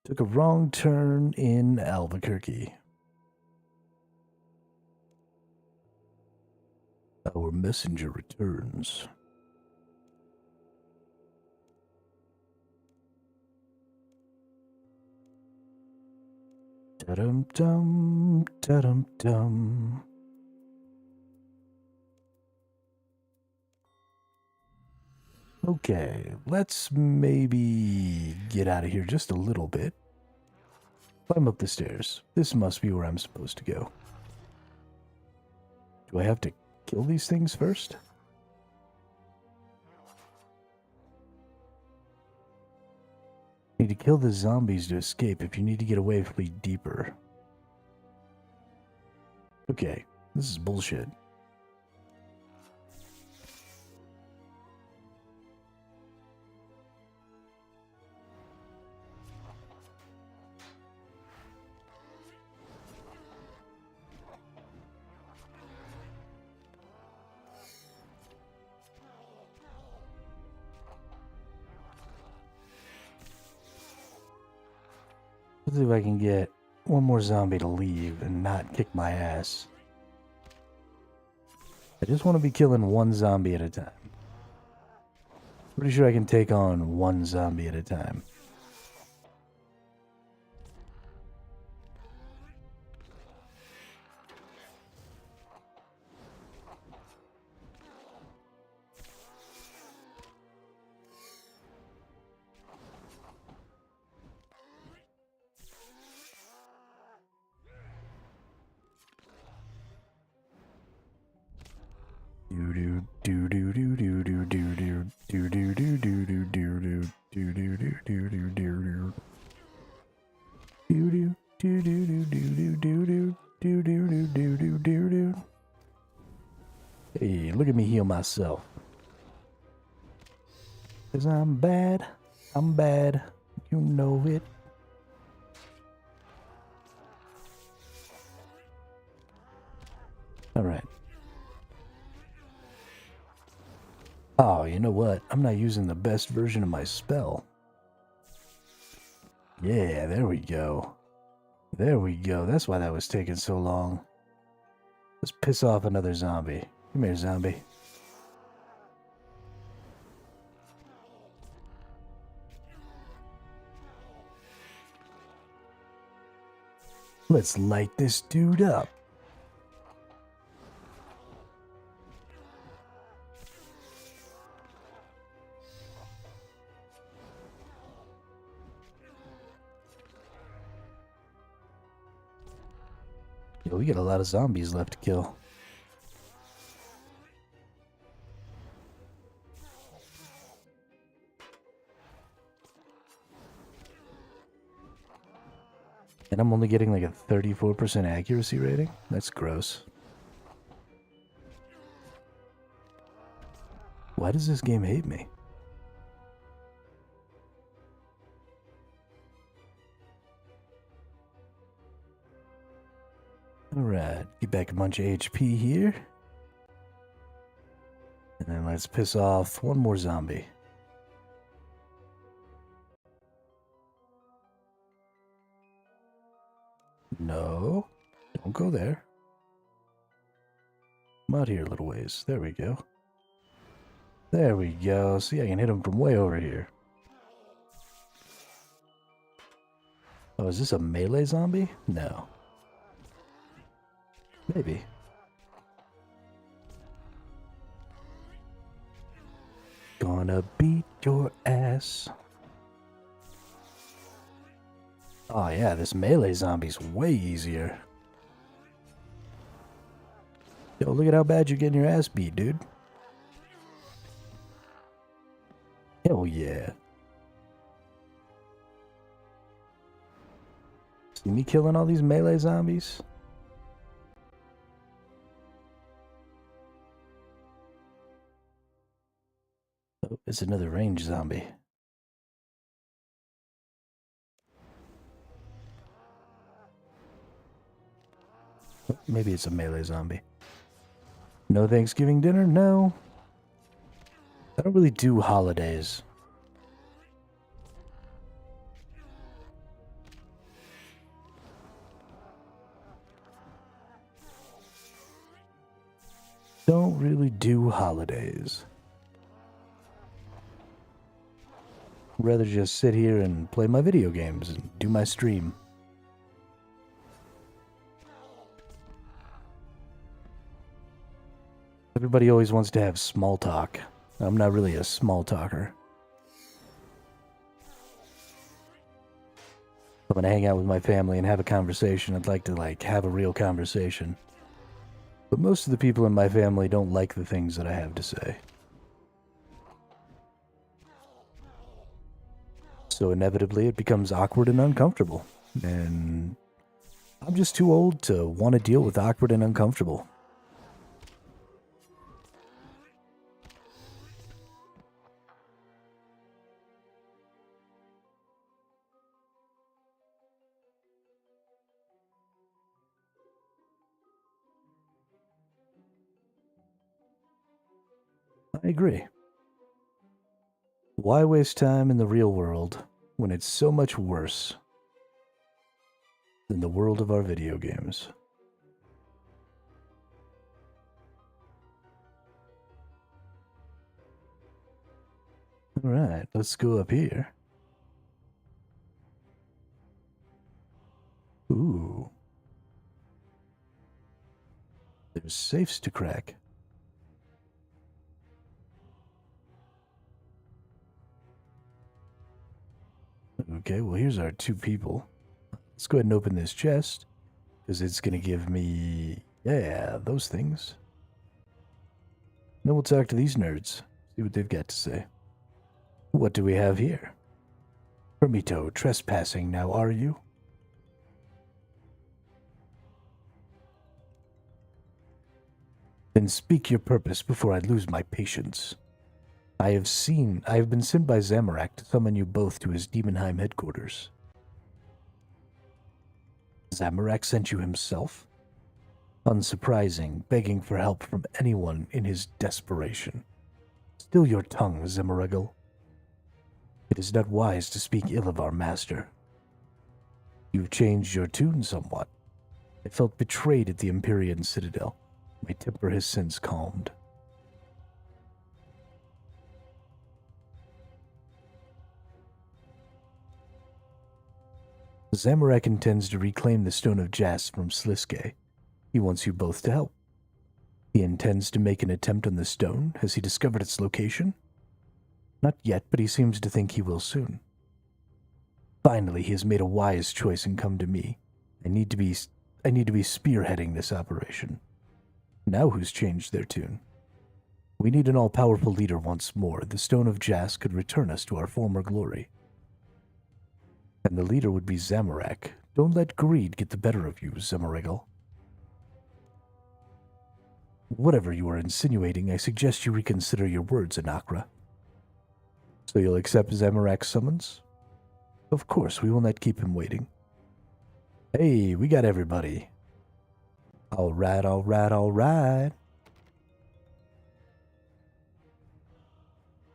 Took a wrong turn in Albuquerque. Our messenger returns. Da-dum-dum, da-dum-dum. Okay, let's maybe get out of here just a little bit. Climb up the stairs. This must be where I'm supposed to go. Do I have to kill these things first? Need to kill the zombies to escape. If you need to get away, flee deeper. Okay, this is bullshit. Let's see if I can get one more zombie to leave and not kick my ass. I just want to be killing one zombie at a time. Pretty sure I can take on one zombie at a time. Hey, look at me heal myself. 'Cause I'm bad, you know it. Alright. Oh, you know what? I'm not using the best version of my spell. Yeah, there we go. There we go. That's why that was taking so long. Let's piss off another zombie. Come here, zombie. Let's light this dude up. Yo, we got a lot of zombies left to kill. And I'm only getting like a 34% accuracy rating? That's gross. Why does this game hate me? Alright, get back a bunch of HP here. And then let's piss off one more zombie. No, don't go there. Come out here a little ways. There we go. There we go. See, I can hit him from way over here. Oh, is this a melee zombie? No. Maybe. Gonna beat your ass. Oh yeah, this melee zombie's way easier. Yo, look at how bad you're getting your ass beat, dude. Hell yeah. See me killing all these melee zombies? Oh, it's another range zombie. Oh, maybe it's a melee zombie. No Thanksgiving dinner? No. I don't really do holidays. Don't really do holidays. Rather just sit here and play my video games and do my stream. Everybody always wants to have small talk. I'm not really a small talker. I'm gonna hang out with my family and have a conversation. I'd like to, have a real conversation. But most of the people in my family don't like the things that I have to say. So inevitably it becomes awkward and uncomfortable. And I'm just too old to want to deal with awkward and uncomfortable. I agree. Why waste time in the real world when it's so much worse than the world of our video games? Alright, let's go up here. Ooh. There's safes to crack. Okay, well, here's our 2 people. Let's go ahead and open this chest, because it's going to give me, yeah, those things. Then we'll talk to these nerds, see what they've got to say. What do we have here? Hermito, trespassing now, are you? Then speak your purpose before I lose my patience. I have been sent by Zamorak to summon you both to his Demonheim headquarters. Zamorak sent you himself? Unsurprising, begging for help from anyone in his desperation. Still your tongue, Zamoragal. It is not wise to speak ill of our master. You've changed your tune somewhat. I felt betrayed at the Empyrean Citadel. My temper has since calmed. Zamorak intends to reclaim the Stone of Jas from Sliske. He wants you both to help. He intends to make an attempt on the stone. Has he discovered its location? Not yet, but he seems to think he will soon. Finally, he has made a wise choice and come to me. I need to be spearheading this operation. Now who's changed their tune? We need an all-powerful leader once more. The Stone of Jas could return us to our former glory. And the leader would be Zamorak. Don't let greed get the better of you, Zamoragal. Whatever you are insinuating, I suggest you reconsider your words, Anakra. So you'll accept Zamorak's summons? Of course, we will not keep him waiting. Hey, we got everybody. Alright, alright, alright.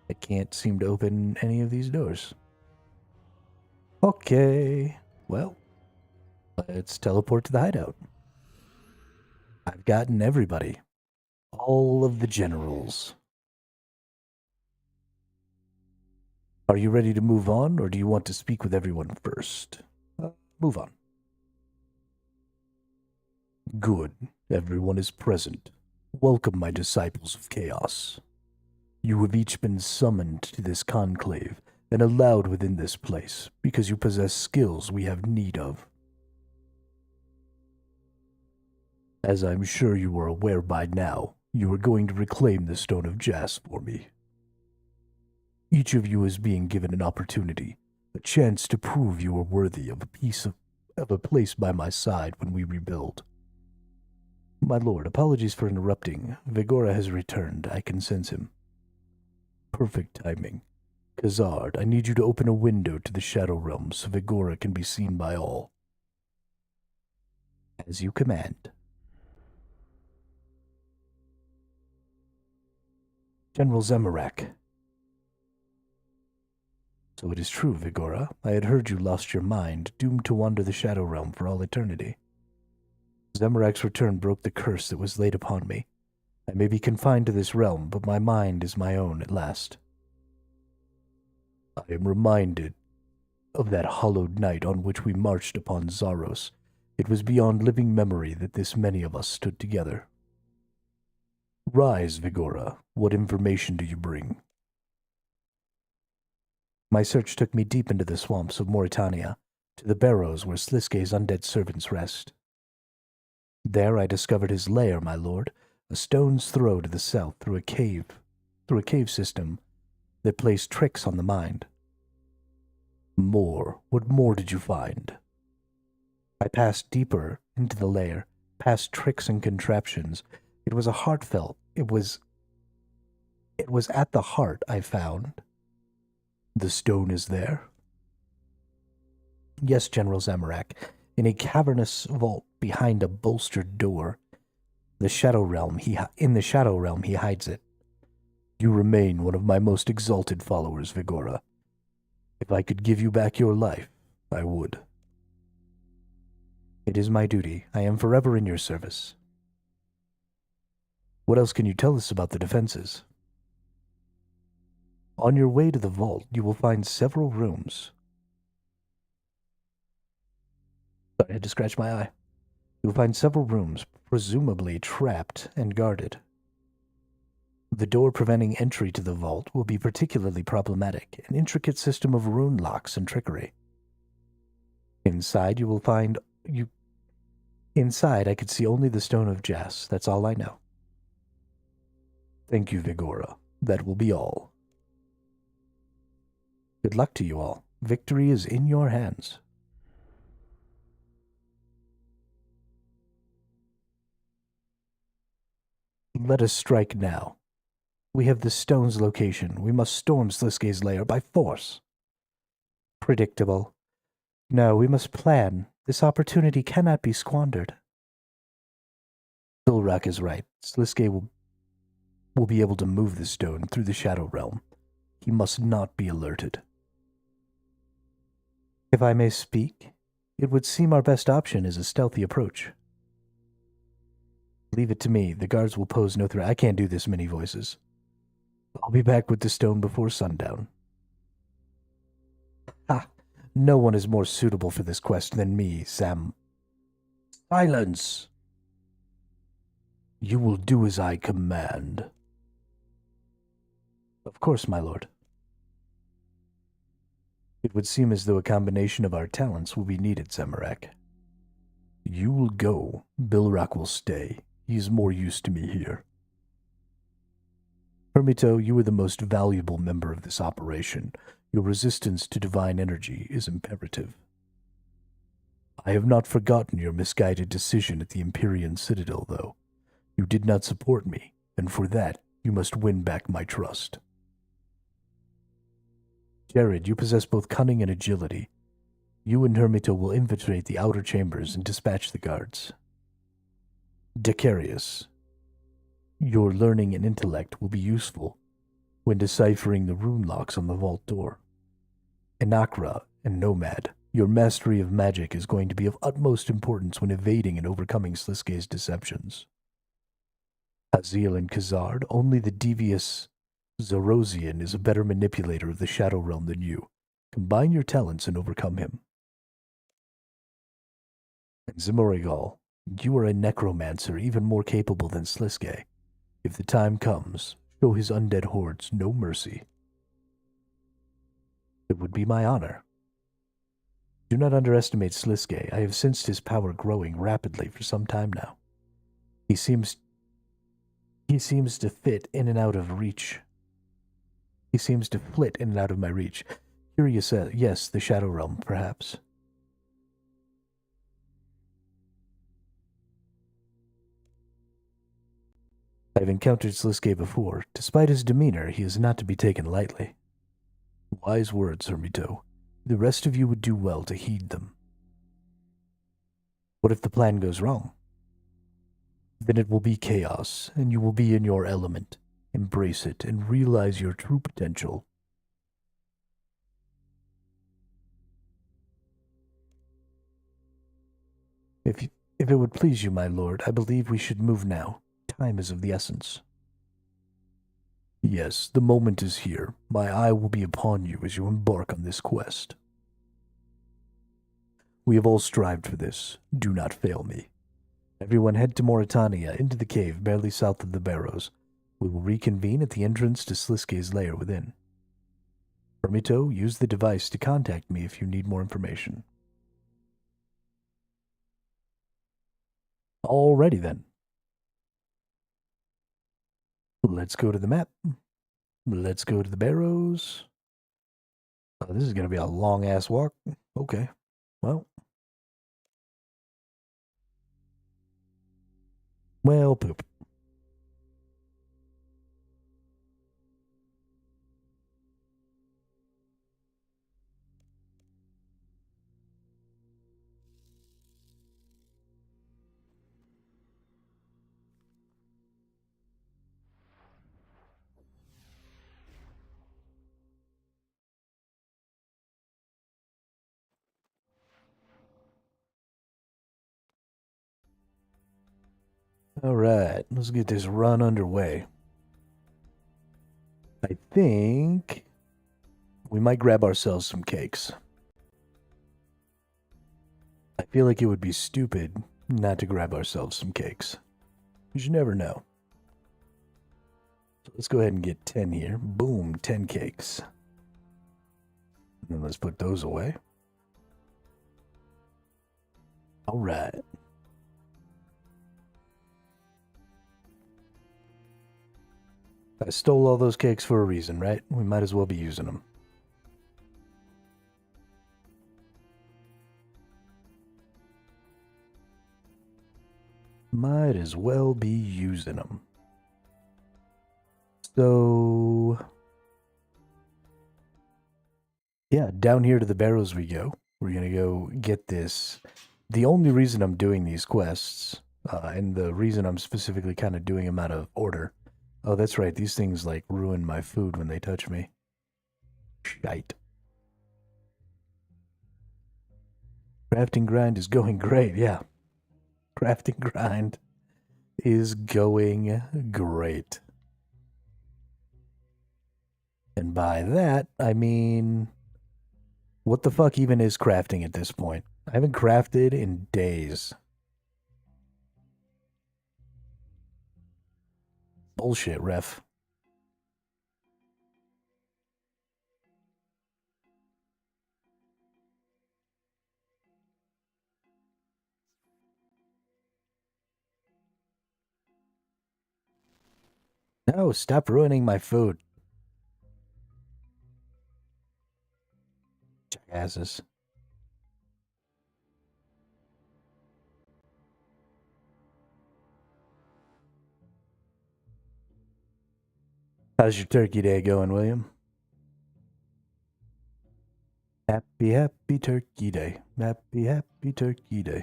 I can't seem to open any of these doors. Okay, well, let's teleport to the hideout. I've gotten everybody. All of the generals. Are you ready to move on, or do you want to speak with everyone first? Move on. Good. Everyone is present. Welcome, my disciples of chaos. You have each been summoned to this conclave and allowed within this place because you possess skills we have need of. As I'm sure you are aware by now, you are going to reclaim the Stone of Jas for me. Each of you is being given an opportunity, a chance to prove you are worthy of a place by my side when we rebuild. My lord, apologies for interrupting. Vigora has returned. I can sense him. Perfect timing. Khazard, I need you to open a window to the Shadow Realm so Vigora can be seen by all. As you command. General Zamorak. So it is true, Vigora. I had heard you lost your mind, doomed to wander the Shadow Realm for all eternity. Zamorak's return broke the curse that was laid upon me. I may be confined to this realm, but my mind is my own at last. I am reminded of that hallowed night on which we marched upon Zaros. It was beyond living memory that this many of us stood together. Rise, Vigora. What information do you bring? My search took me deep into the swamps of Mauritania, to the barrows where Sliske's undead servants rest. There I discovered his lair, my lord, a stone's throw to the south through a cave system that plays tricks on the mind. More. What more did you find? I passed deeper into the lair, past tricks and contraptions. It was a heartfelt. It was at the heart I found. The stone is there? Yes, General Zamorak, in a cavernous vault behind a bolstered door. In the Shadow Realm, he hides it. You remain one of my most exalted followers, Vigora. If I could give you back your life, I would. It is my duty. I am forever in your service. What else can you tell us about the defenses? On your way to the vault, you will find several rooms. Sorry, I had to scratch my eye. You will find several rooms, presumably trapped and guarded. The door preventing entry to the vault will be particularly problematic, an intricate system of rune locks and trickery. Inside you will find Inside I could see only the Stone of Jas. That's all I know. Thank you, Vigora. That will be all. Good luck to you all. Victory is in your hands. Let us strike now. We have the stone's location. We must storm Sliske's lair by force. Predictable. No, we must plan. This opportunity cannot be squandered. Bilrak is right. Sliske will be able to move the stone through the Shadow Realm. He must not be alerted. If I may speak, it would seem our best option is a stealthy approach. Leave it to me. The guards will pose no threat. I can't do this many voices. I'll be back with the stone before sundown. Ha! No one is more suitable for this quest than me, Sam. Silence! You will do as I command. Of course, my lord. It would seem as though a combination of our talents will be needed, Zamorak. You will go. Bilrak will stay. He is more used to me here. Hermito, you are the most valuable member of this operation. Your resistance to divine energy is imperative. I have not forgotten your misguided decision at the Empyrean Citadel, though. You did not support me, and for that, you must win back my trust. Jared, you possess both cunning and agility. You and Hermito will infiltrate the outer chambers and dispatch the guards. Decarius, your learning and intellect will be useful when deciphering the rune locks on the vault door. Inakra and Nomad, your mastery of magic is going to be of utmost importance when evading and overcoming Sliske's deceptions. Azil and Khazard, only the devious Zorosian is a better manipulator of the Shadow Realm than you. Combine your talents and overcome him. And Zimorigal, you are a necromancer even more capable than Sliske. If the time comes, show his undead hordes no mercy. It would be my honor. Do not underestimate Sliske. I have sensed his power growing rapidly for some time now. He seems to fit in and out of reach. He seems to flit in and out of my reach. Curious, yes, the Shadow Realm, perhaps. I have encountered Sliske before. Despite his demeanor, he is not to be taken lightly. Wise words, Hermito. The rest of you would do well to heed them. What if the plan goes wrong? Then it will be chaos, and you will be in your element. Embrace it and realize your true potential. If it would please you, my lord, I believe we should move now. Time is of the essence. Yes, the moment is here. My eye will be upon you as you embark on this quest. We have all strived for this. Do not fail me. Everyone head to Mauritania, into the cave barely south of the Barrows. We will reconvene at the entrance to Sliske's lair within. Hermito, use the device to contact me if you need more information. Alrighty then. Let's go to the map. Let's go to the barrows. Oh, this is going to be a long-ass walk. Okay. Well, poop. All right, let's get this run underway. I think we might grab ourselves some cakes. I feel like it would be stupid not to grab ourselves some cakes. You never know. So let's go ahead and get 10 here. Boom, 10 cakes. And then let's put those away. All right. I stole all those cakes for a reason, right? We might as well be using them. Might as well be using them. So, yeah, down here to the barrows we go. We're going to go get this. The only reason I'm doing these quests, and the reason I'm specifically kind of doing them out of order. Oh, that's right. These things, like, ruin my food when they touch me. Shite. Crafting grind is going great, yeah. Crafting grind is going great. And by that, I mean, what the fuck even is crafting at this point? I haven't crafted in days. Bullshit, ref. No, stop ruining my food. Jackasses. How's your turkey day going, William? Happy, happy turkey day. Happy, happy turkey day.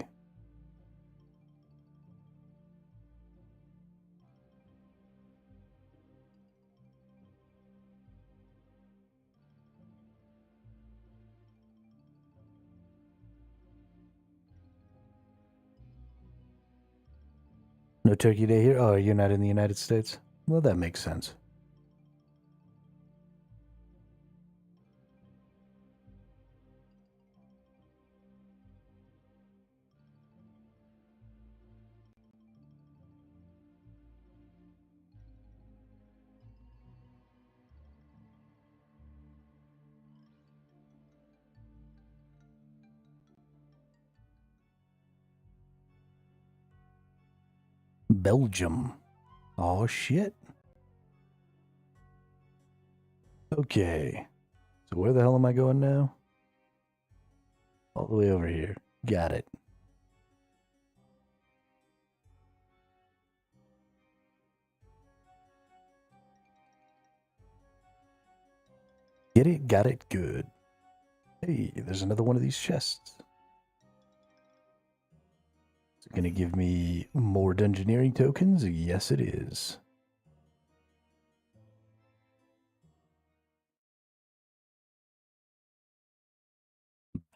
No turkey day here? Oh, you're not in the United States? Well, that makes sense. Belgium. Oh, shit. Okay. So where the hell am I going now? All the way over here. Got it. Get it? Got it? Good. Hey, there's another one of these chests. Is it going to give me more dungeoneering tokens? Yes, it is.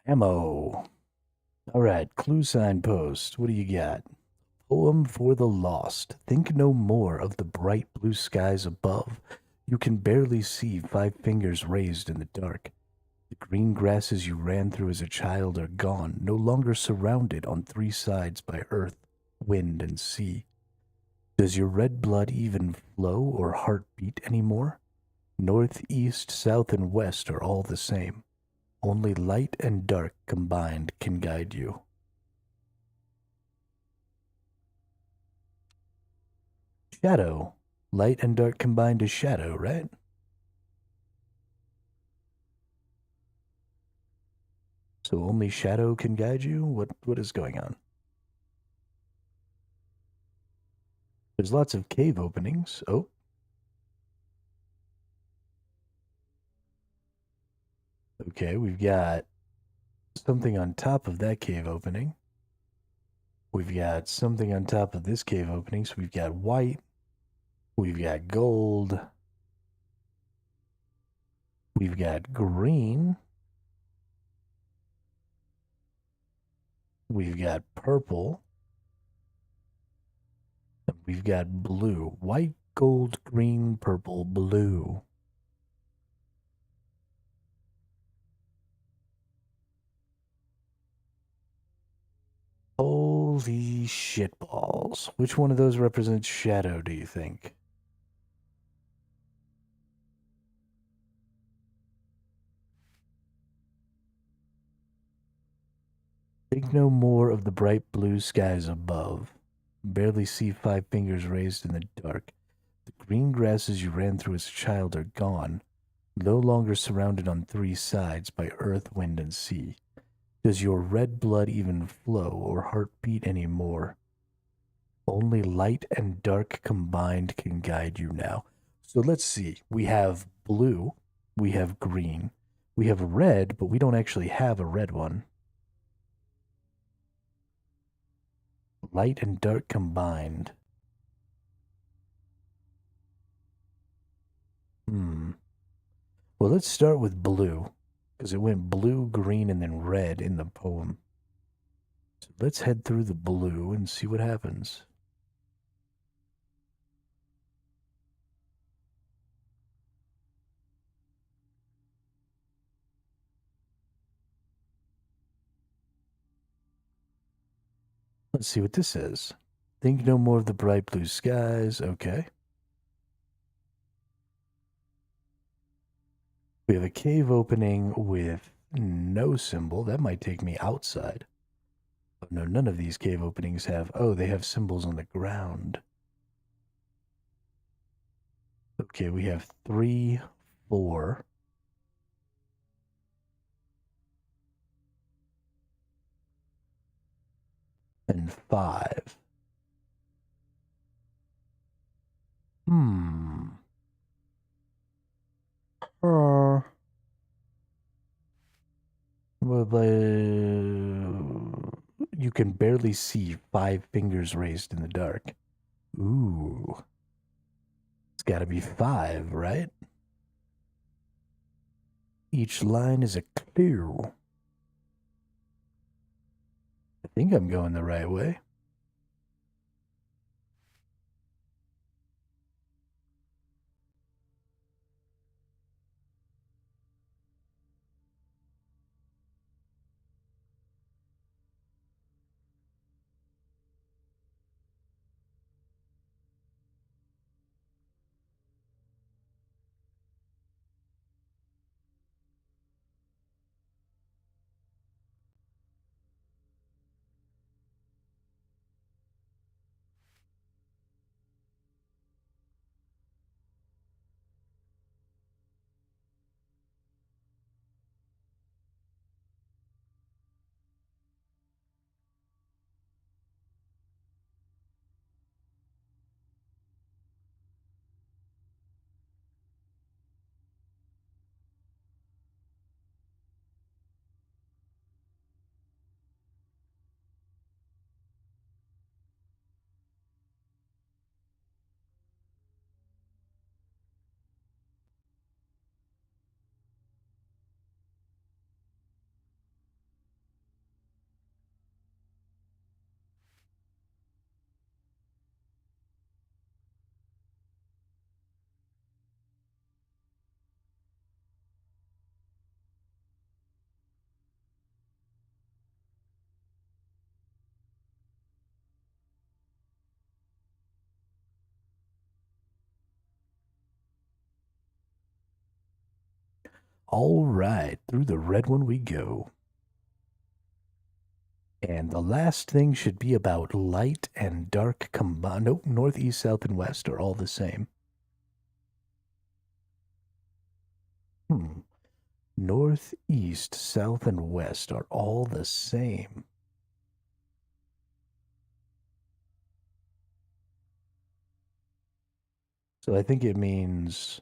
Ammo. All right, clue signpost. What do you got? Poem for the lost. Think no more of the bright blue skies above. You can barely see 5 fingers raised in the dark. The green grasses you ran through as a child are gone, no longer surrounded on 3 sides by earth, wind, and sea. Does your red blood even flow or heart beat anymore? North, east, south, and west are all the same. Only light and dark combined can guide you. Shadow. Light and dark combined is shadow, right? So only shadow can guide you? What is going on? There's lots of cave openings. Oh. Okay, we've got something on top of that cave opening. We've got something on top of this cave opening. So we've got white. We've got gold. We've got green. We've got purple. And we've got blue. White, gold, green, purple, blue. Holy shitballs. Which one of those represents shadow, do you think? Think no more of the bright blue skies above. Barely see 5 fingers raised in the dark. The green grasses you ran through as a child are gone, no longer surrounded on 3 sides by earth, wind, and sea. Does your red blood even flow or heart beat anymore? Only light and dark combined can guide you now. So let's see. We have blue, we have green, we have red, but we don't actually have a red one. Light and dark combined. Well, let's start with blue, because it went blue, green, and then red in the poem. So let's head through the blue and see what happens. Let's see what this says. Think no more of the bright blue skies. Okay. We have a cave opening with no symbol. That might take me outside. Oh, no, none of these cave openings have... Oh, they have symbols on the ground. Okay, we have 3, 4. And 5. You can barely see 5 fingers raised in the dark. Ooh. It's gotta be 5, right? Each line is a clue. I think I'm going the right way. All right, through the red one we go. And the last thing should be about light and dark combined. Nope, north, east, south, and west are all the same. North, east, south, and west are all the same. So I think it means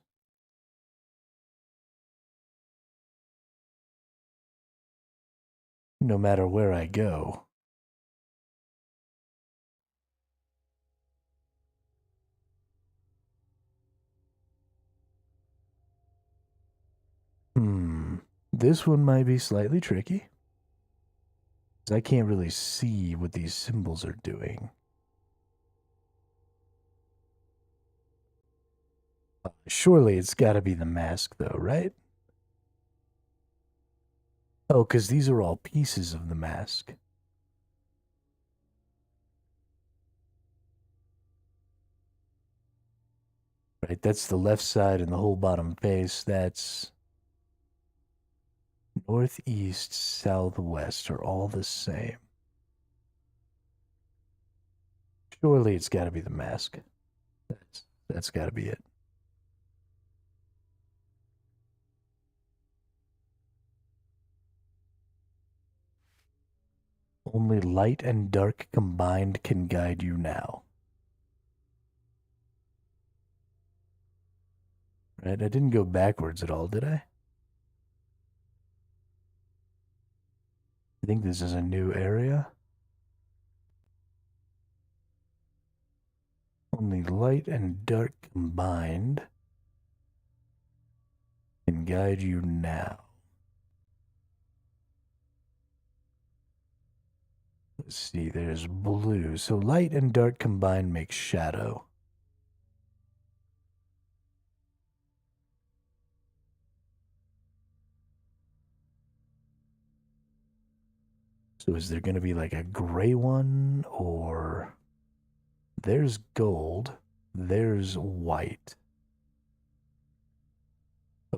no matter where I go. This one might be slightly tricky. I can't really see what these symbols are doing. Surely it's got to be the mask, though, right? Oh, because these are all pieces of the mask. Right, that's the left side and the whole bottom face. That's northeast, southwest are all the same. Surely it's got to be the mask. That's got to be it. Only light and dark combined can guide you now. Right, I didn't go backwards at all, did I? I think this is a new area. Only light and dark combined can guide you now. Let's see, there's blue. So light and dark combined make shadow. So is there going to be like a gray one, or there's gold, there's white.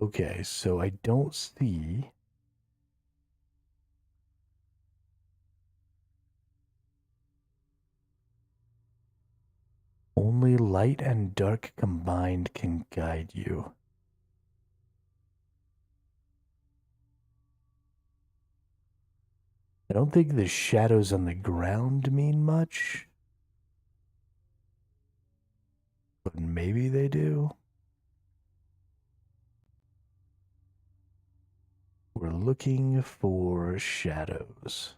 Okay, so I don't see only light and dark combined can guide you. I don't think the shadows on the ground mean much. But maybe they do. We're looking for shadows.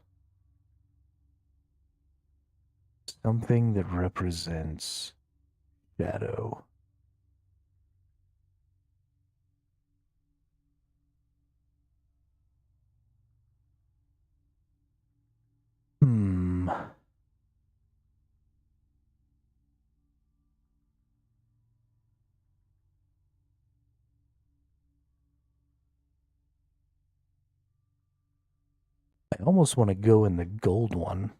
Something that represents shadow. I almost want to go in the gold one.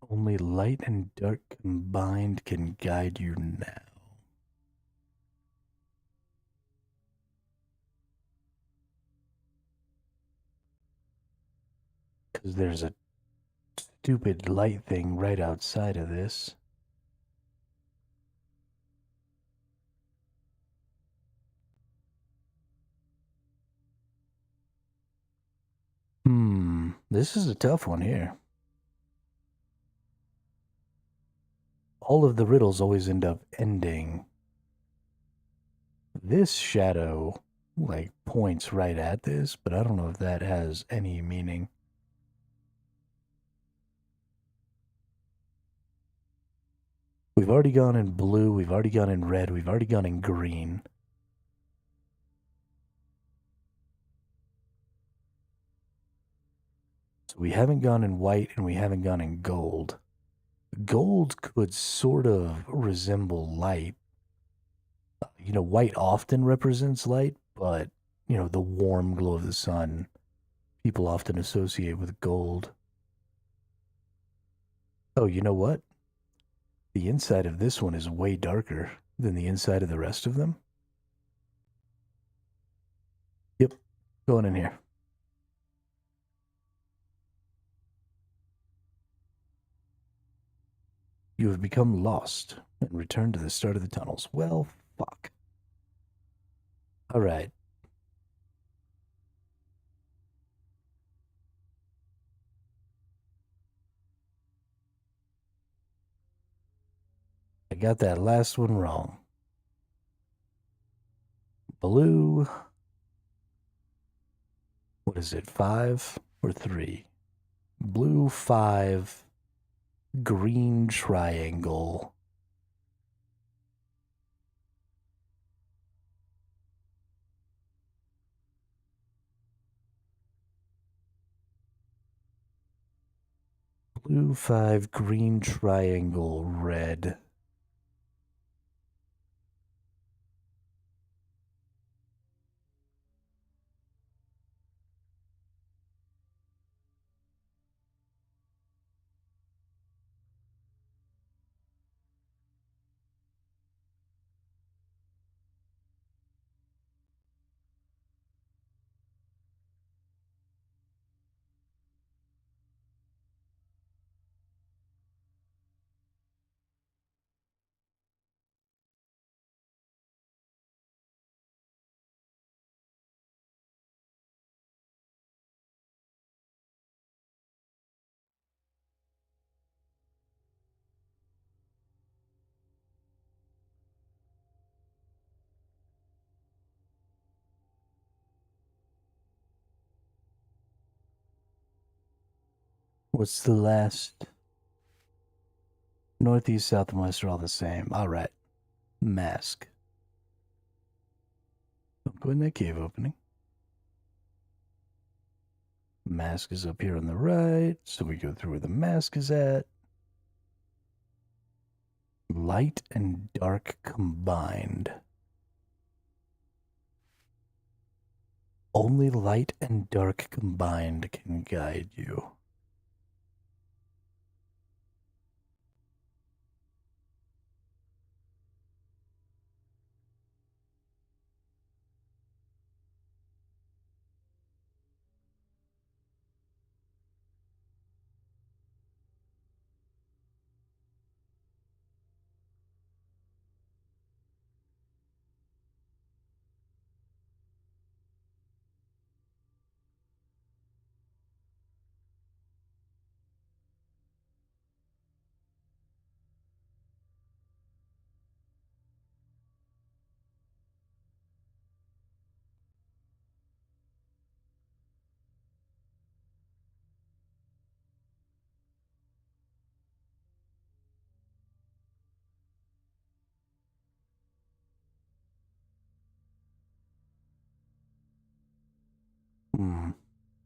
Only light and dark combined can guide you now. Because there's a stupid light thing right outside of this. This is a tough one here. All of the riddles always end up ending. This shadow, like, points right at this, but I don't know if that has any meaning. We've already gone in blue, we've already gone in red, we've already gone in green. So we haven't gone in white and we haven't gone in gold. Gold could sort of resemble light. White often represents light, but, the warm glow of the sun, people often associate with gold. Oh, you know what? The inside of this one is way darker than the inside of the rest of them. Going in here. You have become lost and returned to the start of the tunnels. Well, fuck. All right. I got that last one wrong. Blue. What is it, 5 or 3? Blue 5, green triangle. Blue 5, green triangle, red. What's the last? Northeast, south, and west are all the same. All right. Mask. Don't go in that cave opening. Mask is up here on the right, so we go through where the mask is at. Light and dark combined. Only light and dark combined can guide you.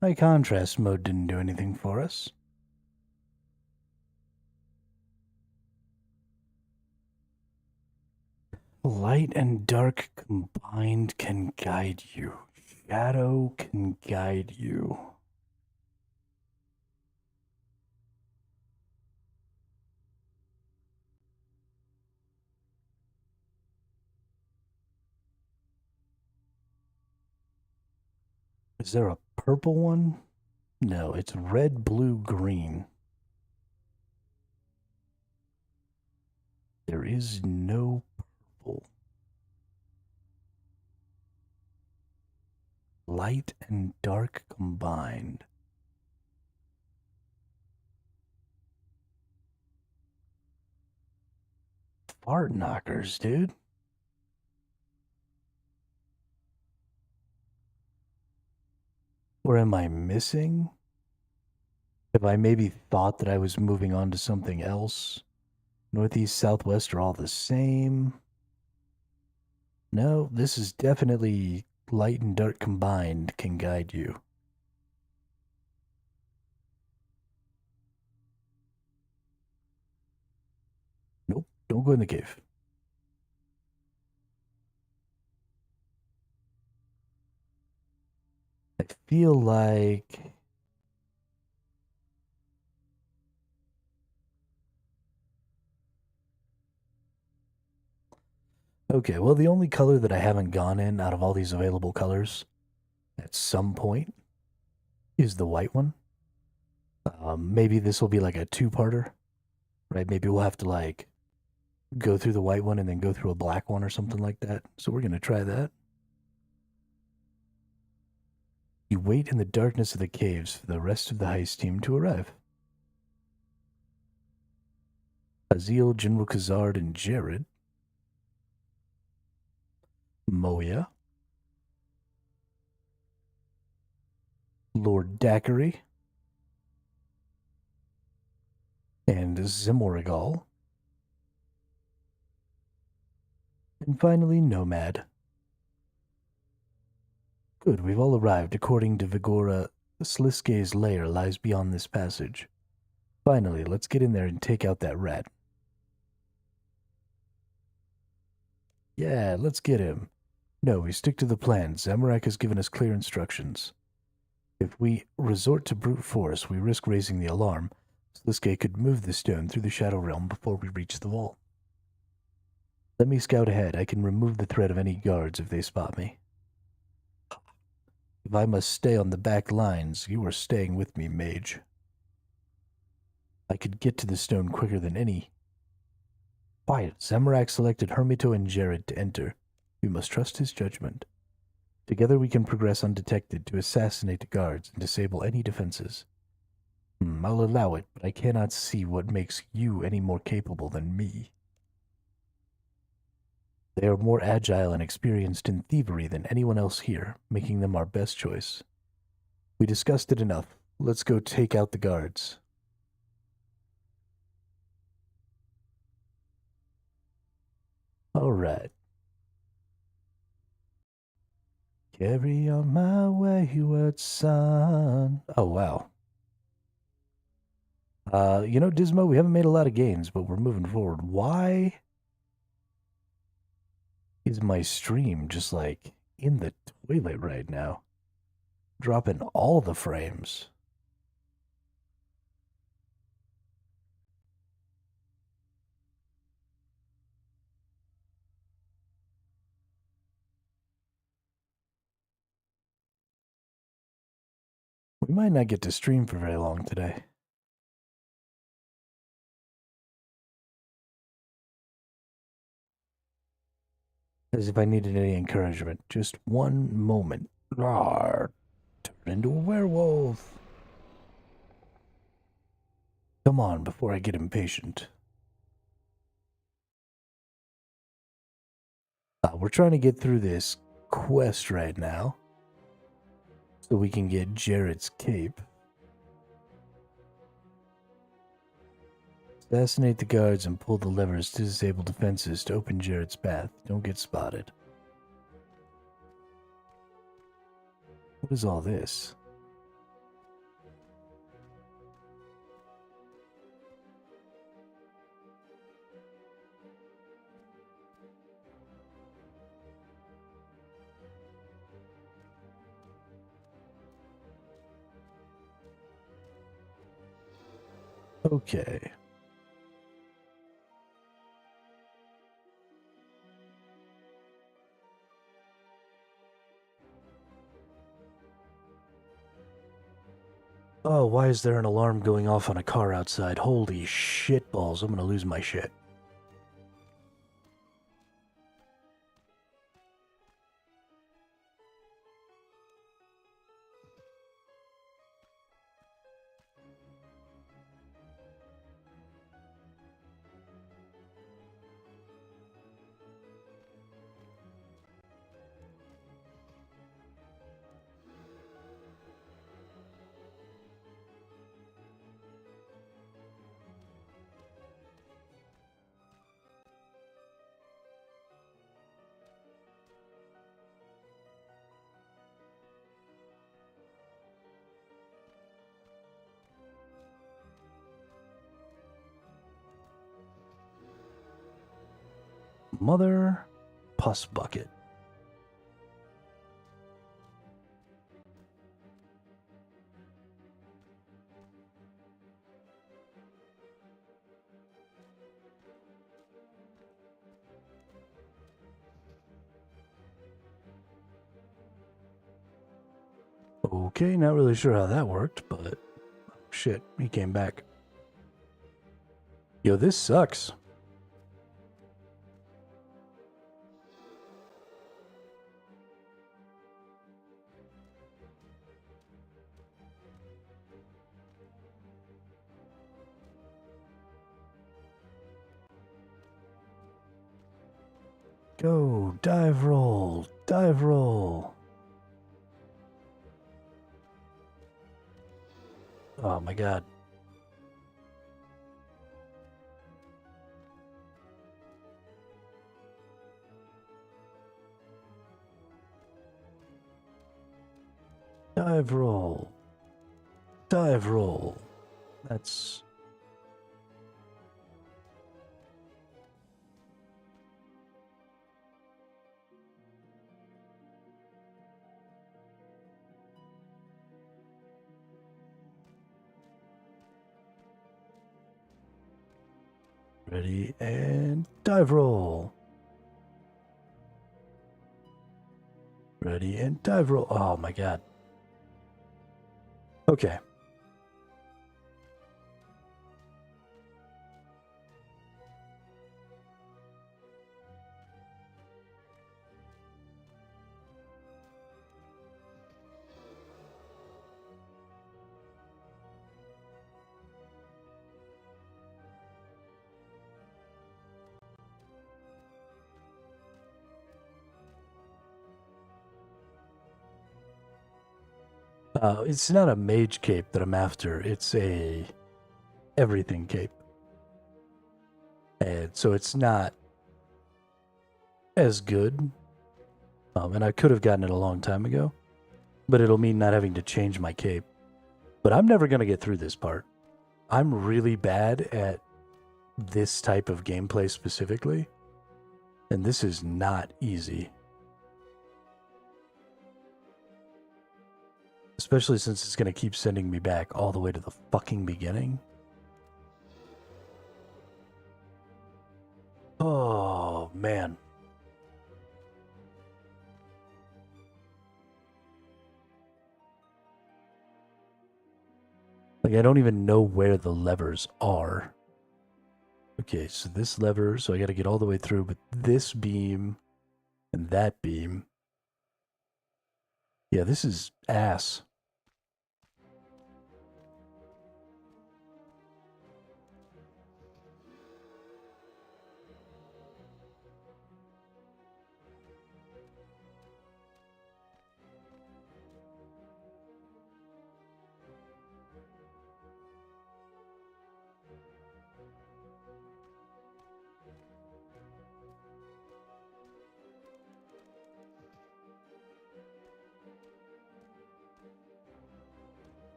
High contrast mode didn't do anything for us. Light and dark combined can guide you. Shadow can guide you. Is there a purple one? No, it's red, blue, green. There is no purple. Light and dark combined. Fart knockers, dude. Or am I missing? Have I maybe thought that I was moving on to something else? Northeast, southwest are all the same. No, this is definitely light and dark combined can guide you. Nope, don't go in the cave. I feel like... Okay, well, the only color that I haven't gone in out of all these available colors at some point is the white one. Maybe this will be like a two-parter, right? Maybe we'll have to like go through the white one and then go through a black one or something like that. So we're going to try that. You wait in the darkness of the caves for the rest of the heist team to arrive. Azil, General Khazard, and Jared. Moya. Lord Daiquiri. And Zimorigal. And finally, Nomad. Good, we've all arrived. According to Vigora, Sliskay's lair lies beyond this passage. Finally, let's get in there and take out that rat. Yeah, let's get him. No, we stick to the plan. Zamorak has given us clear instructions. If we resort to brute force, we risk raising the alarm. Sliskay could move the stone through the Shadow Realm before we reach the vault. Let me scout ahead. I can remove the threat of any guards if they spot me. If I must stay on the back lines, you are staying with me, mage. I could get to the stone quicker than any. Quiet. Zamorak selected Hermito and Jared to enter. We must trust his judgment. Together we can progress undetected to assassinate the guards and disable any defenses. I'll allow it, but I cannot see what makes you any more capable than me. They are more agile and experienced in thievery than anyone else here, making them our best choice. We discussed it enough. Let's go take out the guards. All right. Carry on my wayward son. Oh, wow. Dismo, we haven't made a lot of gains, but we're moving forward. Why is my stream just like in the toilet right now? Dropping all the frames. We might not get to stream for very long today. As if I needed any encouragement. Just one moment. Rawr. Turn into a werewolf. Come on, before I get impatient. We're trying to get through this quest right now, so we can get Jared's cape. Assassinate the guards and pull the levers to disable defenses to open Jared's path. Don't get spotted. What is all this? Okay. Oh, why is there an alarm going off on a car outside? Holy shitballs, I'm gonna lose my shit. Mother pus bucket. Okay, not really sure how that worked, but shit, he came back. Yo, this sucks. Go, dive roll, dive roll. Oh my god. Dive roll. Dive roll. That's... Ready and dive roll. Ready and dive roll. Oh my god. Okay. It's not a mage cape that I'm after. It's a everything cape. And so it's not as good. And I could have gotten it a long time ago. But it'll mean not having to change my cape. But I'm never going to get through this part. I'm really bad at this type of gameplay specifically. And this is not easy. Especially since it's going to keep sending me back all the way to the fucking beginning. Oh, man. Like, I don't even know where the levers are. Okay, so this lever, so I got to get all the way through, but this beam and that beam. Yeah, this is ass.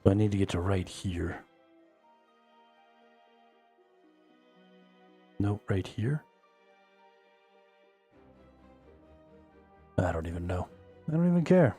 So I need to get to right here. Nope, right here. I don't even know. I don't even care.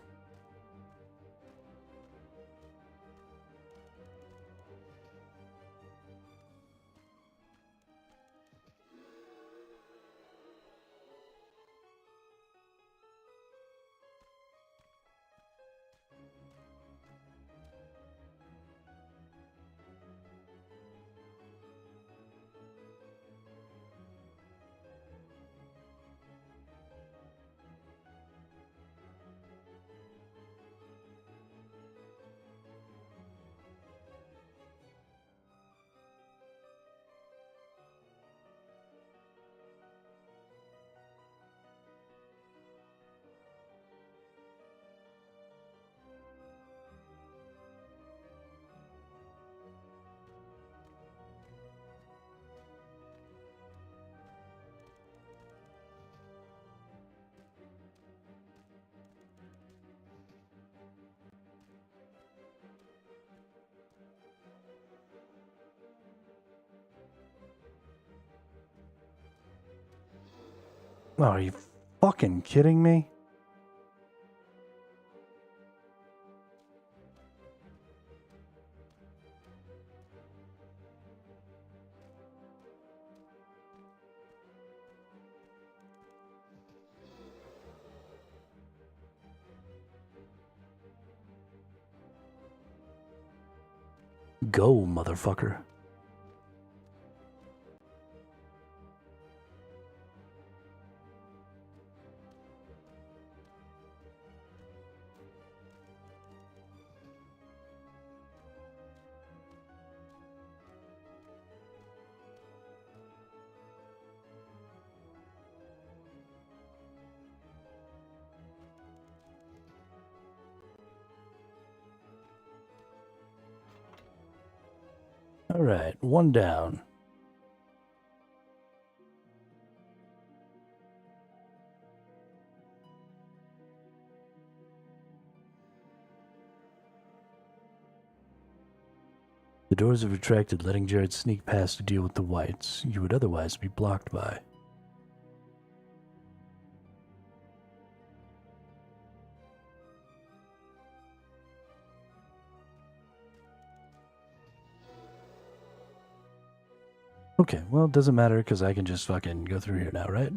Oh, are you fucking kidding me? Go, motherfucker. All right, one down. The doors have retracted, letting Jared sneak past to deal with the whites you would otherwise be blocked by. Okay, well, it doesn't matter because I can just fucking go through here now, right?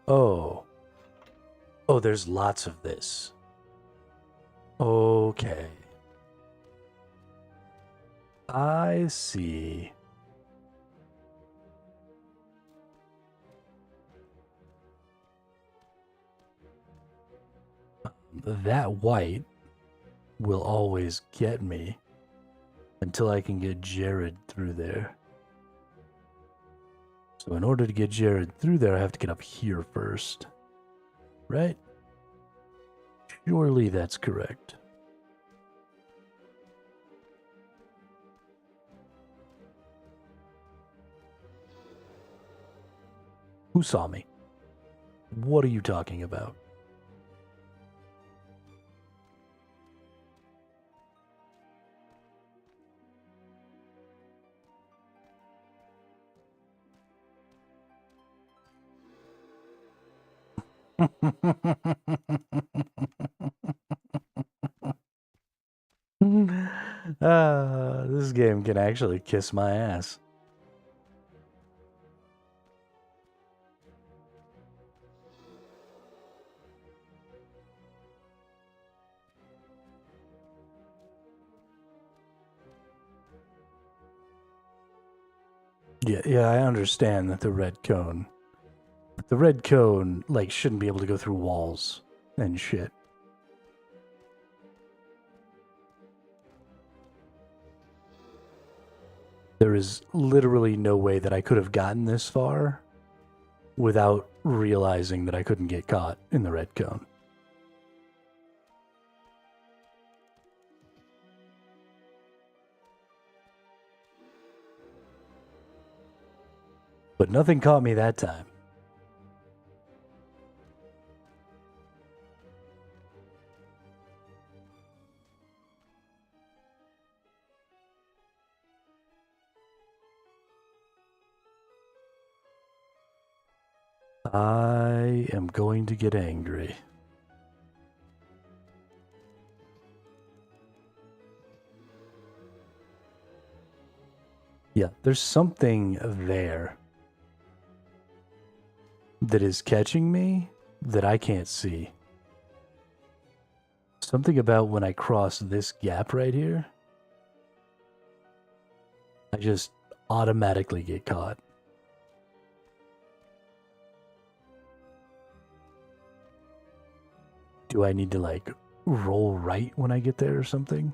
Oh. Oh, there's lots of this. Okay. I see. That white will always get me until I can get Jared through there. So in order to get Jared through there, I have to get up here first. Right? Surely that's correct. Who saw me? What are you talking about? This game can actually kiss my ass. Yeah, I understand that the red cone. But the red cone, like, shouldn't be able to go through walls and shit. There is literally no way that I could have gotten this far without realizing that I couldn't get caught in the red cone. But nothing caught me that time. I am going to get angry. Yeah, there's something there that is catching me that I can't see. Something about when I cross this gap right here, I just automatically get caught. Do I need to, like, roll right when I get there or something?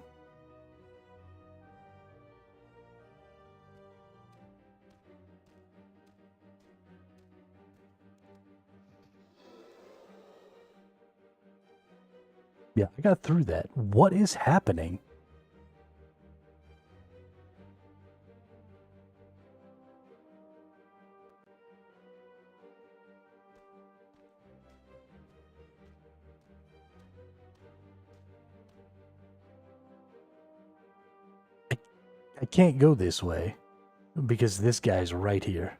Yeah, I got through that. What is happening? I can't go this way because this guy's right here.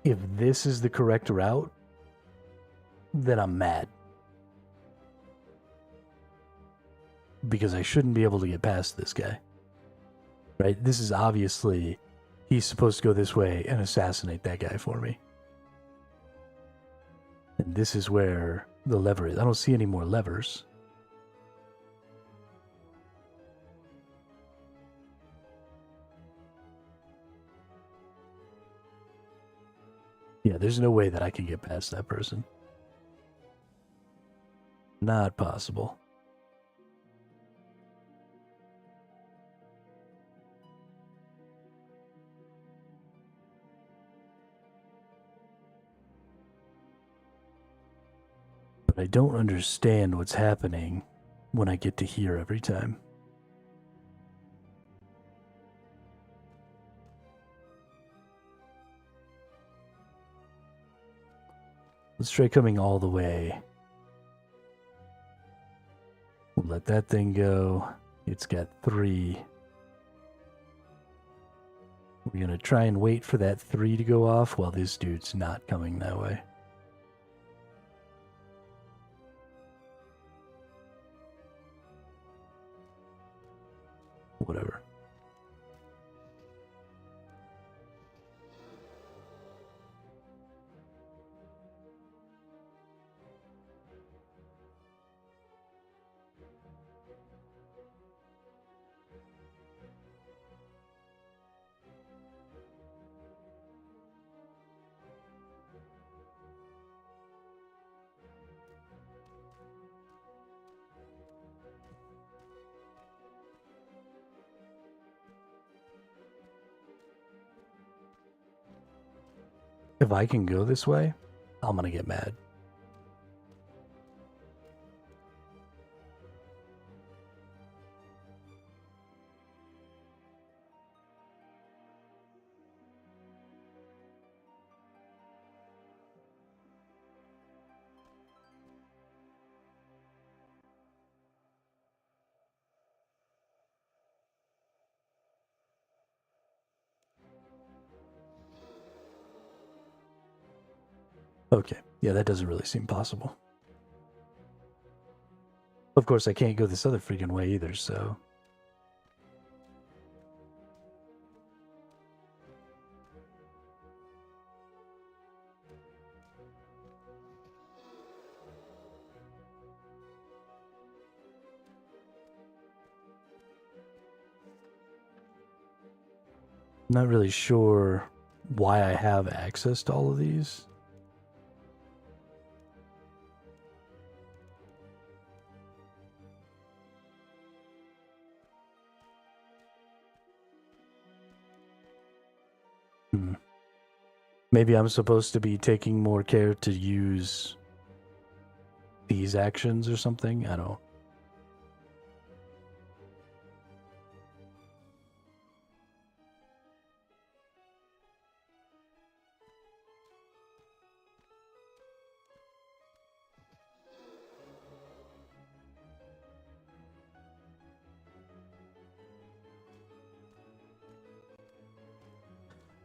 If this is the correct route, then I'm mad. Because I shouldn't be able to get past this guy. Right? This is obviously, he's supposed to go this way and assassinate that guy for me. And this is where the lever is. I don't see any more levers. Yeah, there's no way that I can get past that person. Not possible. But I don't understand what's happening when I get to here every time. Let's try coming all the way. We'll let that thing go. It's got 3. We're going to try and wait for that 3 to go off while this dude's not coming that way. Whatever. If I can go this way, I'm gonna get mad. Okay, yeah, that doesn't really seem possible. Of course, I can't go this other freaking way either, so... Not really sure why I have access to all of these. Maybe I'm supposed to be taking more care to use these actions or something? I don't...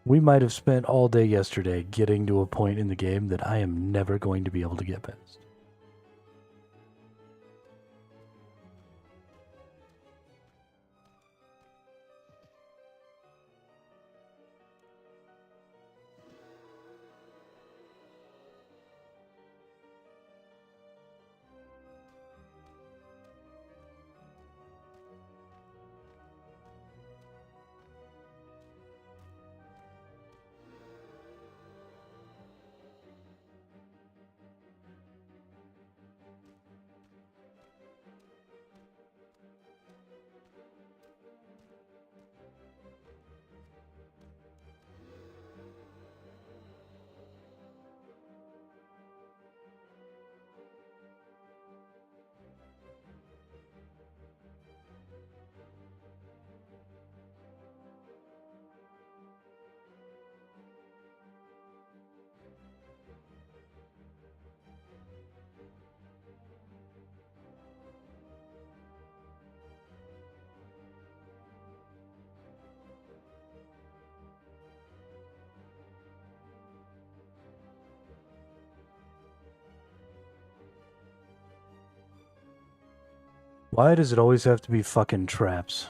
We might have spent all day yesterday getting to a point in the game that I am never going to be able to get past. Why does it always have to be fucking traps?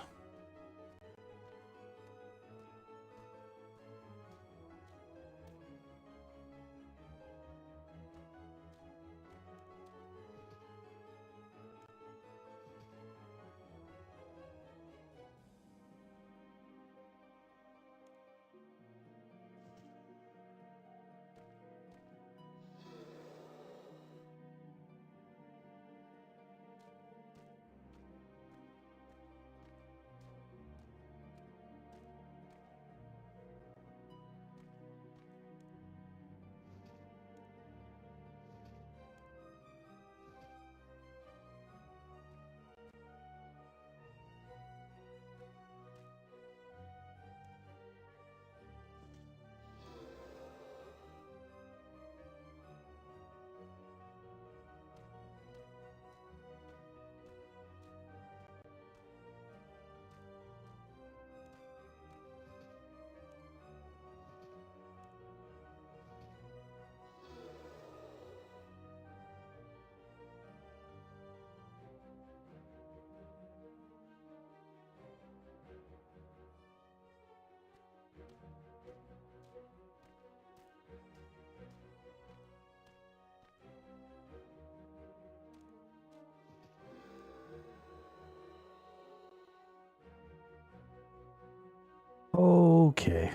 Okay.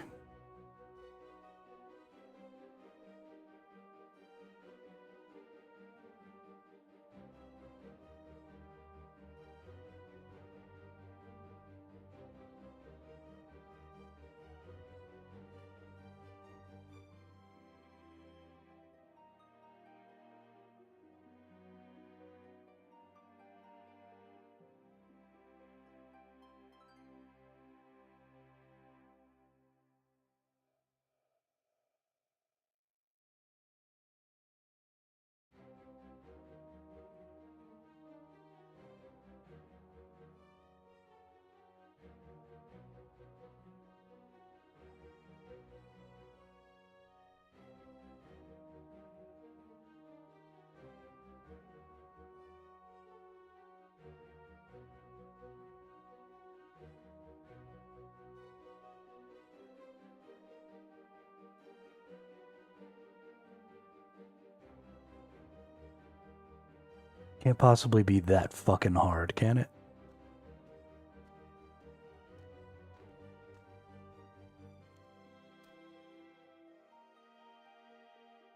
Can't possibly be that fucking hard, can it?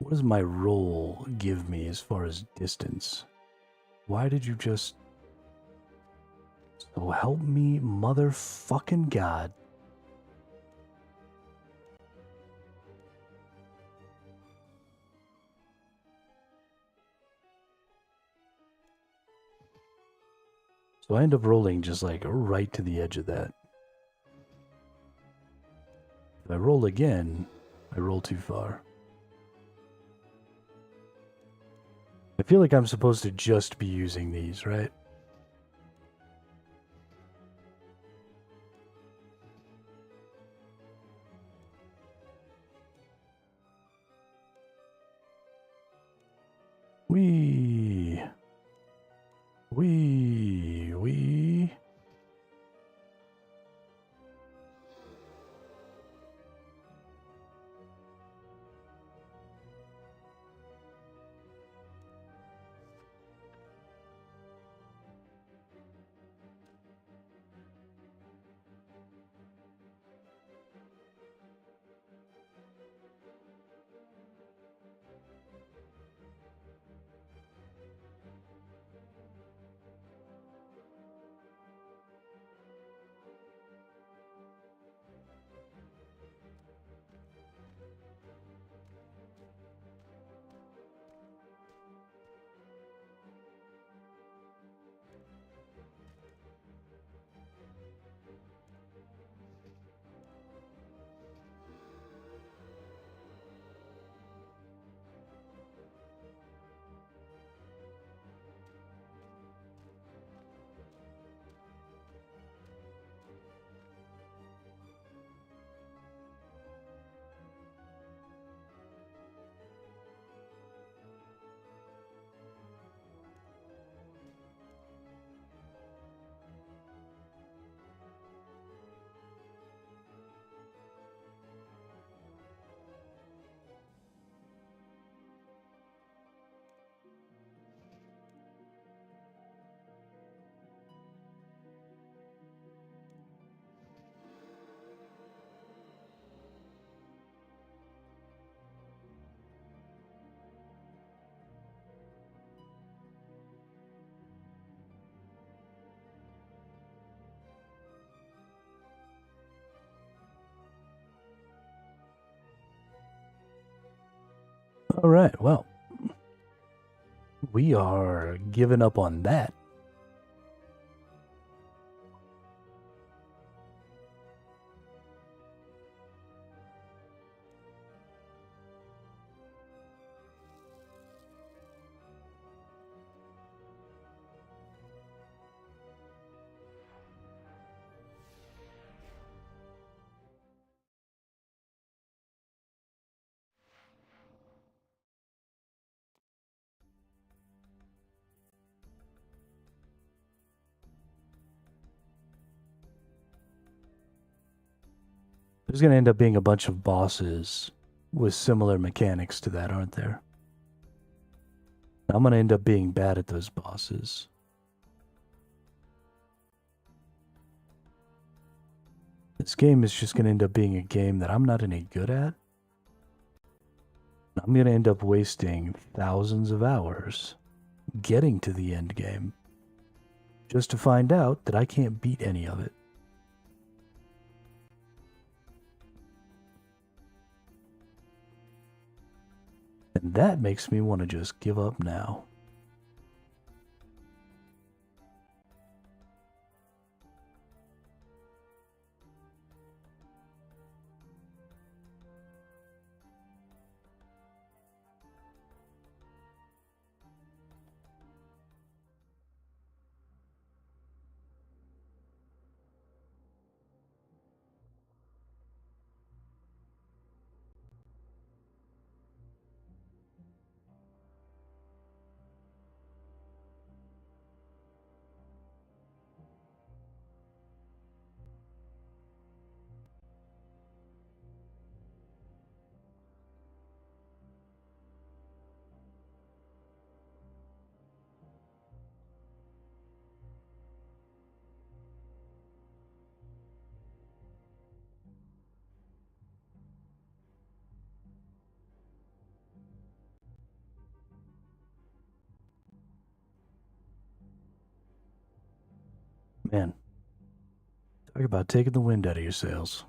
What does my roll give me as far as distance? Why did you just... So help me, motherfucking God. So I end up rolling just like right to the edge of that. If I roll again, I roll too far. I feel like I'm supposed to just be using these, right? Wee. All right, well, we are giving up on that. There's going to end up being a bunch of bosses with similar mechanics to that, aren't there? I'm going to end up being bad at those bosses. This game is just going to end up being a game that I'm not any good at. I'm going to end up wasting thousands of hours getting to the end game just to find out that I can't beat any of it. And that makes me want to just give up now. Man, talk about taking the wind out of your sails.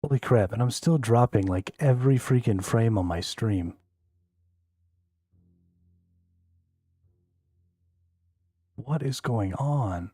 Holy crap, and I'm still dropping like every freaking frame on my stream. What is going on?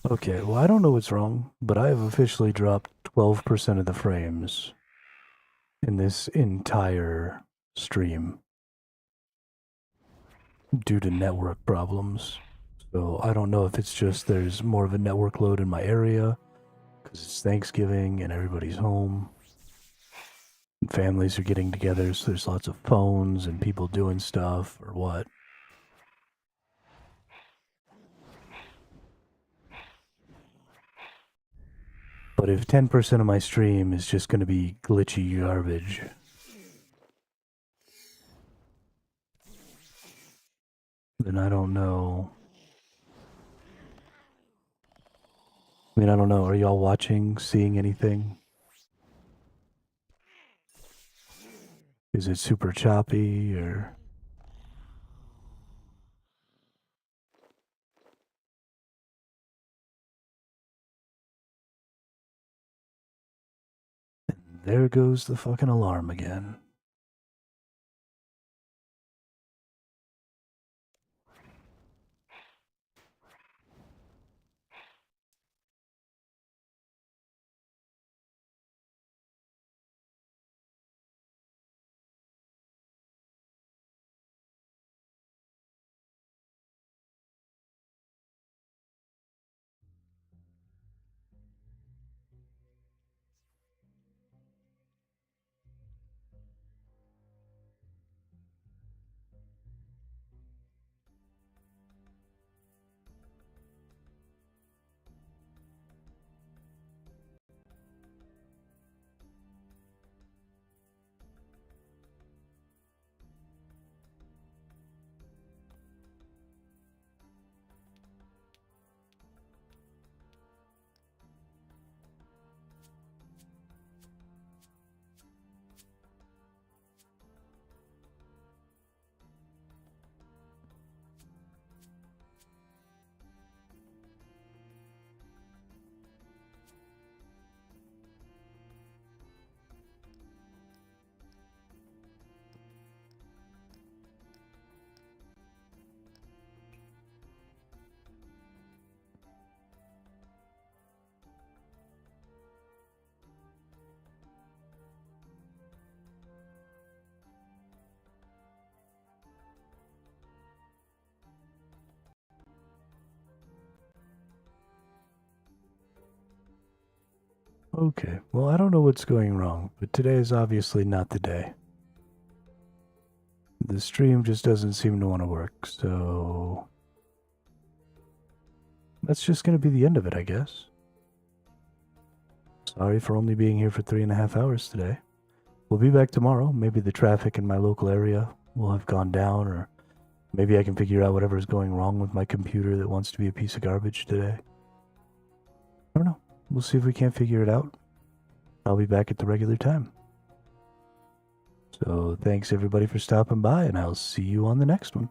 Okay, well, I don't know what's wrong, but I have officially dropped 12% of the frames in this entire stream due to network problems. So I don't know if it's just there's more of a network load in my area because it's Thanksgiving and everybody's home. And families are getting together, so there's lots of phones and people doing stuff or what. But if 10% of my stream is just going to be glitchy garbage, then I don't know. I mean, I don't know. Are y'all watching, seeing anything? Is it super choppy or... And there goes the fucking alarm again. Okay, well, I don't know what's going wrong, but today is obviously not the day. The stream just doesn't seem to want to work, so... that's just going to be the end of it, I guess. Sorry for only being here for 3.5 hours today. We'll be back tomorrow. Maybe the traffic in my local area will have gone down, or maybe I can figure out whatever is going wrong with my computer that wants to be a piece of garbage today. I don't know. We'll see if we can't figure it out. I'll be back at the regular time. So thanks everybody for stopping by, and I'll see you on the next one.